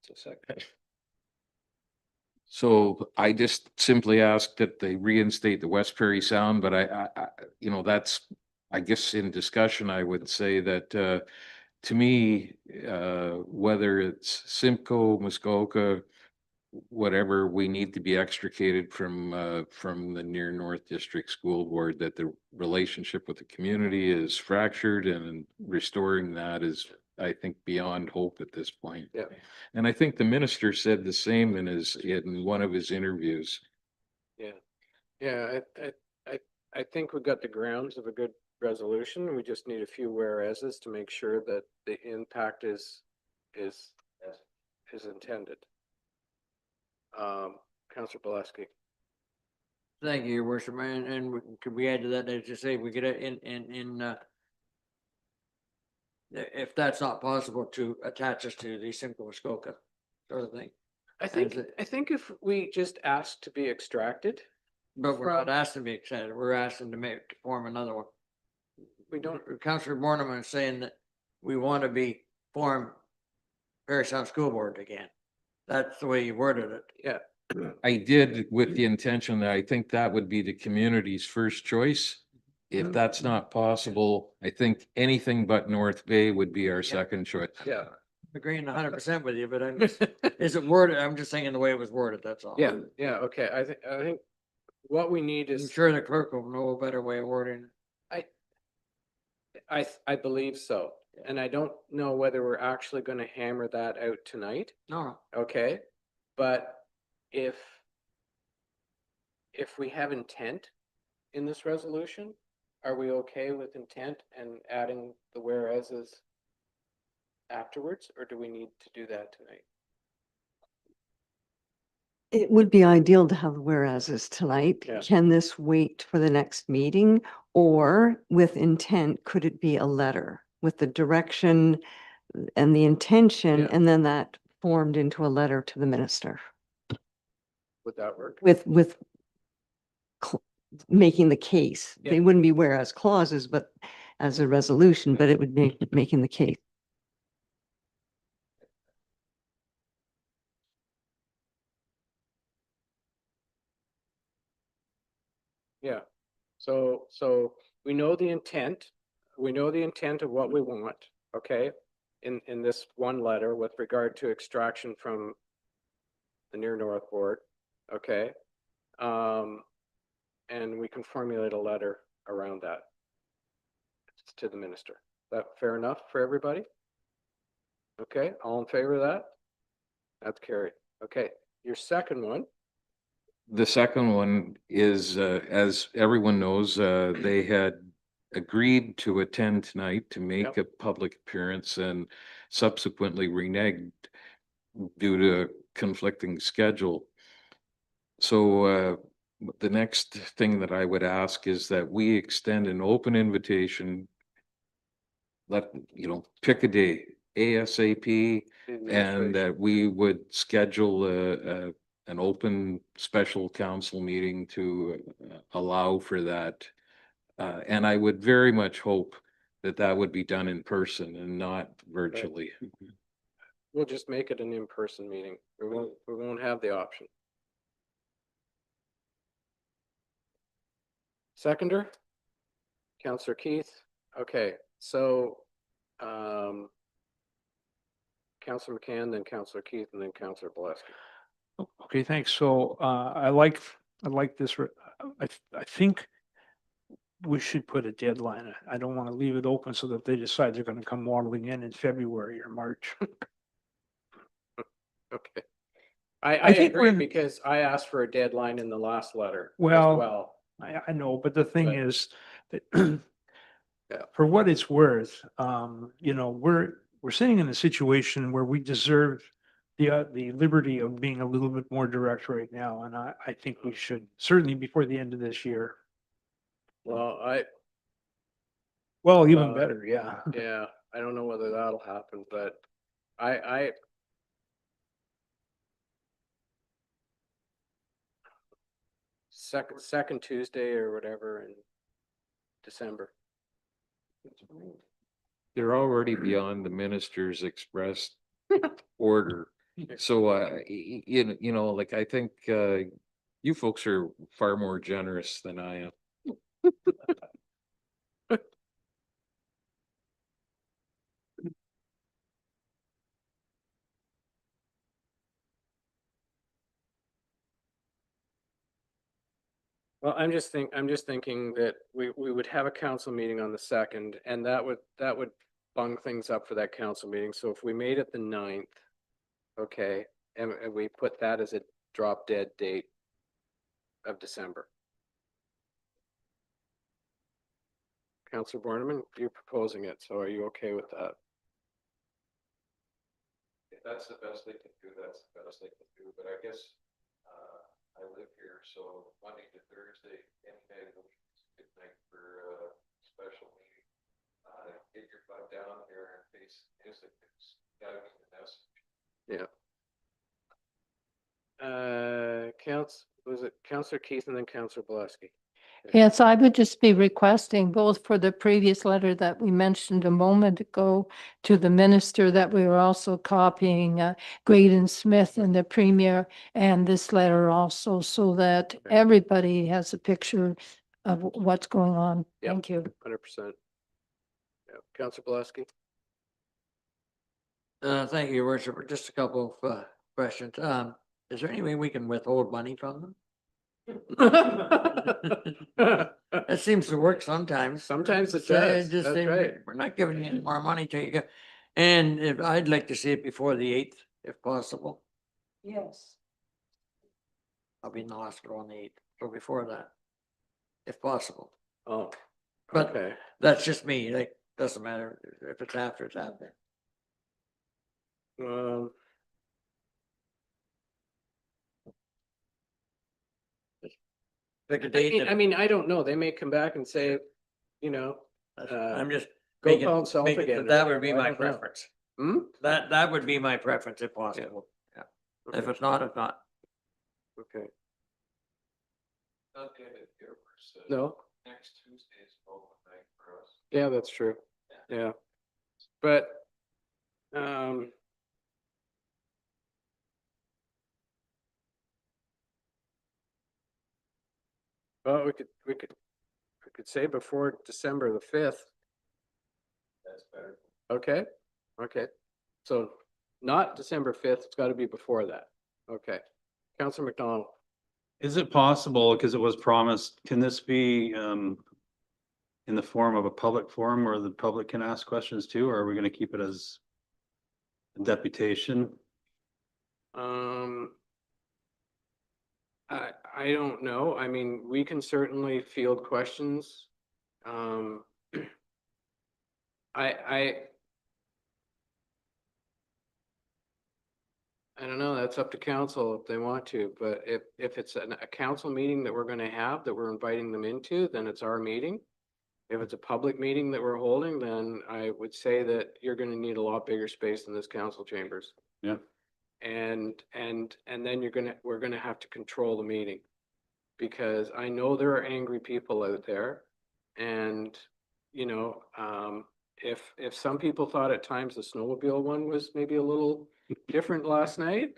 Just a second. so I just simply asked that they reinstate the West Parry Sound, but I you know, that's, I guess in discussion, I would say that to me, whether it's Simcoe, Muskoka, whatever, we need to be extricated from the Near North District School Board, that the relationship with the community is fractured, and restoring that is, I think, beyond hope at this point. Yeah. And I think the minister said the same in one of his interviews. Yeah, I think we've got the grounds of a good resolution. We just need a few whereases to make sure that the impact is intended. Councillor Bielanski. Thank you, Your Worship, and could we add to that, as you say, we could if that's not possible, to attach us to the Simcoe Muskoka sort of thing. I think if we just ask to be extracted, But we're not asked to be extended, we're asking to form another one. we don't, Councillor Borneman is saying that we want to form Parry Sound School Board again. That's the way you worded it. yeah, I did with the intention that I think that would be the community's first choice. If that's not possible, I think anything but North Bay would be our second choice. yeah, Agreeing 100% with you, but I'm just, is it worded? I'm just saying the way it was worded, that's all. yeah, okay. I think what we need I'm is, sure the clerk will know a better way of wording. I believe so. And I don't know whether we're actually going to hammer that out tonight. No, Okay, but if we have intent in this resolution, are we okay with intent and adding the whereases afterwards, or do we need to do that tonight? It would be ideal to have whereases tonight. Yeah. Can this wait for the next meeting? Or with intent, could it be a letter with the direction and the intention, Yeah. and then that formed into a letter to the minister Would that work? with making the case? Yeah. They wouldn't be whereas clauses, but as a resolution, but it would be making the case. Yeah. So we know the intent. We know the intent of what we want, okay? In this one letter with regard to extraction from the near north board, okay? And we can formulate a letter around that to the minister. That fair enough for everybody? Okay, all in favor of that? That's carried. Okay, your second one. The second one is, as everyone knows, they had agreed to attend tonight to make a public appearance and subsequently reneged due to conflicting schedule. So the next thing that I would ask is that we extend an open invitation. Let, pick a day, ASAP, and that we would schedule an open special council meeting to allow for that. And I would very much hope that that would be done in person and not virtually. We'll just make it an in-person meeting. We won't have the option. Seconder? Councillor Keith? Okay, so Councillor McCann, then Councillor Keith, and then Councillor Boleski. Okay, thanks. So I like this. I think we should put a deadline. I don't want to leave it open so that they decide they're going to come waddling in February or March. Okay. I think agree we're- because I asked for a deadline in the last letter as Well, well. I know, but the thing But- is that Yeah. for what it's worth, we're sitting in a situation where we deserve the liberty of being a little bit more direct right now. And I think we should, certainly before the end of this year. Well, Well, even Uh, better, yeah. yeah, I don't know whether that'll happen, but I second Tuesday or whatever in December. They're already beyond the minister's expressed order. So, like, I think you folks are far more generous than I am. Well, I'm just thinking that we would have a council meeting on the second, and that would bung things up for that council meeting. So if we made it the 9th, okay, and we put that as a drop dead date of December. Councillor Borneman, you're proposing it, so are you okay with that? If that's the best they can do, that's the best they can do, but I guess I live here, so Monday to Thursday, any day of the week is a good night for a special meeting. Get your butt down here and face music. It's gotta be the message. Yeah. Was it Councillor Keith and then Councillor Boleski? Yes, I would just be requesting both for the previous letter that we mentioned a moment ago to the minister that we were also copying Graydon Smith and the premier and this letter also so that everybody has a picture of what's going on. Yep. Thank you. 100%. Yeah, Councillor Boleski? Thank you, Your Worship. Just a couple of questions. Is there any way we can withhold money from them? That seems to work sometimes. Sometimes it Say- does. just That's say, right. We're not giving you any more money till you get, and if I'd like to see it before the 8th, if possible. Yes. I'll be in the hospital on the 8th, or before that, if possible. Oh, But okay. that's just me, like, doesn't matter if it's after, it's after. Um, Pick a date. I mean, I don't know. They may come back and say, you know, I'm just. go making- pound salt making- again. That would be I my don't know. preference. Hmm? That would be my preference if possible. Yeah. If Okay. it's not, it's not. Okay. Okay, here first, No? next Tuesday is open night for us. Yeah, that's true. Yeah. But, well, we could say before December the 5th. That's better. Okay, okay. So not December 5th, it's got to be before that. Okay. Councillor McDonald. Is it possible, because it was promised, can this be in the form of a public forum where the public can ask questions too, or are we gonna keep it as a deputation? I don't know. I mean, we can certainly field questions. I don't know, that's up to council if they want to, but if it's a council meeting that we're gonna have, that we're inviting them into, then it's our meeting. If it's a public meeting that we're holding, then I would say that you're gonna need a lot bigger space than this council chambers. Yeah. And then we're gonna have to control the meeting. Because I know there are angry people out there. And, you know, if some people thought at times the snowmobile one was maybe a little different last night,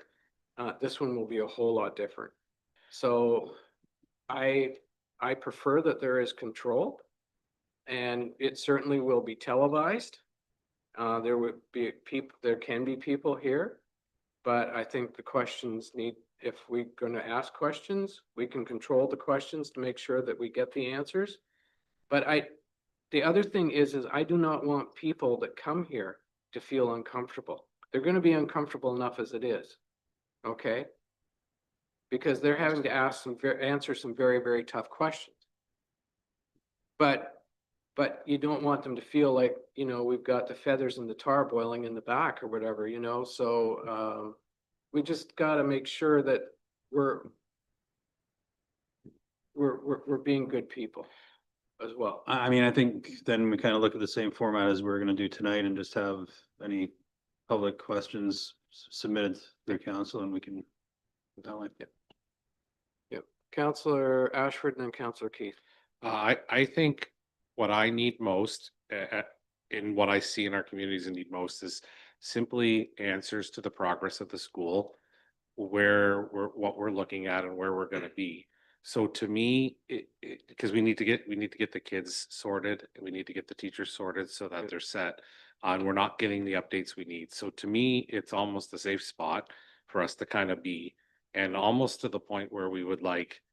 this one will be a whole lot different. So I prefer that there is control, and it certainly will be televised. There would be people, there can be people here, but I think the questions need, if we're going to ask questions, we can control the questions to make sure that we get the answers. But the other thing is I do not want people that come here to feel uncomfortable. They're going to be uncomfortable enough as it is. Okay? Because they're having to answer some very, very tough questions. But you don't want them to feel like, you know, we've got the feathers and the tar boiling in the back or whatever, you know? So, we just got to make sure that we're being good people as well. I mean, I think then we kind of look at the same format as we're gonna do tonight and just have any public questions submitted through council and we can. That way. Yep. Councillor Ashford and then Councillor Keith. I think what I need most, in what I see in our communities and need most is simply answers to the progress of the school, what we're looking at and where we're gonna be. So to me, because we need to get the kids sorted, and we need to get the teachers sorted so that they're set, and we're not getting the updates we need. So to me, it's almost a safe spot for us to kind of be, and almost to the point where we would like,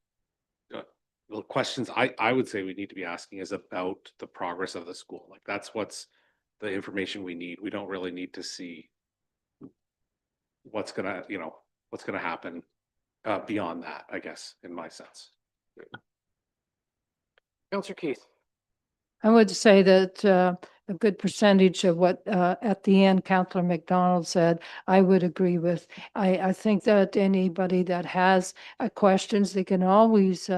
the questions I would say we need to be asking is about the progress of the school. Like that's what's the information we need. We don't really need to see what's gonna happen beyond that, I guess, in my sense. Councillor Keith. I would say that a good percentage of what at the end Councillor McDonald said, I would agree with. I think that anybody that has questions, they can always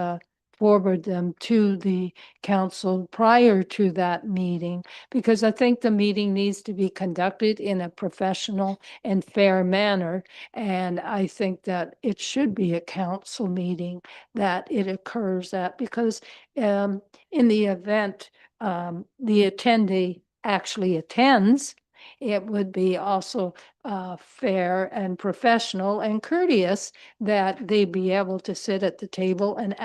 forward them to the council prior to that meeting, because I think the meeting needs to be conducted in a professional and fair manner. And I think that it should be a council meeting that it occurs at, because in the event the attendee actually attends, it would be also fair and professional and courteous that they be able to sit at the table and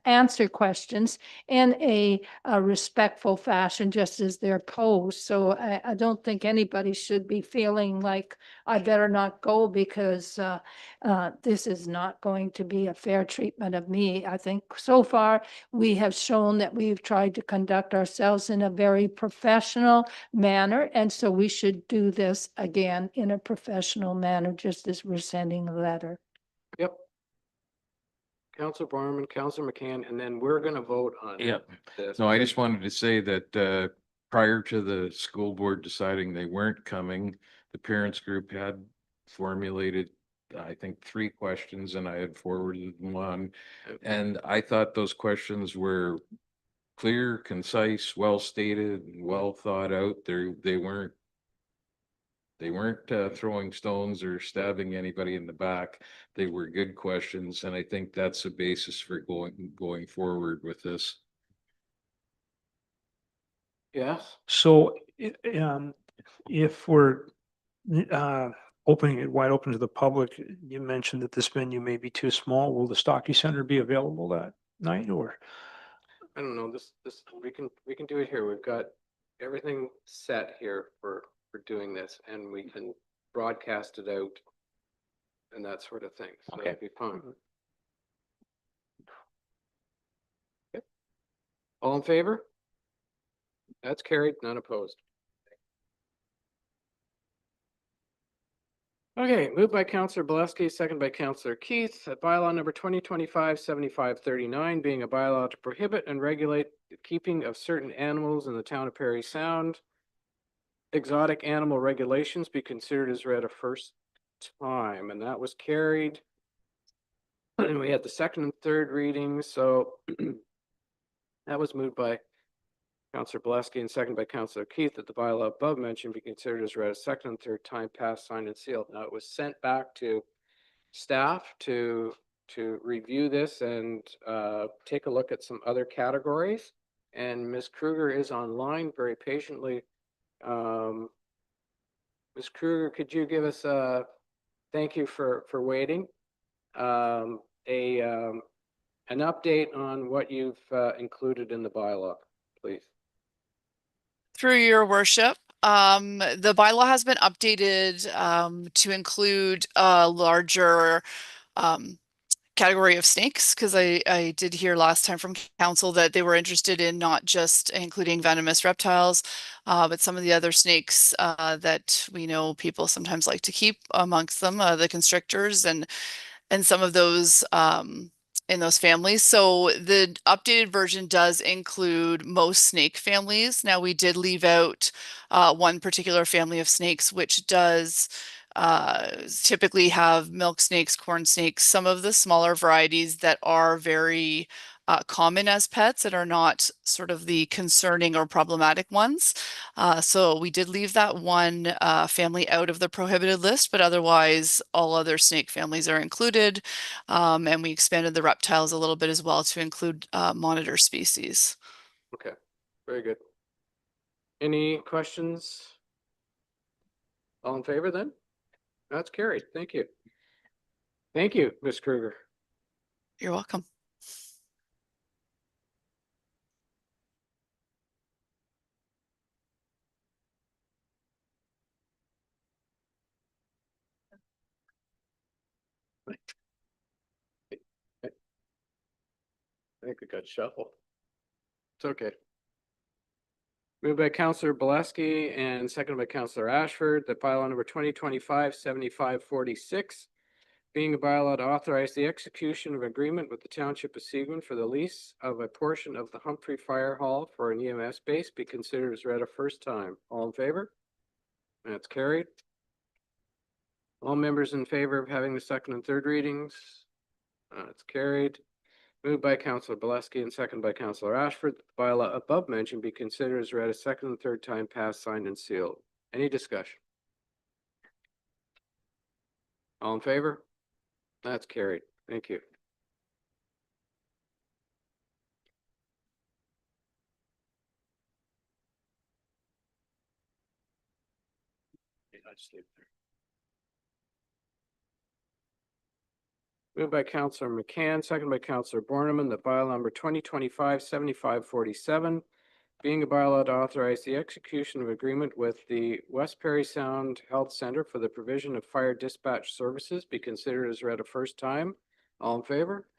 answer questions in a respectful fashion, just as they're posed. So I don't think anybody should be feeling like I better not go because this is not going to be a fair treatment of me. I think so far we have shown that we've tried to conduct ourselves in a very professional manner, and so we should do this again in a professional manner, just as we're sending a letter. Yep. Council Borman, Council McCann, and then we're gonna vote on Yep. this. No, I because- just wanted to say that prior to the school board deciding they weren't coming, the parents group had formulated, I think, 3 questions and I had forwarded one. And I thought those questions were clear, concise, well stated, and well thought out. They weren't throwing stones or stabbing anybody in the back. They were good questions, and I think that's a basis for going forward with this. Yes, So if we're opening it wide open to the public, you mentioned that this venue may be too small. Will the Stocky Center be available that night or? I don't know, we can do it here. We've got everything set here for doing this and we can broadcast it out and that sort of thing. So Okay. that'd be fine. Okay. All in favor? That's carried, none opposed. Okay, moved by Counselor Balesky, second by Counselor Keith, that bylaw number 2025-7539 being a bylaw to prohibit and regulate the keeping of certain animals in the town of Parry Sound. Exotic animal regulations be considered as read a first time, and that was carried. And we had the second and third readings, so that was moved by Counselor Balesky and second by Counselor Keith that the bylaw above mentioned be considered as read a second and third time, passed, signed, and sealed. Now, it was sent back to staff to review this and take a look at some other categories. And Ms. Kruger is online very patiently. Ms. Kruger, could you give us a thank you for waiting? An update on what you've included in the bylaw, please. Through your worship, the bylaw has been updated to include a larger category of snakes, because I did hear last time from council that they were interested in not just including venomous reptiles, but some of the other snakes that we know people sometimes like to keep, amongst them the constrictors and some of those in those families. So the updated version does include most snake families. Now, we did leave out one particular family of snakes, which does typically have milk snakes, corn snakes, some of the smaller varieties that are very common as pets and are not sort of the concerning or problematic ones. So we did leave that one family out of the prohibited list, but otherwise all other snake families are included. And we expanded the reptiles a little bit as well to include monitor species. Okay, very good. Any questions? All in favor then? That's carried. Thank you. Thank you, Ms. Kruger. You're welcome. I think it got shuffled. It's okay. Moved by Counselor Balesky and seconded by Counselor Ashford, that bylaw number 2025-7546, being a bylaw to authorize the execution of agreement with the Township of Seguin for the lease of a portion of the Humphrey Fire Hall for an EMS base, be considered as read a first time. All in favor? That's carried. All members in favor of having the second and third readings? It's carried. Moved by Counselor Balesky and seconded by Counselor Ashford, that the bylaw above mentioned be considered as read a second and third time, passed, signed, and sealed. Any discussion? All in favor? That's carried. Thank you. Moved by Counselor McCann, seconded by Counselor Borneman, that bylaw number 2025-7547, being a bylaw to authorize the execution of agreement with the West Parry Sound Health Center for the provision of fire dispatch services, be considered as read a first time. All in favor?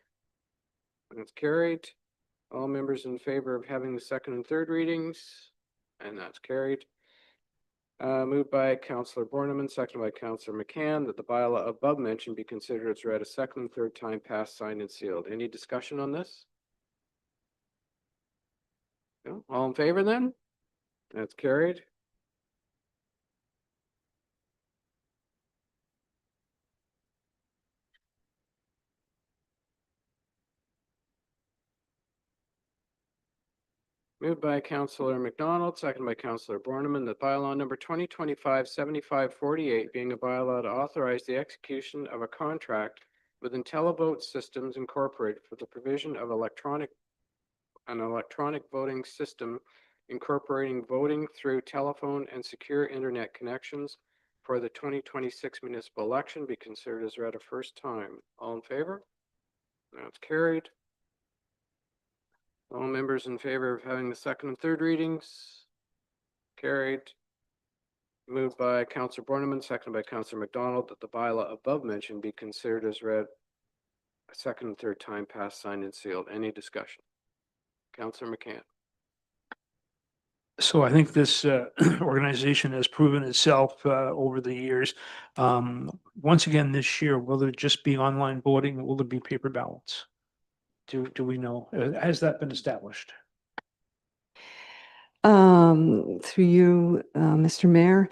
That's carried. All members in favor of having the second and third readings? And that's carried. Moved by Councillor Borneman, seconded by Councillor McCann, that the bylaw above mentioned be considered as read a second and third time, passed, signed, and sealed. Any discussion on this? No? All in favor then? That's carried. Moved by Councillor McDonald, seconded by Councillor Borneman, that bylaw number 2025-7548 being a bylaw to authorize the execution of a contract with IntelliVote Systems Incorporated for the provision of an electronic voting system incorporating voting through telephone and secure internet connections for the 2026 municipal election be considered as read a first time. All in favor? That's carried. All members in favor of having the second and third readings? Carried. Moved by Councillor Borneman, seconded by Councillor McDonald, that the bylaw above mentioned be considered as read a second and third time, passed, signed, and sealed. Any discussion? Councillor McCann. So I think this organization has proven itself over the years. Once again, this year, will it just be online voting? Will it be paper ballots? Do we know? Has that been established? Through you, Mr. Mayor,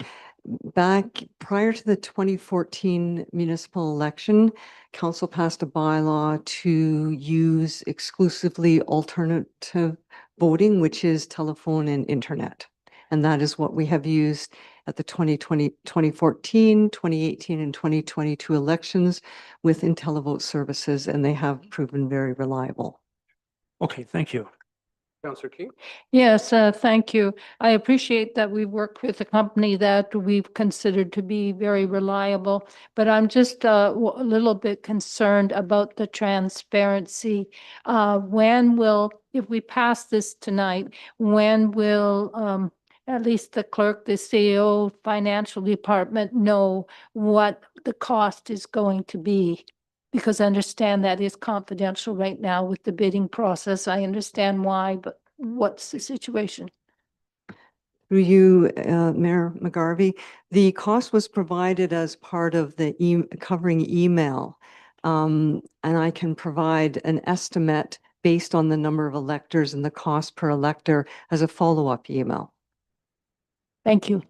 back prior to the 2014 municipal election, council passed a bylaw to use exclusively alternative voting, which is telephone and internet. And that is what we have used at the 2014, 2018, and 2022 elections with IntelliVote services, and they have proven very reliable. Okay, thank you. Councillor Key. Yes, thank you. I appreciate that we worked with a company that we've considered to be very reliable, but I'm just a little bit concerned about the transparency. When will, if we pass this tonight, when will at least the clerk, the CEO, financial department know what the cost is going to be? Because I understand that is confidential right now with the bidding process. I understand why, but what's the situation? Through you, Mayor McGarvey, the cost was provided as part of the covering email. And I can provide an estimate based on the number of electors and the cost per elector as a follow-up email. Thank you.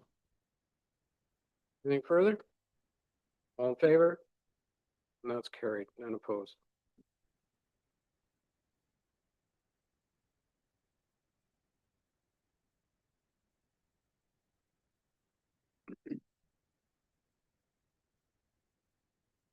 Anything further? All in favor? And that's carried. None opposed.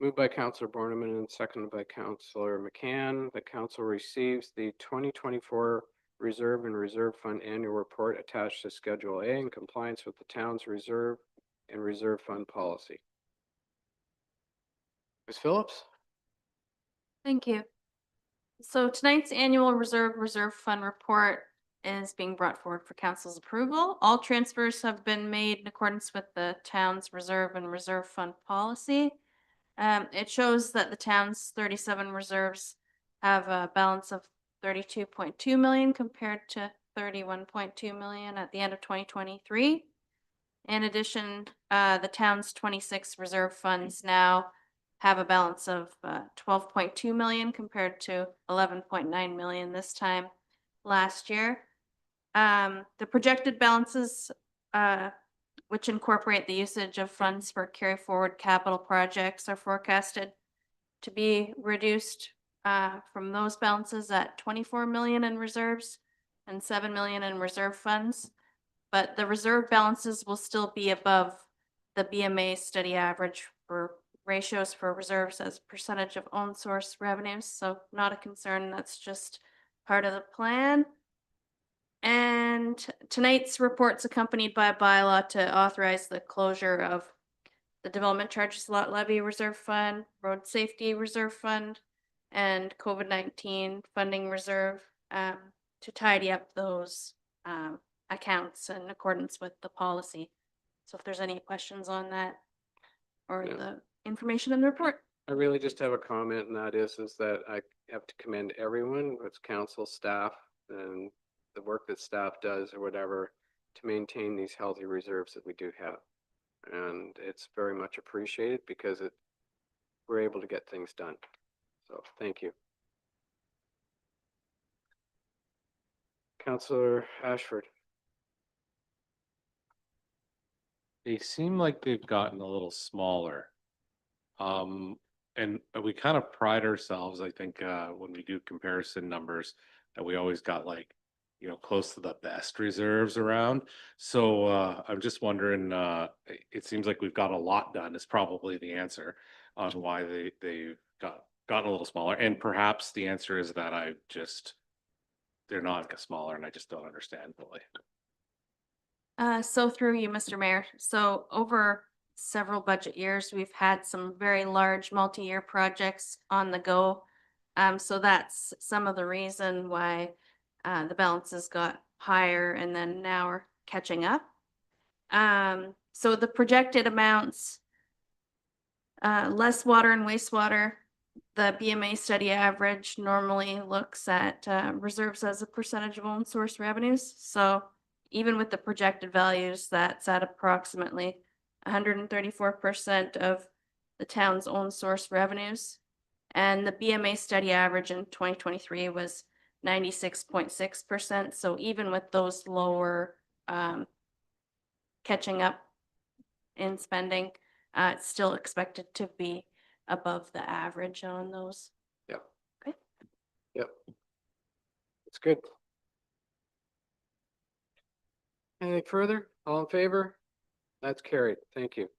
Moved by Councillor Borneman and seconded by Councillor McCann. The council receives the 2024 Reserve and Reserve Fund Annual Report attached to Schedule A in compliance with the town's reserve and reserve fund policy. Ms. Phillips? Thank you. So tonight's annual reserve fund report is being brought forward for council's approval. All transfers have been made in accordance with the town's reserve and reserve fund policy. It shows that the town's 37 reserves have a balance of 32.2 million compared to 31.2 million at the end of 2023. In addition, the town's 26 reserve funds now have a balance of 12.2 million compared to 11.9 million this time last year. The projected balances, which incorporate the usage of funds for carry forward capital projects, are forecasted to be reduced from those balances at 24 million in reserves and 7 million in reserve funds. But the reserve balances will still be above the BMA study average for ratios for reserves as percentage of own source revenues. So not a concern, that's just part of the plan. And tonight's report's accompanied by a bylaw to authorize the closure of the Development Charges Lot Levy Reserve Fund, Road Safety Reserve Fund, and COVID-19 Funding Reserve to tidy up those accounts in accordance with the policy. So if there's any questions on that or the information in the report. I really just have a comment, and that is that I have to commend everyone, it's council staff and the work that staff does or whatever. to maintain these healthy reserves that we do have. And it's very much appreciated because we're able to get things done. So thank you. Councillor Ashford. They seem like they've gotten a little smaller. And we kind of pride ourselves, I think, when we do comparison numbers, that we always got like, close to the best reserves around. So I'm just wondering, it seems like we've got a lot done is probably the answer on why they've gotten a little smaller. And perhaps the answer is that they're not smaller and I just don't understand fully. So through you, Mr. Mayor. So over several budget years, we've had some very large multi-year projects on the go. So that's some of the reason why the balances got higher and then now are catching up. So the projected amounts, less water and wastewater, the BMA study average normally looks at reserves as a percentage of own source revenues. So even with the projected values, that's at approximately 134% of the town's own source revenues. And the BMA study average in 2023 was 96.6%. So even with those lower catching up in spending, it's still expected to be above the average on those. Yep. Okay. Yep. It's good. Anything further? All in favor? That's carried. Thank you.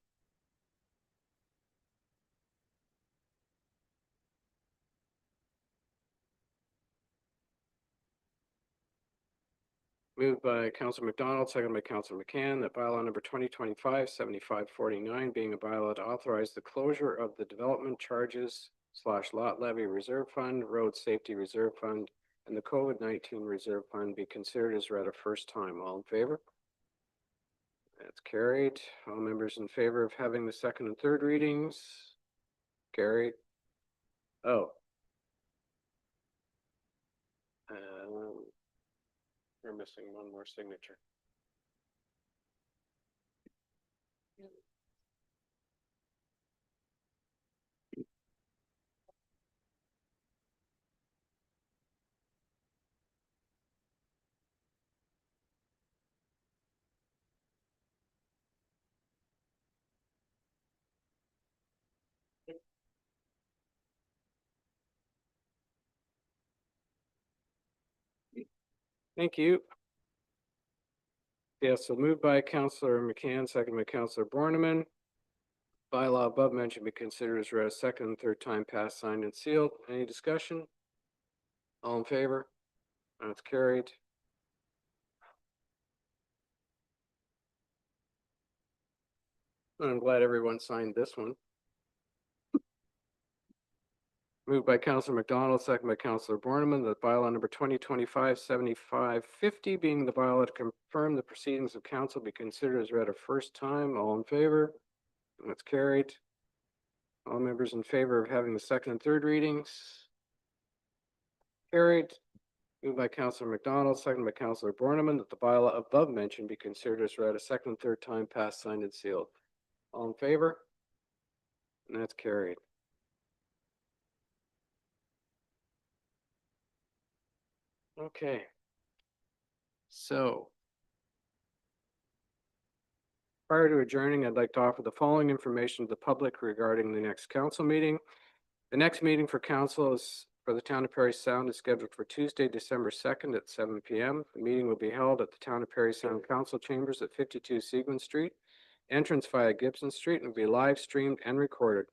Moved by Councillor McDonald, second by Councillor McCann, that bylaw number 2025-7549 being a bylaw to authorize the closure of the development charges / lot levy reserve fund, road safety reserve fund, and the COVID-19 reserve fund be considered as read a first time. All in favor? That's carried. All members in favor of having the second and third readings? Carried. Oh. We're missing one more signature. Thank you. Yeah, so moved by Councillor McCann, second by Councillor Borneman. Bylaw above mentioned be considered as read a second and third time passed, signed, and sealed. Any discussion? All in favor? That's carried. I'm glad everyone signed this one. Moved by Councillor McDonald, second by Councillor Borneman, that bylaw number 2025-7550 being the bylaw to confirm the proceedings of council be considered as read a first time. All in favor? That's carried. All members in favor of having the second and third readings? Carried. Moved by Councillor McDonald, second by Councillor Borneman, that the bylaw above mentioned be considered as read a second and third time passed, signed, and sealed. All in favor? And that's carried. Okay. So prior to adjourning, I'd like to offer the following information to the public regarding the next council meeting. The next meeting for council is for the Town of Parry Sound is scheduled for Tuesday, December 2nd at 7 p.m. The meeting will be held at the Town of Parry Sound Council Chambers at 52 Seguin Street. Entrance via Gibson Street and will be live streamed and recorded.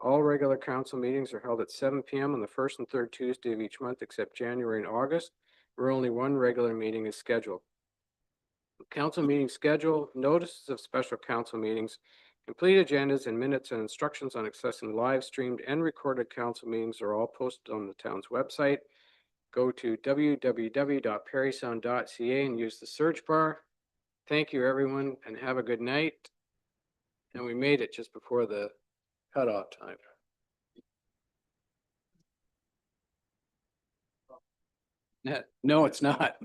All regular council meetings are held at 7 p.m. on the first and third Tuesday of each month except January and August, where only one regular meeting is scheduled. Council meeting schedule, notices of special council meetings, complete agendas and minutes and instructions on accessing live streamed and recorded council meetings are all posted on the town's website. Go to www.parrysound.ca and use the search bar. Thank you, everyone, and have a good night. And we made it just before the cutoff time. No, it's not.